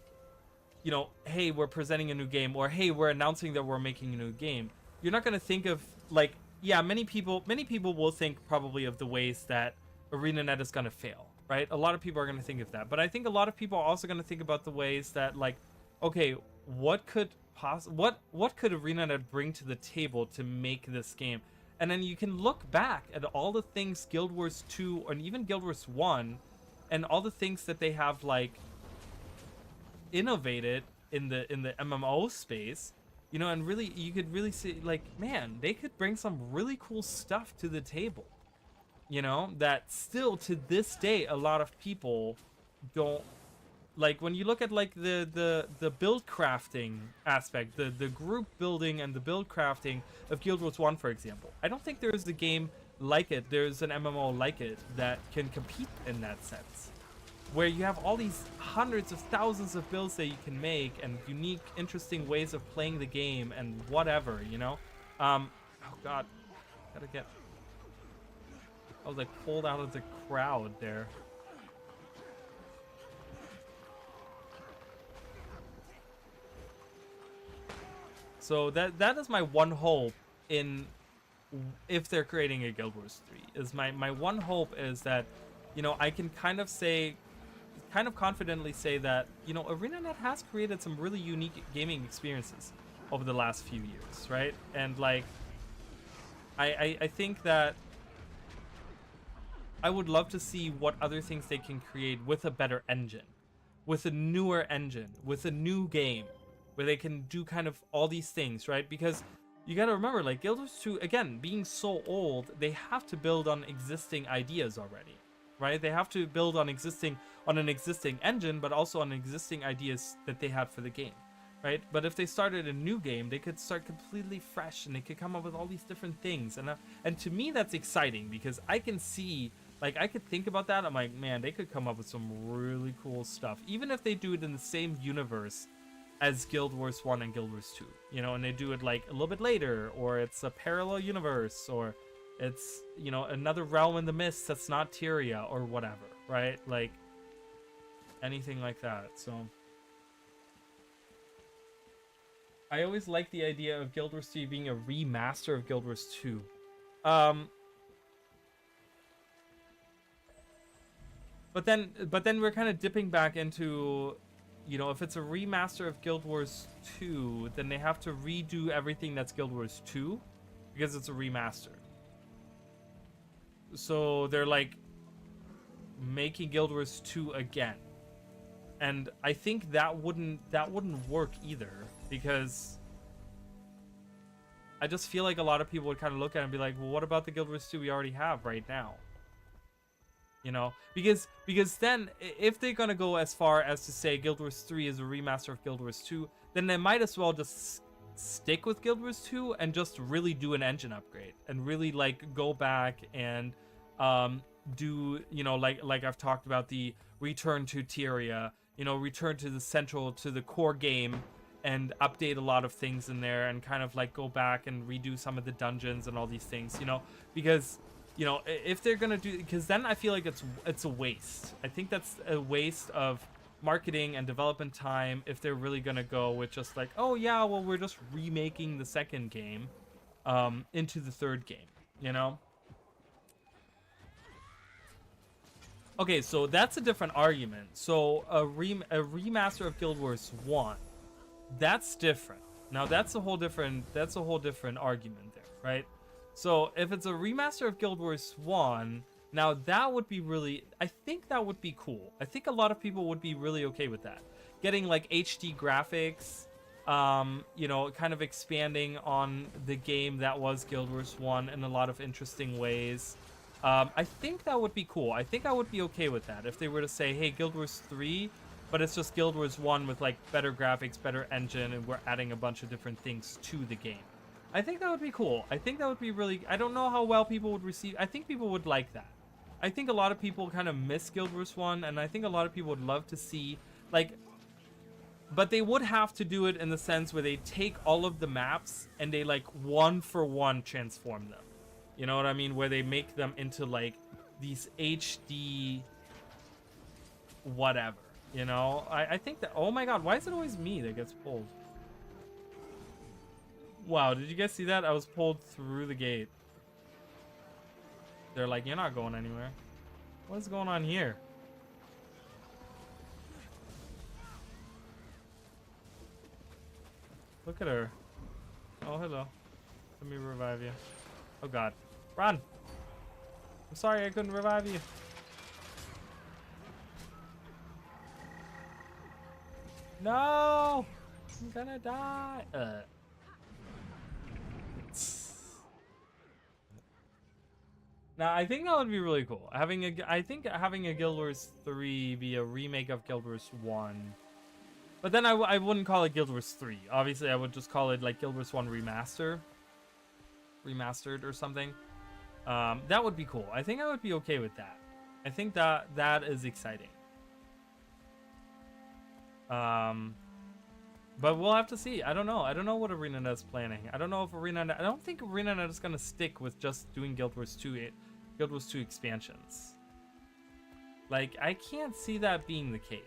Speaker 1: you know, hey, we're presenting a new game, or hey, we're announcing that we're making a new game, you're not going to think of, like, yeah, many people will think probably of the ways that ArenaNet is going to fail, right? A lot of people are going to think of that, but I think a lot of people are also going to think about the ways that, like, okay, what could ArenaNet bring to the table to make this game? And then you can look back at all the things Guild Wars 2 and even Guild Wars 1 and all the things that they have, like, innovated in the MMO space, you know, and really you could really see, like, man, they could bring some really cool stuff to the table, you know, that still to this day a lot of people don't like. When you look at, like, the build crafting aspect, the group building and the build crafting of Guild Wars 1, for example, I don't think there's a game like it, there's an MMO like it that can compete in that sense, where you have all these hundreds of thousands of builds that you can make and unique, interesting ways of playing the game and whatever, you know? Oh god, gotta get... I was, like, pulled out of the crowd there. So that is my one hope in, if they're creating a Guild Wars 3, is my one hope is that, you know, I can kind of confidently say that, you know, ArenaNet has created some really unique gaming experiences over the last few years, right? And, like, I think that I would love to see what other things they can create with a better engine, with a newer engine, with a new game, where they can do kind of all these things, right? Because you gotta remember, like, Guild Wars 2, again, being so old, they have to build on existing ideas already, right? They have to build on an existing engine, but also on existing ideas that they had for the game, right? But if they started a new game, they could start completely fresh, and they could come up with all these different things. And to me, that's exciting, because I can see, like, I could think about that. I'm like, man, they could come up with some really cool stuff, even if they do it in the same universe as Guild Wars 1 and Guild Wars 2, you know, and they do it, like, a little bit later, or it's a parallel universe, or it's, you know, another realm in the mist that's not Tyria, or whatever, right? Like, anything like that. So I always like the idea of Guild Wars 3 being a remaster of Guild Wars 2. But then we're kind of dipping back into, you know, if it's a remaster of Guild Wars 2, then they have to redo everything that's Guild Wars 2, because it's a remaster. So they're, like, making Guild Wars 2 again. And I think that wouldn't work either, because I just feel like a lot of people would kind of look at it and be like, well, what about the Guild Wars 2 we already have right now? You know, because then if they're gonna go as far as to say Guild Wars 3 is a remaster of Guild Wars 2, then they might as well just stick with Guild Wars 2 and just really do an engine upgrade and really, like, go back and do, you know, like I've talked about, the return to Tyria, you know, return to the core game and update a lot of things in there, and kind of, like, go back and redo some of the dungeons and all these things, you know, because, you know, if they're gonna do, because then I feel like it's a waste. I think that's a waste of marketing and development time if they're really gonna go with just, like, oh yeah, well, we're just remaking the second game into the third game, you know. Okay, so that's a different argument. So a remaster of Guild Wars 1, that's different. Now that's a whole different argument there, right? So if it's a remaster of Guild Wars 1, now that would be really, I think that would be cool. I think a lot of people would be really okay with that. Getting like HD graphics, you know, kind of expanding on the game that was Guild Wars 1 in a lot of interesting ways. I think that would be cool. I think I would be okay with that if they were to say, hey, Guild Wars 3, but it's just Guild Wars 1 with like better graphics, better engine, and we're adding a bunch of different things to the game. I think that would be cool. I think that would be really, I don't know how well people would receive. I think people would like that. I think a lot of people kind of miss Guild Wars 1, and I think a lot of people would love to see, like, but they would have to do it in the sense where they take all of the maps and they like one for one transform them. You know what I mean? Where they make them into like these HD whatever, you know? I think that, oh my god, why is it always me that gets pulled? Wow, did you guys see that? I was pulled through the gate. They're like, you're not going anywhere. What is going on here? Look at her. Oh, hello. Let me revive you. Oh god. Run! I'm sorry I couldn't revive you. No! I'm gonna die. Now, I think that would be really cool. I think having a Guild Wars 3 be a remake of Guild Wars 1. But then I wouldn't call it Guild Wars 3. Obviously, I would just call it like Guild Wars 1 Remastered or something. That would be cool. I think I would be okay with that. I think that is exciting. But we'll have to see. I don't know. I don't know what ArenaNet is planning. I don't know if ArenaNet... I don't think ArenaNet is going to stick with just doing Guild Wars 2 expansions. Like, I can't see that being the case.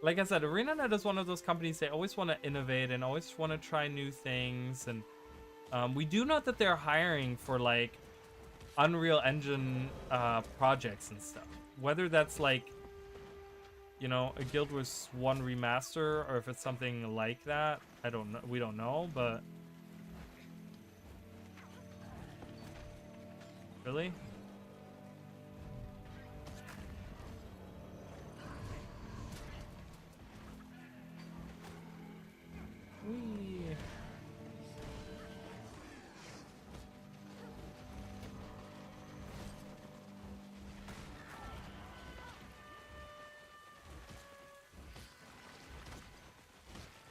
Speaker 1: Like I said, ArenaNet is one of those companies, they always want to innovate and always want to try new things. And we do know that they're hiring for, like, Unreal Engine projects and stuff. Whether that's, like, you know, a Guild Wars 1 remaster, or if it's something like that, I don't know. We don't know, but really? Whee.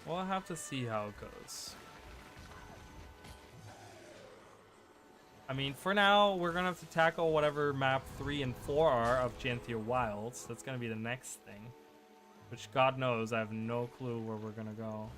Speaker 1: We'll have to see how it goes. I mean, for now, we're gonna have to tackle whatever map 3 and 4 are of Janthia Wilds. That's gonna be the next thing. Which, God knows, I have no clue where we're gonna go.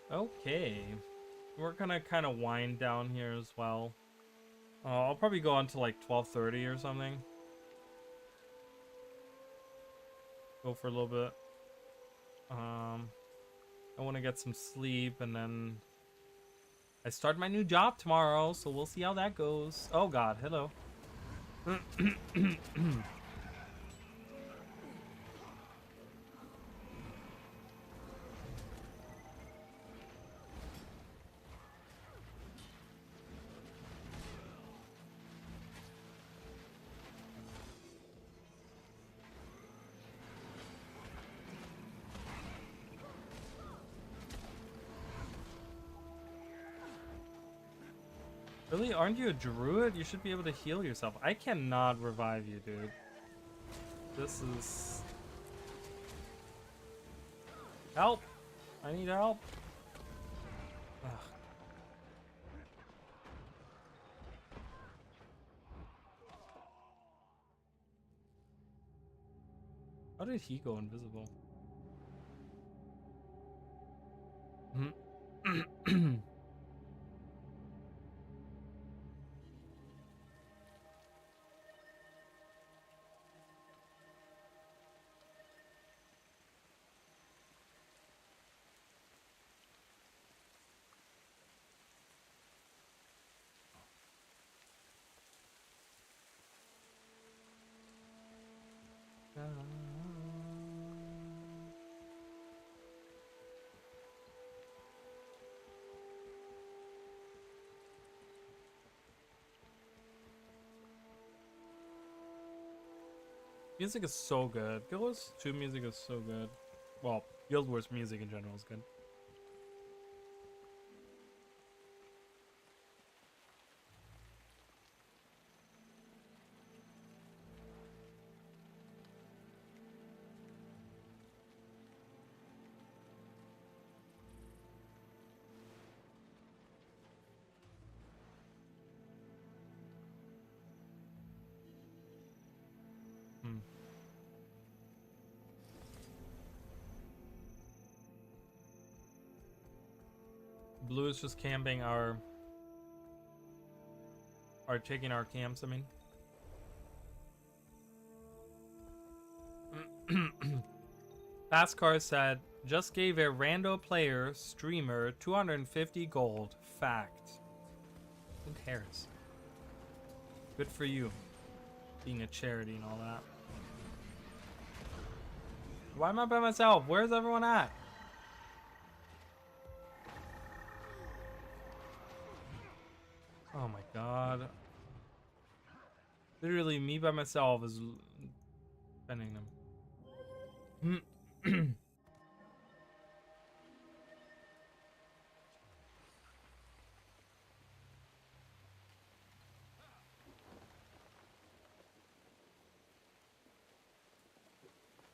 Speaker 1: Okay. We're gonna kind of wind down here as well. I'll probably go on to like 12:30 or something. Go for a little bit. I want to get some sleep, and then I start my new job tomorrow, so we'll see how that goes. Oh god, hello. Really? Aren't you a druid? You should be able to heal yourself. I cannot revive you, dude. This is... Help! I need help. Ugh. How did he go invisible? Music is so good. Guild Wars 2 music is so good. Well, Guild Wars music in general is good. Blue is just camping our taking our camps, I mean. Fastcar said, just gave a rando player streamer 250 gold. Fact. Who cares? Good for you. Being a charity and all that. Why am I by myself? Where's everyone at? Oh my god. Literally, me by myself is defending them.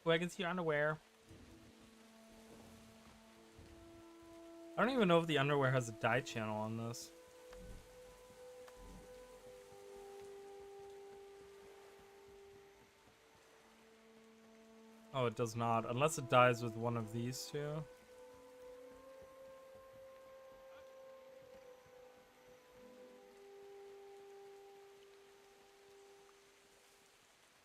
Speaker 1: Oh, I can see your underwear. I don't even know if the underwear has a dye channel on this. Oh, it does not. Unless it dies with one of these two.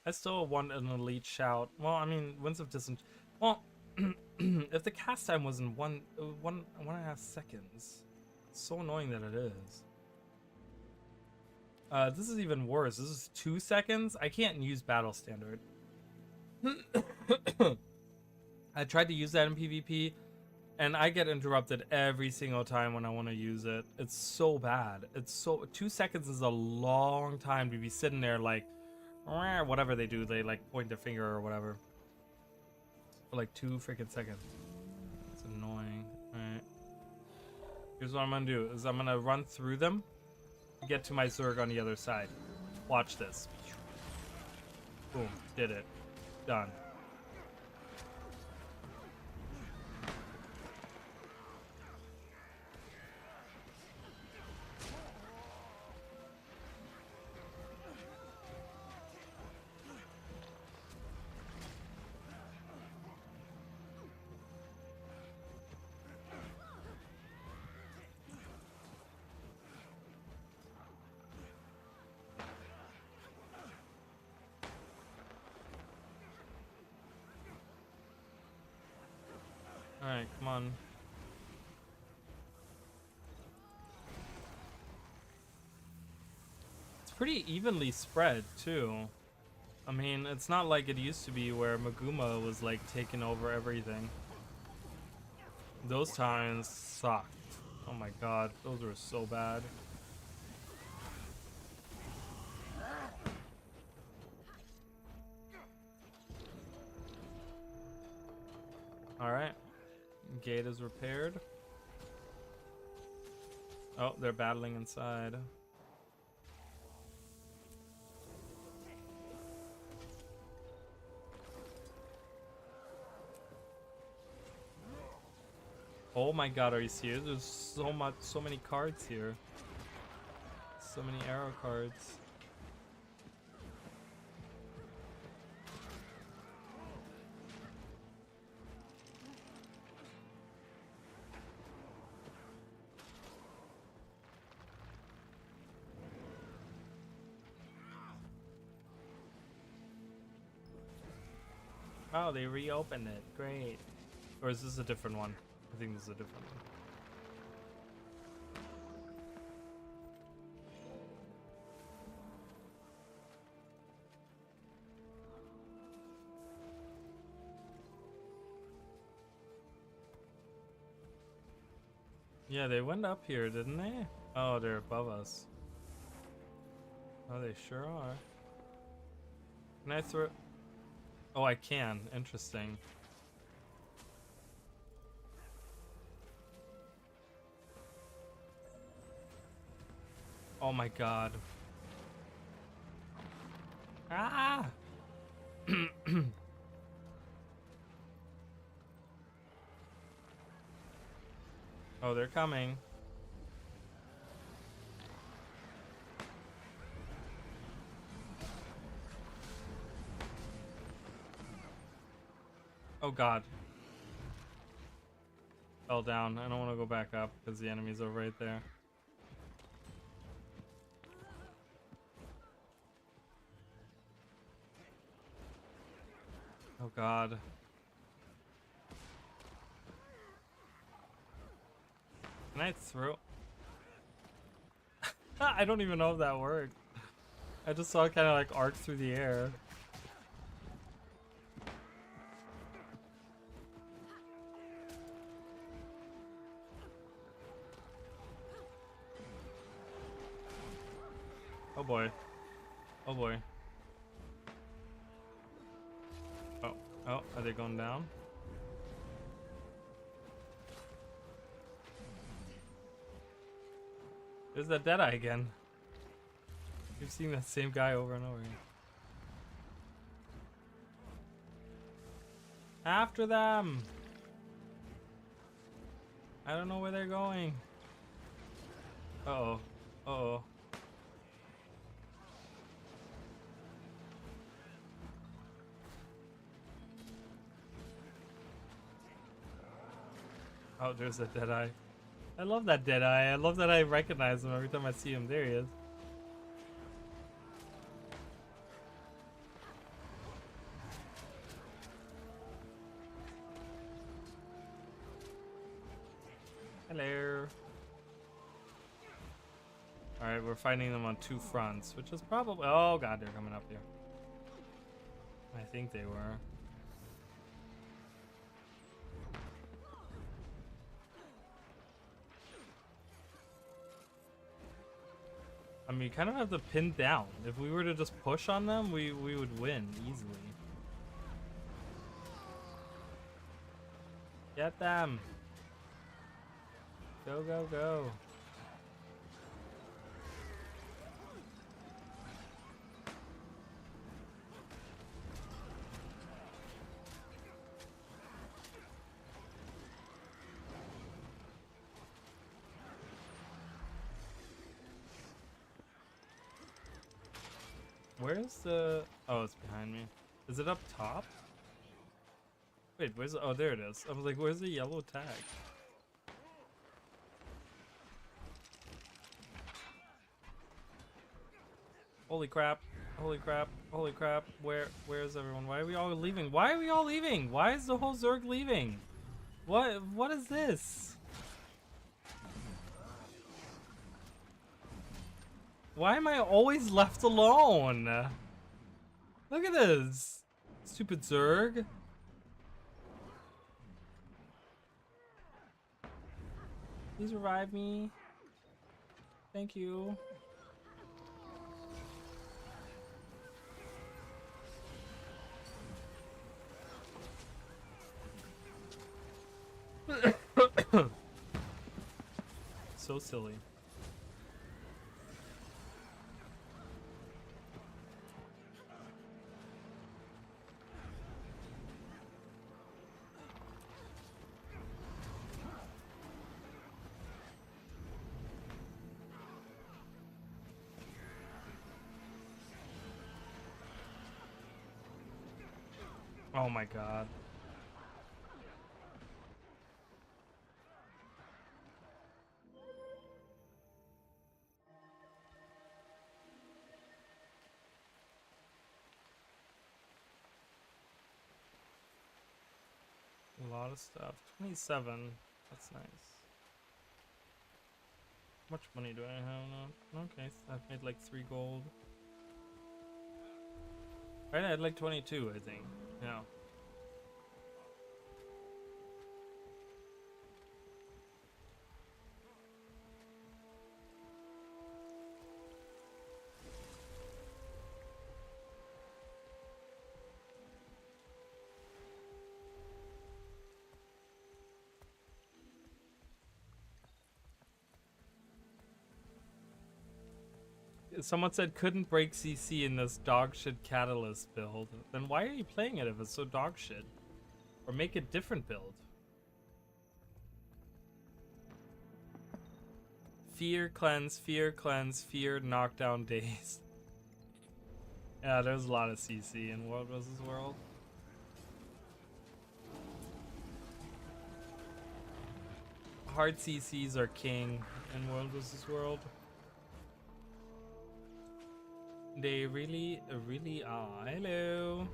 Speaker 1: I still want an elite shout. Well, I mean, Winds of Distance. Well, if the cast time was in one and a half seconds, it's so annoying that it is. This is even worse. This is 2 seconds. I can't use battle standard. I tried to use that in PvP, and I get interrupted every single time when I want to use it. It's so bad. It's so 2 seconds is a long time to be sitting there like. Whatever they do, they like point their finger or whatever for like 2 freaking seconds. It's annoying. Alright. Here's what I'm gonna do is I'm gonna run through them, get to my Zerg on the other side. Watch this. Boom. Did it. Done. Alright, come on. It's pretty evenly spread, too. I mean, it's not like it used to be where Maguma was, like, taking over everything. Those times sucked. Oh my god, those were so bad. Alright. Gate is repaired. Oh, they're battling inside. Oh my god, are you serious? There's so many cards here. So many arrow cards. Oh, they reopened it. Great. Or is this a different one? I think this is a different one. Yeah, they went up here, didn't they? Oh, they're above us. Oh, they sure are. Can I throw... Oh, I can. Interesting. Oh my god. Ah! Oh, they're coming. Oh god. Fell down. I don't want to go back up because the enemies are right there. Oh god. Can I throw? I don't even know if that worked. I just saw it kind of like arc through the air. Oh boy. Oh boy. Oh. Oh, are they going down? There's that Deadeye again. You've seen that same guy over and over again. After them! I don't know where they're going. Uh-oh. Uh-oh. Oh, there's that Deadeye. I love that Deadeye. I love that I recognize him every time I see him. There he is. Hello. Alright, we're fighting them on two fronts, which is probably... Oh god, they're coming up here. I think they were. I mean, you kind of have to pin down. If we were to just push on them, we would win easily. Get them! Go, go, go. Where's the... Oh, it's behind me. Is it up top? Wait, where's the... Oh, there it is. I was like, where's the yellow tag? Holy crap. Holy crap. Holy crap. Where's everyone? Why are we all leaving? Why are we all leaving? Why is the whole Zerg leaving? What is this? Why am I always left alone? Look at this. Stupid Zerg. Please revive me. Thank you. So silly. Oh my god. lot of stuff. 27. That's nice. How much money do I have now? Okay, so I've made like 3 gold. Right, I had like 22, I think. Yeah. Someone said couldn't break CC in this dog shit catalyst build. Then why are you playing it if it's so dog shit? Or make a different build. Fear cleanse, fear knockdown days. Yeah, there's a lot of CC in World vs. World. Hard CCs are king in World vs. World. They really are. Hello.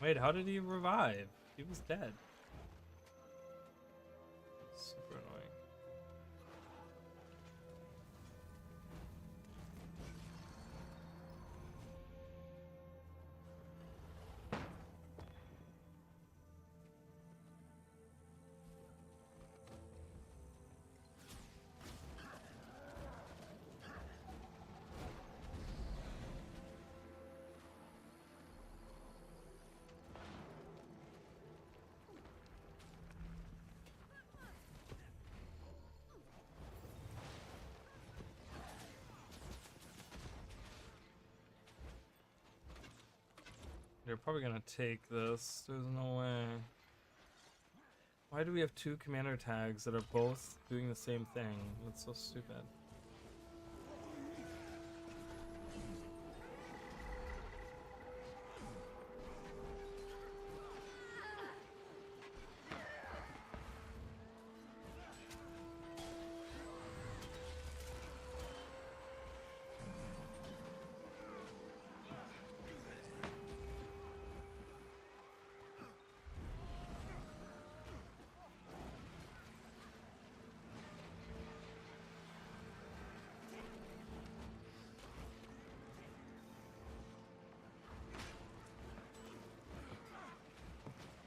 Speaker 1: Wait, how did he revive? He was dead. Super annoying. They're probably gonna take this. There's no way. Why do we have 2 commander tags that are both doing the same thing? That's so stupid.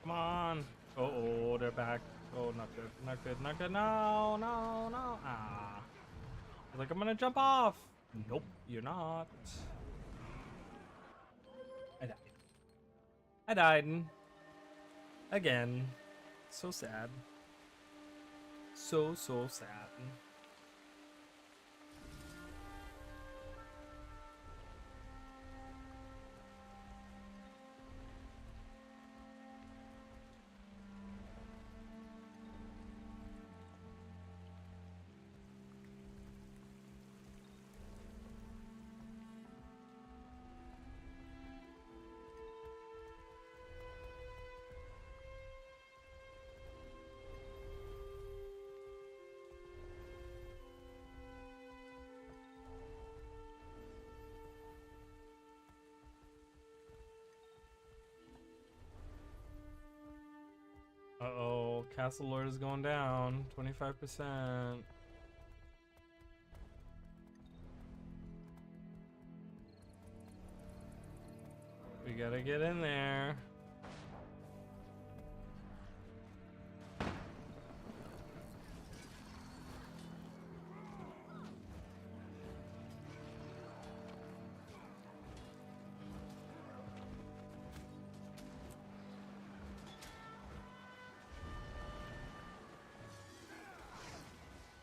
Speaker 1: Come on. Oh, they're back. Oh, not good. Not good. Not good. No, no, no. Ah. I was like, I'm gonna jump off. Nope, you're not. I died. I died. Again. So sad. So sad. Uh-oh, Castle Lord is going down. 25%. We gotta get in there.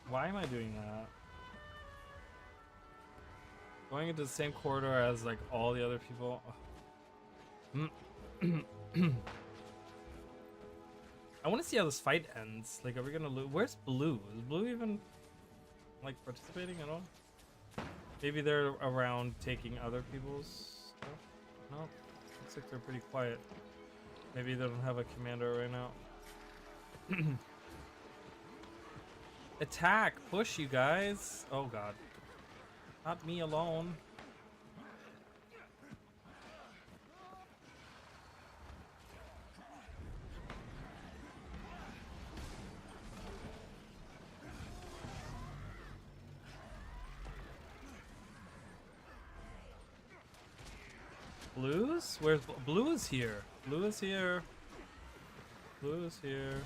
Speaker 1: Why am I doing that? Going into the same corridor as like all the other people. I want to see how this fight ends. Like, are we gonna lose? Where's Blue? Is Blue even like participating at all? Maybe they're around taking other people's stuff. No, looks like they're pretty quiet. Maybe they don't have a commander right now. Attack! Push, you guys! Oh god. Not me alone. Blues? Where's Blue is here? Blue is here. Blue is here.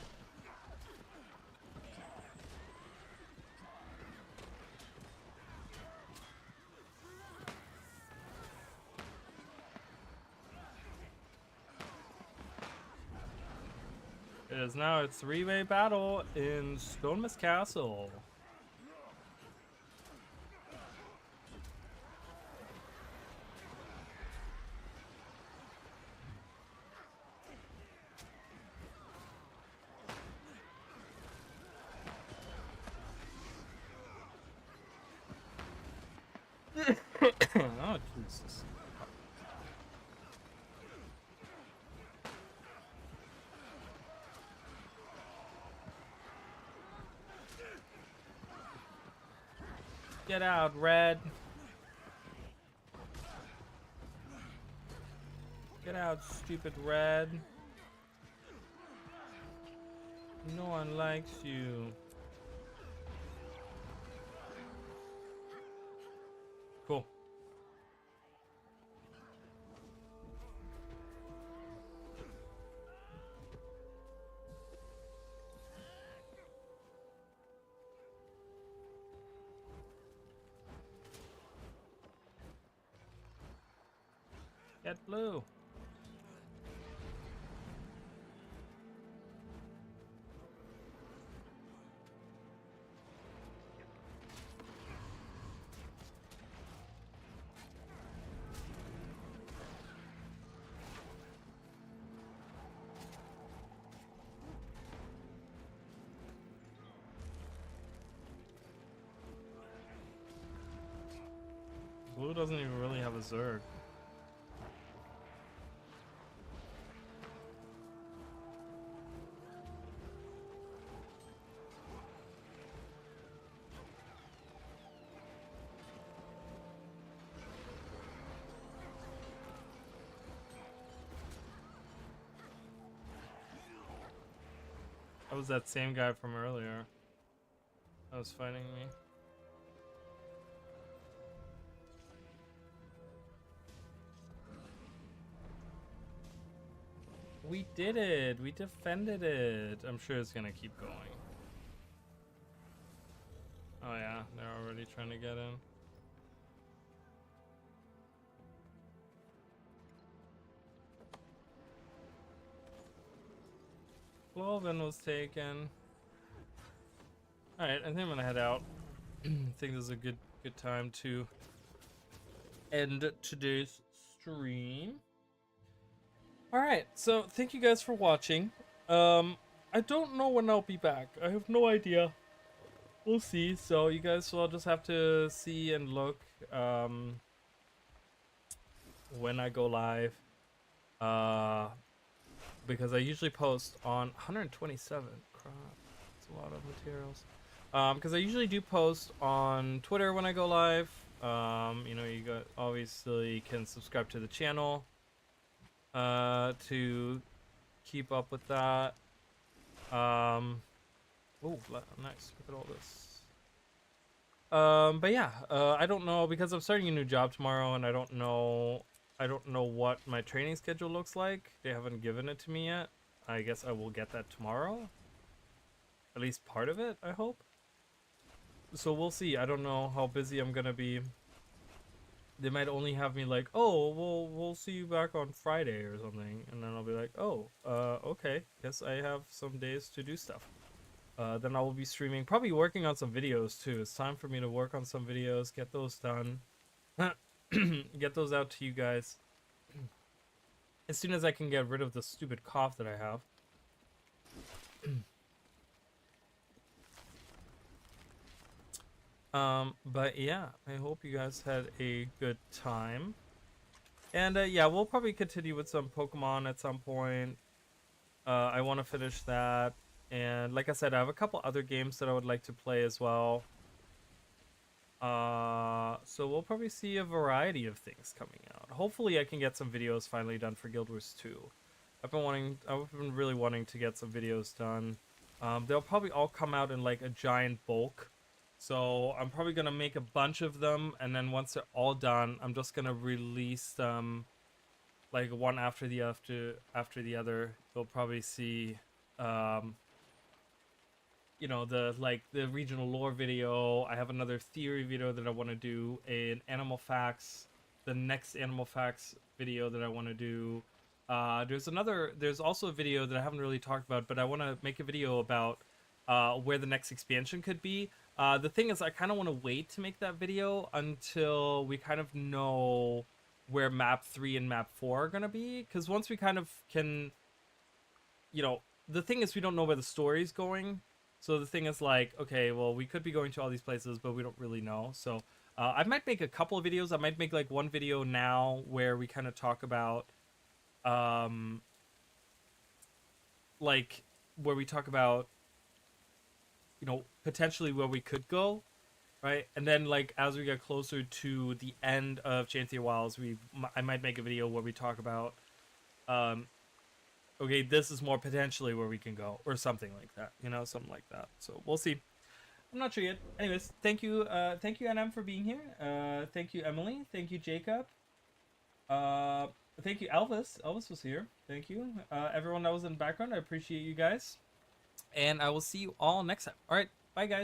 Speaker 1: It is now a three-way battle in Stonema's Castle. Oh, Jesus. Get out, Red. Get out, stupid Red. No one likes you. Cool. Get Blue. Blue doesn't even really have a Zerg. That was that same guy from earlier that was fighting me. We did it! We defended it! I'm sure it's gonna keep going. Oh yeah, they're already trying to get in. Cloven was taken. Alright, I think I'm gonna head out. I think this is a good time to end today's stream. Alright, so thank you guys for watching. I don't know when I'll be back. I have no idea. We'll see. So you guys will just have to see and look when I go live. Because I usually post on 127. Crap, that's a lot of materials. Because I usually do post on Twitter when I go live. You know, you obviously can subscribe to the channel to keep up with that. Oh, nice! Look at all this. But yeah, I don't know because I'm starting a new job tomorrow, and I don't know what my training schedule looks like. They haven't given it to me yet. I guess I will get that tomorrow. At least part of it, I hope. So we'll see. I don't know how busy I'm gonna be. They might only have me like, oh, we'll see you back on Friday or something, and then I'll be like, oh, okay. Guess I have some days to do stuff. Then I will be streaming, probably working on some videos too. It's time for me to work on some videos, get those done. Get those out to you guys as soon as I can get rid of the stupid cough that I have. But yeah, I hope you guys had a good time. And yeah, we'll probably continue with some Pokemon at some point. I want to finish that. And like I said, I have a couple other games that I would like to play as well. So we'll probably see a variety of things coming out. Hopefully I can get some videos finally done for Guild Wars 2. I've been really wanting to get some videos done. They'll probably all come out in like a giant bulk. So I'm probably gonna make a bunch of them, and then once they're all done, I'm just gonna release them like one after the other. You'll probably see um the regional lore video. I have another theory video that I want to do, an animal facts, the next animal facts video that I want to do. There's also a video that I haven't really talked about, but I want to make a video about where the next expansion could be. The thing is, I kind of want to wait to make that video until we kind of know where map 3 and map 4 are going to be, because once we kind of can, the thing is, we don't know where the story's going. So the thing is like, okay, well, we could be going to all these places, but we don't really know. So I might make a couple of videos. I might make like one video now where we kind of talk about, like, where we talk about, potentially where we could go, right? And then like as we get closer to the end of Chantier Wilds, I might make a video where we talk about, okay, this is more potentially where we can go, or something like that, something like that. So we'll see. I'm not sure yet. Anyways, thank you, NM, for being here. Thank you, Emily. Thank you, Jacob. Uh, Thank you, Elvis. Elvis was here. Thank you, everyone that was in the background. I appreciate you guys, and I will see you all next time. All right, bye, guys.